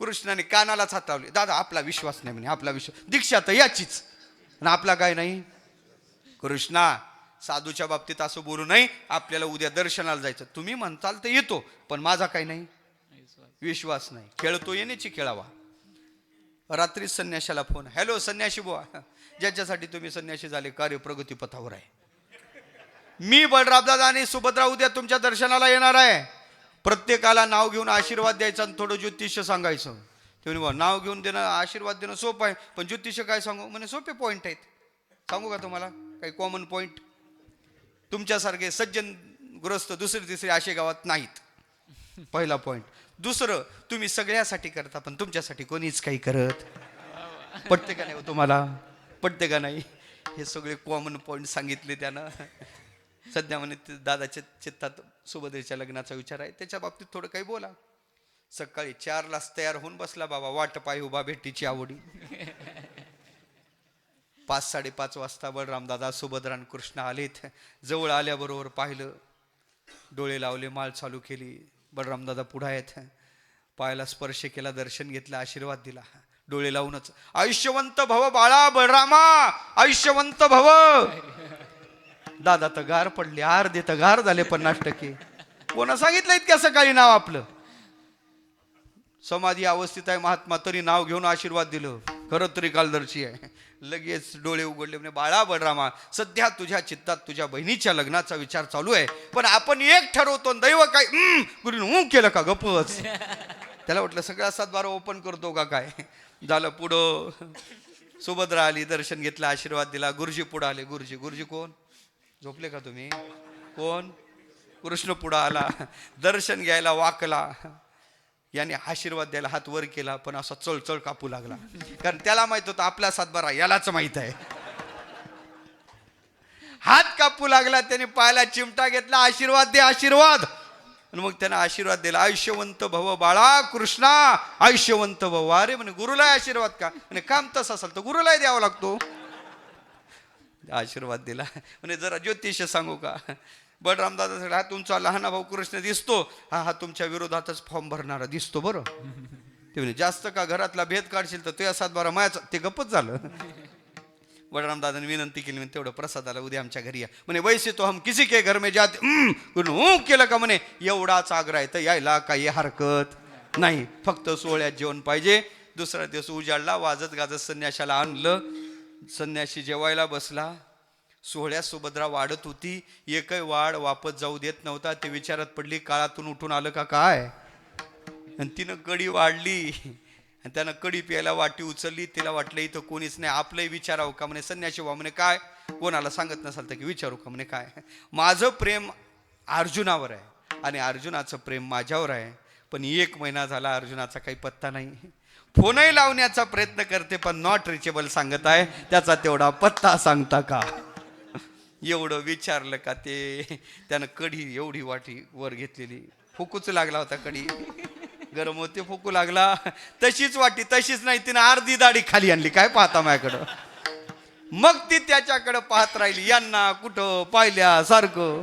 कृष्णाने कानालाच हात लावले. दादा आपला विश्वास नाही म्हणे, आपला विश्वास, दीक्षा तर याचीच आणि आपला काय नाही. कृष्णा साधूच्या बाबतीत असं बोलू नाही, आपल्याला उद्या दर्शनाला जायचं, तुम्ही म्हणताल तर येतो, पण माझा काही नाही विश्वास नाही. खेळतो येण्याची खेळावा. रात्री संन्याशाला फोन, हॅलो संन्याशी बुवा, ज्याच्यासाठी तुम्ही संन्याशी झाले कार्य प्रगती पथावर आहे. मी बलरामदादा आणि सुभद्रा उद्या तुमच्या दर्शनाला येणार आहे. प्रत्येकाला नाव घेऊन आशीर्वाद द्यायचा आणि थोडं ज्योतिष्य सांगायचं. ते म्हणे नाव घेऊन देणं आशीर्वाद देणं सोपं आहे, पण ज्योतिष्य काय सांगू? म्हणे सोपे पॉईंट आहेत, सांगू का तुम्हाला काही कॉमन पॉईंट? तुमच्यासारखे सज्जन ग्रस्त दुसरे तिसरे असे गावात नाहीत, पहिला पॉईंट. दुसरं, तुम्ही सगळ्यासाठी करता, पण तुमच्यासाठी कोणीच काही करत. पटते का नाही हो तुम्हाला? पटते का नाही? हे सगळे कॉमन पॉईंट सांगितले त्यानं. सध्या म्हणे दादाच्या चित्तात सुभद्रेच्या लग्नाचा विचार आहे, त्याच्या बाबतीत थोडं काही बोला. सकाळी 4लाच तयार होऊन बसला बाबा, वाट पाय उभा भेटीची आवडी. 5-5:30 वाजता बलराम दादा सुभद्रा आणि कृष्ण आलेत. जवळ आल्याबरोबर पाहिलं, डोळे लावले, माळ चालू केली. बलराम दादा पुढे आहेत. पायाला स्पर्श केला, दर्शन घेतलं, आशीर्वाद दिला डोळे लावूनच. आयुष्यवंत भव बाळा बळरामा, आयुष्यवंत भव. दादा तर गार पडले, अर्धे तर गार झाले 50%. कोणा सांगितलं इतक्या सकाळी नाव आपलं? समाधी अवस्थित आहे महात्मा, तरी नाव घेऊन आशीर्वाद दिलं. खरं तरी कालदर्शी आहे. लगेच डोळे उघडले, म्हणे बाळा बळरामा, सध्या तुझ्या चित्तात तुझ्या बहिणीच्या लग्नाचा विचार चालू आहे, पण आपण एक ठरवतो, दैव काय गुरुनं केलं का गपच. त्याला वाटलं सगळा 7-12 ओपन करतो का काय. झालं पुढं सुभद्रा आली, दर्शन घेतलं, आशीर्वाद दिला. गुरुजी पुढं आले. गुरुजी कोण? झोपले का तुम्ही? कोण? कृष्ण पुढं आला, दर्शन घ्यायला वाकला, याने आशीर्वाद द्यायला हात वर केला, पण असा चळचळ कापू लागला, कारण त्याला माहित होतं आपला 7-12 यालाच माहित आहे. हात कापू लागला, त्याने पायाला चिमटा घेतला, आशीर्वाद दे आशीर्वाद. आणि मग त्यानं आशीर्वाद दिला, आयुष्यवंत भव बाळा कृष्णा, आयुष्यवंत भव. अरे म्हणे गुरुला आशीर्वाद का? म्हणे काम तसं असेल तर गुरुलाही द्यावा लागतो. आशीर्वाद दिला. म्हणे जरा ज्योतिष सांगू का? बळराम दादा सगळं, हा तुमचा लहान भाऊ कृष्ण दिसतो, हा तुमच्या विरोधातच फॉर्म भरणारा दिसतो बरं. ते म्हणे जास्त का घरातला भेद काढशील तर तुझ्या 7-12 मायाचा. ते गप्पच झालं. बळराम दादाने विनंती केली, म्हणे तेवढं प्रसादाला उद्या आमच्या घरी या. म्हणे वैसे तो हम किसी के घर में जाते केलं का? म्हणे एवढाच आग्रह आहे तर यायला काही हरकत नाही, फक्त सोहळ्यात जेवण पाहिजे. दुसरा दिवस उजाडला, वाजत गाजत संन्याशाला आणलं. संन्याशी जेवायला बसला. सोहळ्यात सुभद्रा वाढत होती, एकही वाढ वापस जाऊ देत नव्हता. ते विचारात पडली, काळातून उठून आलं का काय? आणि तिनं कडी वाढली, आणि त्यानं कडी प्यायला वाटी उचलली. तिला वाटलं इथं कोणीच नाही, आपलंही विचारावं का. म्हणे संन्याशी व्हा. म्हणे काय? कोणाला सांगत नसाल तर की विचारू का? म्हणे काय? माझं प्रेम अर्जुनावर आहे आणि अर्जुनाचं प्रेम माझ्यावर आहे, पण 1 महिना झाला अर्जुनाचा काही पत्ता नाही. फोनही लावण्याचा प्रयत्न करते, पण नॉट रिचेबल सांगत आहे, त्याचा तेवढा पत्ता सांगता का? एवढं विचारलं का ते त्यानं कढी एवढी वाटी वर घेतलेली, फुकूच लागला होता. कढी गरम होते, फुकू लागला. तशीच वाटी, तशीच नाही, तिनं अर्धी दाढी खाली आणली. काय पाहता माझ्याकडं? मग ती त्याच्याकडं पाहत राहिली, यांना कुठं पाहिल्यासारखं.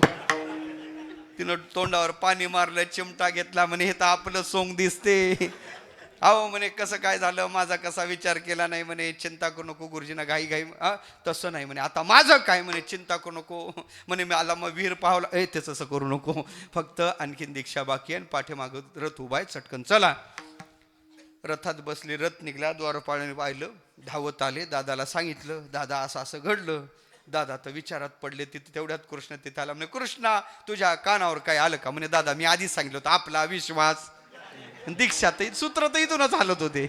तिनं तोंडावर पाणी मारलं, चिमटा घेतला, म्हणे हे तर आपलं सोंग दिसते. अहो म्हणे कसं काय झालं, माझा कसा विचार केला नाही. म्हणे चिंता करू नको, गुरुजींना घाई तसं नाही. म्हणे आता माझं काय? म्हणे चिंता करू नको. म्हणे मी आला मग विहीर पाहला. तेच असं करू नको, फक्त आणखीन दीक्षा बाकी आहे, पाठीमागं रथ उभा आहे, चटकन चला. रथात बसले, रथ निघला, द्वारपाळाने पाहिलं, धावत आले, दादाला सांगितलं, दादा असं असं घडलं. दादा तर विचारात पडले. तिथे तेवढ्यात कृष्ण तिथे आला. म्हणे कृष्णा तुझ्या कानावर काय आलं का? म्हणे दादा मी आधीच सांगितलं होतं, आपला विश्वास. दीक्षा तर सूत्र तर इथूनच हालत होते.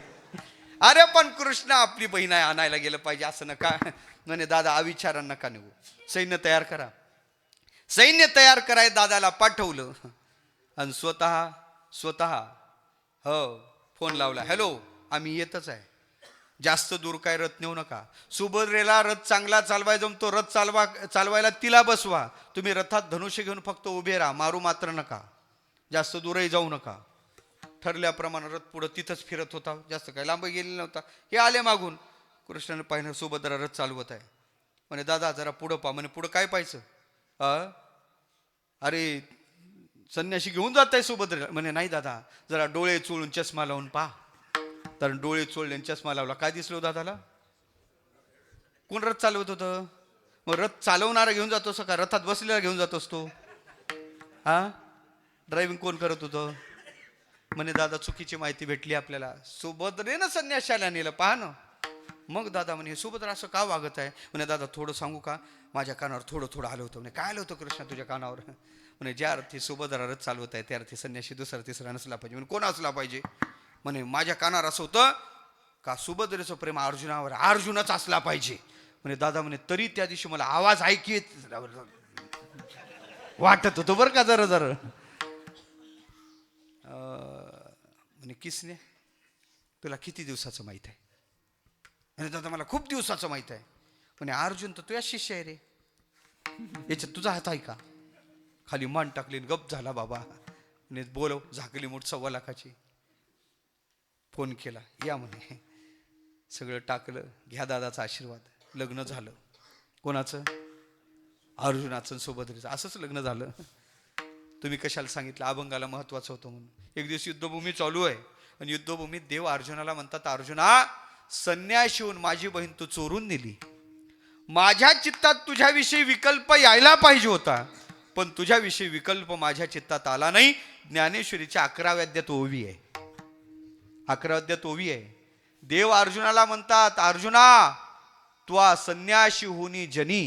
अरे पण कृष्ण आपली बहीण आहे, आणायला गेलं पाहिजे, असं नका. म्हणे दादा अविचारा नका निघू, सैन्य तयार करा. सैन्य तयार कराय दादाला पाठवलं, आणि स्वतः हो फोन लावला, हॅलो आम्ही येतच आहे, जास्त दूर काय रथ नेऊ नका. सुभद्रेला रथ चांगला चालवाय जमतो, रथ चालवायला तिला बसवा. तुम्ही रथात धनुष्य घेऊन फक्त उभे राहा, मारू मात्र नका, जास्त दूरही जाऊ नका. ठरल्याप्रमाणे रथ पुढं तिथंच फिरत होता, जास्त काही लांब गेलेला नव्हता. हे आले मागून, कृष्णाने पाहिलं सुभद्रा रथ चालवत आहे. म्हणे दादा जरा पुढं पहा. म्हणे पुढं काय पाहायचं? अरे संन्याशी घेऊन जात आहे सुभद्रेला. म्हणे नाही दादा, जरा डोळे चोळून चष्मा लावून पहा. तर डोळे चोळले, चष्मा लावला. काय दिसलो दादाला? कोण रथ चालवत होतं? मग रथ चालवणारा घेऊन जातोस का रथात बसलेला घेऊन जातोस तो? ड्रायव्हिंग कोण करत होतं? म्हणे दादा चुकीची माहिती भेटली आपल्याला, सुभद्रेनं संन्याशाला नेलं, पहा ना. मग दादा म्हणे सुभद्रा असं का वागत आहे? म्हणे दादा थोडं सांगू का, माझ्या कानावर थोडं आलं होतं. म्हणे काय आलं होतं कृष्णा तुझ्या कानावर? म्हणे ज्या अर्थी सुभद्रा रथ चालवत आहे त्या अर्थी संन्याशी दुसरा तिसरा नसला पाहिजे. म्हणे कोण असला पाहिजे? म्हणे माझ्या कानावर असं होतं का सुभद्रेचं प्रेम अर्जुनावर, अर्जुनच असला पाहिजे. म्हणे दादा म्हणे तरी त्या दिवशी मला आवाज ऐकत वाटत होतो बरं का जरा. म्हणे किसने, तुला किती दिवसाचं माहित आहे? म्हणे दादा मला खूप दिवसाचं माहित आहे. म्हणे अर्जुन तर तुझ्या शिष्य आहे रे, याच्यात तुझा हात आहे का? खाली मान टाकली, गप झाला बाबा. म्हणे बोलव, झाकली मूठ 1.25 लाखाची. फोन केला, या म्हणे. सगळं टाकलं, घ्या दादाचा आशीर्वाद. लग्न झालं. कोणाचं? अर्जुनाचं सुभद्रेचं. असंच लग्न झालं. तुम्ही कशाला सांगितलं? अभंगाला महत्वाचं होतं म्हणून. एक दिवस युद्धभूमी चालू आहे, आणि युद्धभूमीत देव अर्जुनाला म्हणतात, अर्जुना, संन्यास होऊन माझी बहीण तू चोरून नेली. माझ्या चित्तात तुझ्याविषयी विकल्प यायला पाहिजे होता, पण तुझ्याविषयी विकल्प माझ्या चित्तात आला नाही. ज्ञानेश्वरीच्या 11व्या अध्यायात ओवी आहे, 11व्या अध्यायात ओवी आहे. देव अर्जुनाला म्हणतात, अर्जुना, तू संन्याशी होनी जनी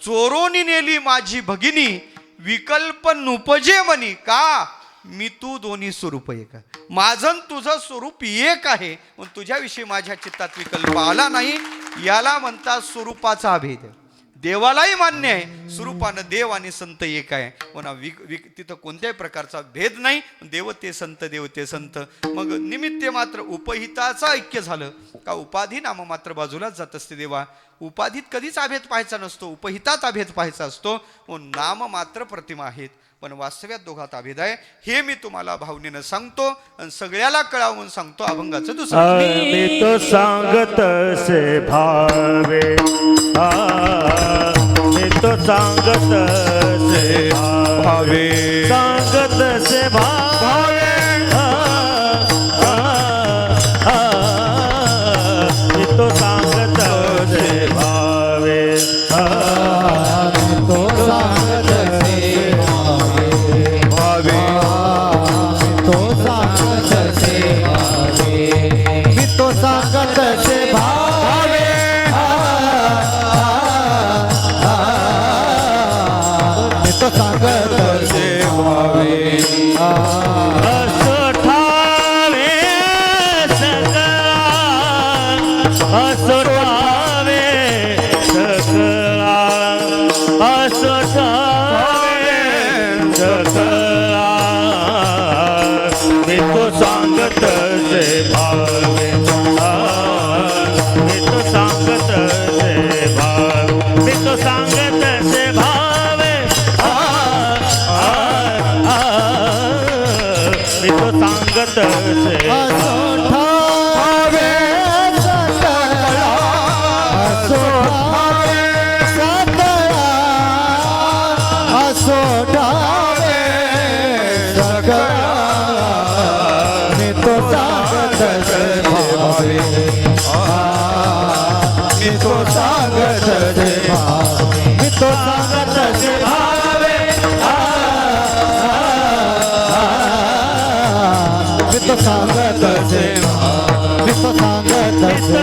चोरोनी नेली माझी भगिनी, विकल्प नुपजे म्हणी का मी तू दोन्ही स्वरूप एक. माझं तुझं स्वरूप एक आहे, पण तुझ्याविषयी माझ्या चित्तात विकल्प आला नाही. याला म्हणतात स्वरूपाचा भेद. देवालाही मान्य आहे स्वरूपानं देव आणि संत एक आहे, पण तिथं कोणत्याही प्रकारचा भेद नाही. देव ते संत, देव ते संत. मग निमित्त मात्र उपहिताचं ऐक्य झालं का उपाधी नाम मात्र बाजूलाच जात असते. देवा उपाधीत कधीच अभेद पाहायचा नसतो, उपहितात अभेद पाहायचा असतो. नाम मात्र प्रतिमा आहेत, पण वास्तव्यात दोघात अभेद आहे. हे मी तुम्हाला भावनेनं सांगतो आणि सगळ्याला कळावं म्हणून सांगतो. अभंगाचं दुसरं मी तो सांगत से भावे, मी तो सांगत से भावे, सांगत से भावे, मी तो सांगत से भावे, तो सांगत से भावे, तो सांगत से भावे, मी तो सांगत से भावे, मी तो सांगत से भावे. असो ठावे सकळा, असो ठावे सकळा, असो ठावे सकळा, मी तो सांगत से भावे, मी तो सांगत से भावे, मी तो सांगत से भावे, मी तो सांगत से असो ठावे सकळा, असो ठावे सकळा, असो ठावे सकळा, मी तो सांगत से भावे, मी तो सांगत से भावे, मी तो सांगत से भावे, मी तो सांगत से भावे, मी तो सांगत से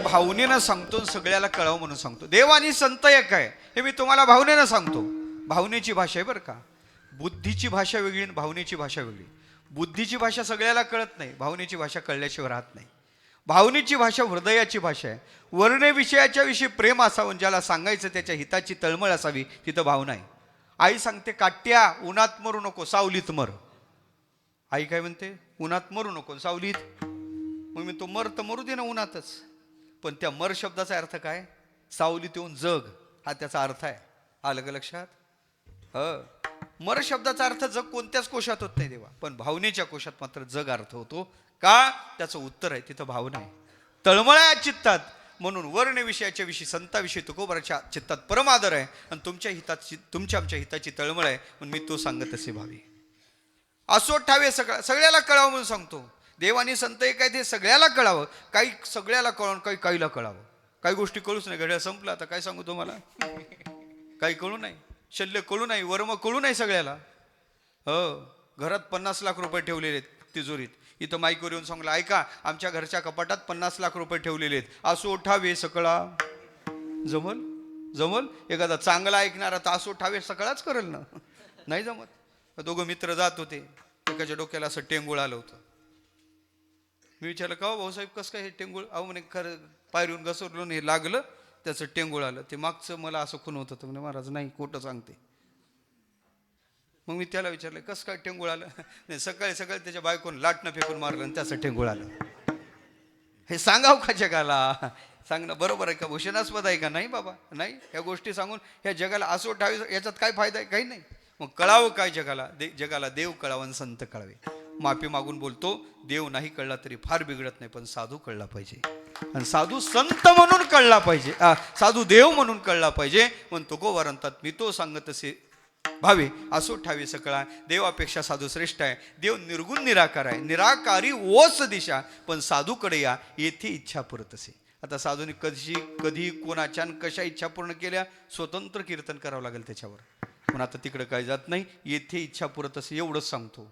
भावनेनं सांगतो, सगळ्याला कळावं म्हणून सांगतो. देव आणि संत एक आहे हे मी तुम्हाला भावनेनं सांगतो. भावनेची भाषा आहे बरं का. बुद्धीची भाषा वेगळी आणि भावनेची भाषा वेगळी. बुद्धीची भाषा सगळ्याला कळत नाही, भावनेची भाषा कळल्याशिवाय राहत नाही. भावनेची भाषा हृदयाची भाषा आहे. वर्ण विषयाच्या विषयी प्रेम असावं, ज्याला सांगायचं त्याच्या हिताची तळमळ असावी, तिथं भावना आहे. आई सांगते, काट्या उन्हात मरू नको, सावलीत मर. आई काय म्हणते, उन्हात मरू नको, सावलीत. मग मी तो मर तर मरू दे ना उन्हातच, पण त्या मर शब्दाचा अर्थ काय, सावलीत येऊन जग, हा त्याचा अर्थ आहे. आलं का लक्षात? मर शब्दाचा अर्थ जग कोणत्याच कोशात होत नाही देवा, पण भावनेच्या कोशात मात्र जग अर्थ होतो. का? त्याचं उत्तर आहे, तिथं भावना आहे, तळमळ आहे चित्तात. म्हणून वर्ण विषयाच्या विषयी, संताविषयी तुकोबाराच्या चित्तात परमादर आहे, आणि तुमच्या हिताची, तुमच्या आमच्या हिताची तळमळ आहे. म्हणून मी तो सांगत असे भावी. असो ठावे सगळ्याला कळावं म्हणून सांगतो. देवानी संत एक आहे, ते सगळ्याला कळावं. काही सगळ्याला कळवून, काहीला कळावं. काही गोष्टी कळूच नाही. घड्याळ संपला, आता काय सांगू तुम्हाला. काही कळू नाही, शल्य कळू नाही, वर्म कळू नाही सगळ्याला. घरात 50 लाख रुपये ठेवलेले आहेत तिजोरीत. इथं माईकवर येऊन सांगलं, ऐका आमच्या घरच्या कपाटात 50 लाख रुपये ठेवलेले आहेत, असो ठावे सकळा. जमल? जमल? एखादा चांगला ऐकणारा तर असो ठावे सकळाच करेल ना. नाही जमत. दोघं मित्र जात होते, एकाच्या डोक्याला असं टेंगुळ आलं होतं. मी विचारलं, का भाऊसाहेब कसं काय हे टेंगुळ? अहो म्हणे, खरं पायरीहून घसरलो हे लागलं, त्याचं टेंगुळ आलं. ते मागचं मला असं खून होत होतं. म्हणे महाराज नाही, खोटं सांगते. मग मी त्याला विचारलं कसं काय टेंगुळ आलं? नाही, सकाळी सकाळी त्याच्या बायकोन लाटणं फेकून मारलं आणि त्याचं टेंगुळ आलं. हे सांगाव का जगाला? सांगणं बरोबर आहे का? भूषणास्पद आहे का? नाही बाबा, नाही. ह्या गोष्टी सांगून ह्या जगाला असो ठावी याच्यात काय फायदा आहे? काही नाही. मग कळावं काय जगाला? जगाला देव कळावं, संत कळावे. माफी मागून बोलतो, देव नाही कळला तरी फार बिघडत नाही, पण साधू कळला पाहिजे. आणि साधू संत म्हणून कळला पाहिजे, साधू देव म्हणून कळला पाहिजे. पण तुकोबा म्हणतात, मी तो सांगत असे भावे असो ठावे सकळा. देवापेक्षा साधू श्रेष्ठ आहे. देव निर्गुण निराकार आहे, निराकारी ओस दिशा. पण साधूकडे या, येथे इच्छा पुरत असे. आता साधूने कधी कोणाच्या कशा इच्छा पूर्ण केल्या, स्वतंत्र कीर्तन करावं लागेल त्याच्यावर. पण आता तिकडे काय जात नाही, येथे इच्छा पुरत असे एवढंच सांगतो.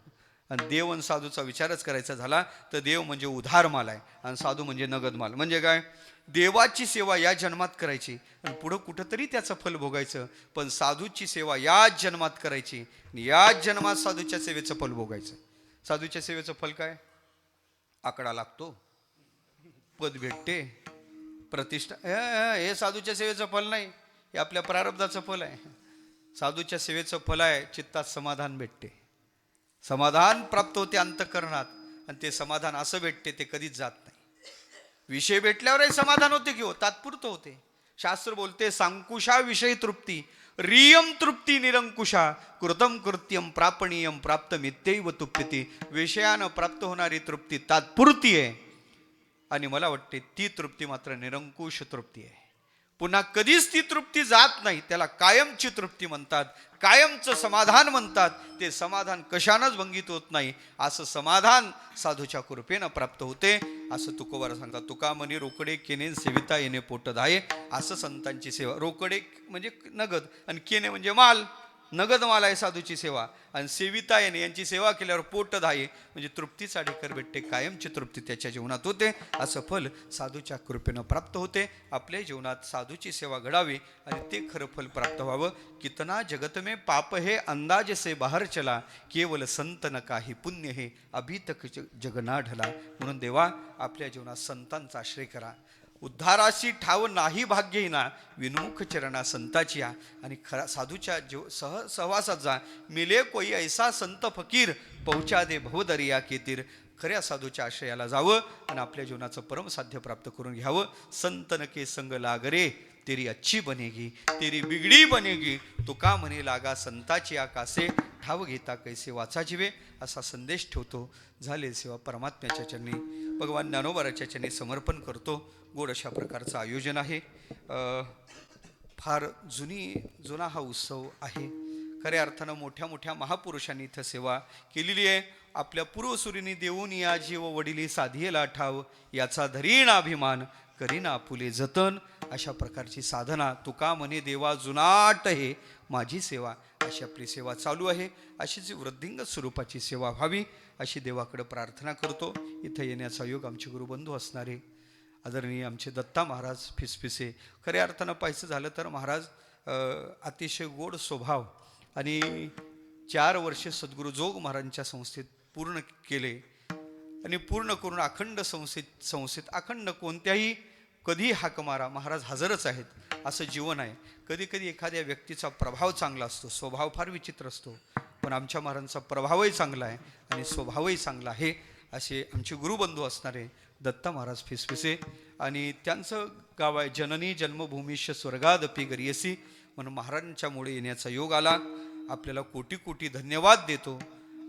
आणि देव आणि साधूचा विचारच करायचा झाला तर देव म्हणजे उधार माल आहे आणि साधू म्हणजे नगद माल. म्हणजे काय? देवाची सेवा या जन्मात करायची आणि पुढं कुठंतरी त्याचं फल भोगायचं. पण साधूची सेवा याच जन्मात करायची आणि याच जन्मात साधूच्या सेवेचं फल भोगायचं. साधूच्या सेवेचं फल काय? आकडा लागतो, पद भेटते, प्रतिष्ठा. हे साधूच्या सेवेचं फल नाही, हे आपल्या प्रारब्धाचं फल आहे. साधूच्या सेवेचं फल आहे चित्तात समाधान भेटते, समाधान प्राप्त होते अंतःकरणात. आणि ते समाधान असं भेटते ते कधीच जात नाही. विषय भेटल्यावरही समाधान होते की हो, तात्पुरतं होते. शास्त्र बोलते सांकुशा विषय तृप्ती, रियम तृप्ती निरंकुशा, कृतम कृत्यम प्रापणीयम प्राप्त मित्यैव तुप्यते. विषयानं प्राप्त होणारी तृप्ती तात्पुरती आहे आणि मला वाटते ती तृप्ती मात्र निरंकुश तृप्ती आहे. पुन्हा कधीच ती तृप्ती जात नाही. त्याला कायमची तृप्ती म्हणतात, कायमचं समाधान म्हणतात. ते समाधान कशानंच भंगित होत नाही. असं समाधान साधूच्या कृपेनं प्राप्त होते. असं तुकोबार सांगतात, तुका म्हणे रोकडे केने सेविता येणे पोटद आहे. असं संतांची सेवा. रोकडे म्हणजे नगद आणि केने म्हणजे माल, नगद माल आहे साधूची सेवा. आणि सेविता येणे यांची सेवा केल्यावर पोटद आहे म्हणजे तृप्तीचा ढेकर भेटते, कायमची तृप्ती त्याच्या जीवनात होते. असं फल साधूच्या कृपेनं प्राप्त होते. आपल्या जीवनात साधूची सेवा घडावी आणि ते खरं फल प्राप्त व्हावं. कितना जगत में पाप है अंदाज से बाहर चला, केवल संत न काही पुण्य हे अभी तक जगना ढला. म्हणून देवा आपल्या जीवनात संतांचा आश्रय करा. उद्धाराशी ठाव नाही भाग्यहीना, विनमुख चरणा संताची या. आणि खरा साधूच्या सहवासात जा. मिले कोई ऐसा संत फकीर, पहुंचा दे भवदरिया के तीर. खऱ्या साधूच्या आश्रयाला जावं आणि आपल्या जीवनाचं परमसाध्य प्राप्त करून घ्यावं. संतन के संग लागरे, तेरी अच्छी बनेगी, तेरी बिगडी बनेगी. तुका म्हणे लागा संताची आकासे, ठाव घेता कैसे वाचा जीवे. असा संदेश ठेवतो. झाले सेवा परमात्म्याच्या चरणी, भगवान ज्ञानोबाराच्या चरणी समर्पण करतो. गोड अशा प्रकारचं आयोजन आहे. फार जुना हा उत्सव आहे. खऱ्या अर्थानं मोठ्या मोठ्या महापुरुषांनी इथं सेवा केलेली आहे. आपल्या पूर्वसुरींनी देऊन या जीव वडिली साधियेला ठाव, याचा धरीण अभिमान करीना आपुले जतन. अशा प्रकारची साधना. तुका म्हणे देवा जुनाट हे माझी सेवा, अशी आपली सेवा चालू आहे. अशीच वृद्धिंगत स्वरूपाची सेवा व्हावी अशी देवाकडे प्रार्थना करतो. इथं येण्याचा योग आमचे गुरुबंधू असणारे आदरणीय आमचे दत्ता महाराज फिसफिसे. खऱ्या अर्थानं पाहायचं झालं तर महाराज अतिशय गोड स्वभाव आणि 4 वर्षे सद्गुरू जोग महाराजांच्या संस्थेत पूर्ण केले आणि पूर्ण करून अखंड संस्थेत अखंड कोणत्याही कधी हाक मारा महाराज हजरच आहेत असं जीवन आहे. कधी कधी एखाद्या व्यक्तीचा प्रभाव चांगला असतो, स्वभाव फार विचित्र असतो, पण आमच्या महाराजांचा प्रभावही चांगला आहे आणि स्वभावही चांगला आहे. असे आमचे गुरुबंधू असणारे दत्ता महाराज फिसफिसे. आणि त्यांचं गाव आहे जननी जन्मभूमीश स्वर्गादपी गरियसी. म्हणून महाराजांच्यामुळे येण्याचा योग आला. आपल्याला कोटी कोटी धन्यवाद देतो.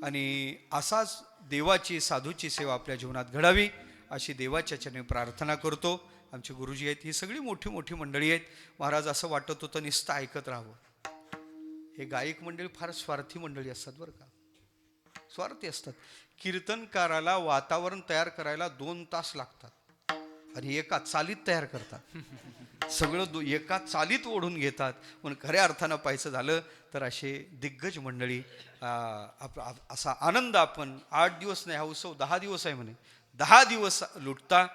आणि असाच देवाची साधूची सेवा आपल्या जीवनात घडावी अशी देवाच्या चरणी प्रार्थना करतो. आमचे गुरुजी आहेत, ही सगळी मोठी मोठी मंडळी आहेत. महाराज असं वाटत होतं नुसतं ऐकत राहावं. हे गायक मंडळी फार स्वार्थी मंडळी असतात बरं का, स्वार्थी असतात. कीर्तनकाराला वातावरण तयार करायला 2 तास लागतात आणि एका चालीत तयार करतात. सगळं एका चालीत ओढून घेतात. पण खऱ्या अर्थानं पाहायचं झालं तर असे दिग्गज मंडळी. असा आनंद आपण 8 दिवस नाही, हा उत्सव 10 दिवस आहे म्हणे, 10 दिवस लुटता.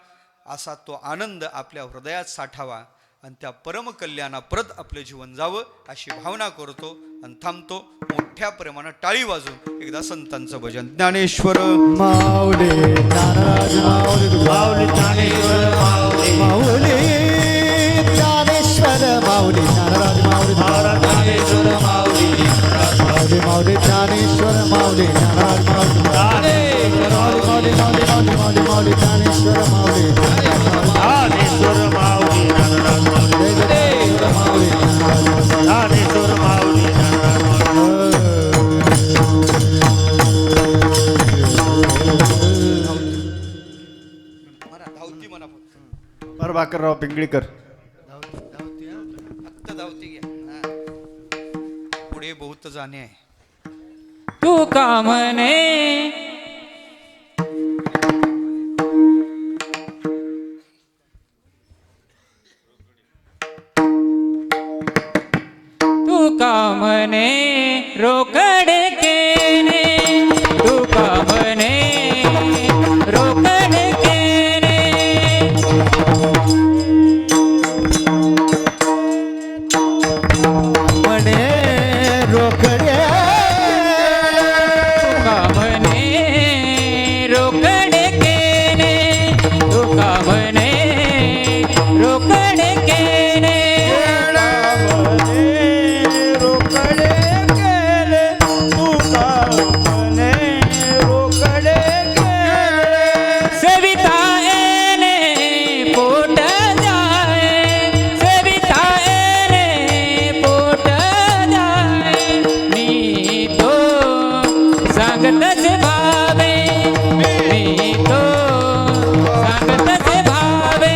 असा तो आनंद आपल्या हृदयात साठावा आणि त्या परमकल्याणाप्रत आपलं जीवन जावं अशी भावना करतो आणि थांबतो. मोठ्या प्रमाणात टाळी वाजून एकदा संतांचं भजन. ज्ञानेश्वर माऊली ज्ञानराज माऊली माऊली ज्ञानेश्वर माऊली माऊली ज्ञानेश्वर माऊली ज्ञानराज माऊली ज्ञानेश्वर माऊली माऊली माऊली ज्ञानेश्वर माऊली ज्ञानराज माऊली माऊली माऊली माऊली माऊली माऊली ज्ञानेश्वर माऊली ज्ञानेश्वर माऊली ज्ञानराज माऊली ज्ञानेश्वर माऊली ज्ञानेश्वर माऊली ज्ञानराज माऊली म्हणा धावती म्हणा फक्त. प्रभाकरराव पिंगळीकर फक्त धावती घ्या हा. पुढे बहुत जाणे आहे. तू का म्हणे तू का म्हणे रोकड केने तू का म्हणे रोकड केने म्हणे रोकडे तुका म्हणे रोकड केने तुका म्हणे रोकड केने रोकडे केले तुका म्हणे रोकडे केले सविता येणे पोट जाए सविता येणे पोट जाए मी तो सांगतच भावे मी तो सांगतच भावे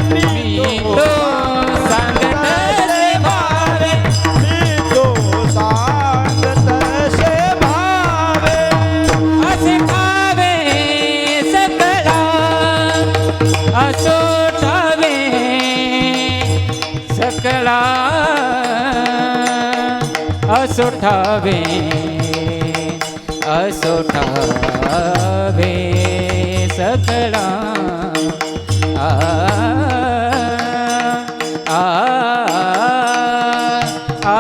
मी तो सांगतच भावे असे ठावे सकळा असो ठावे सकळा असो ठावे असो ठावे सकळा आ आ आ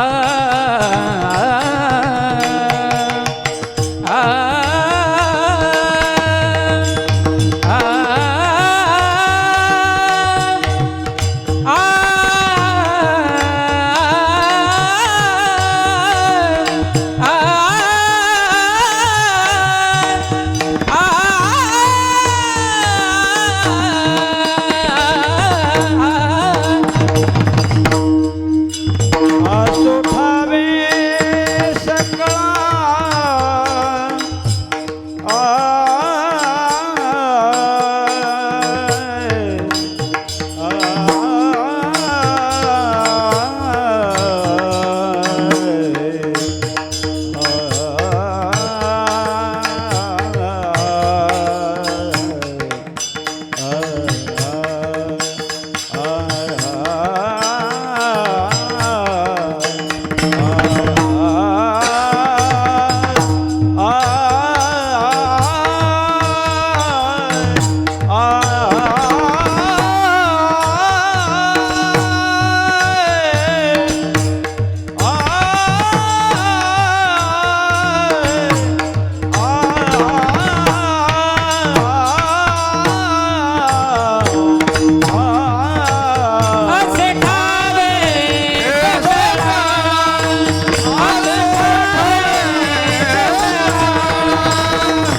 असे ठावे सकळा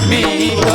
मी तो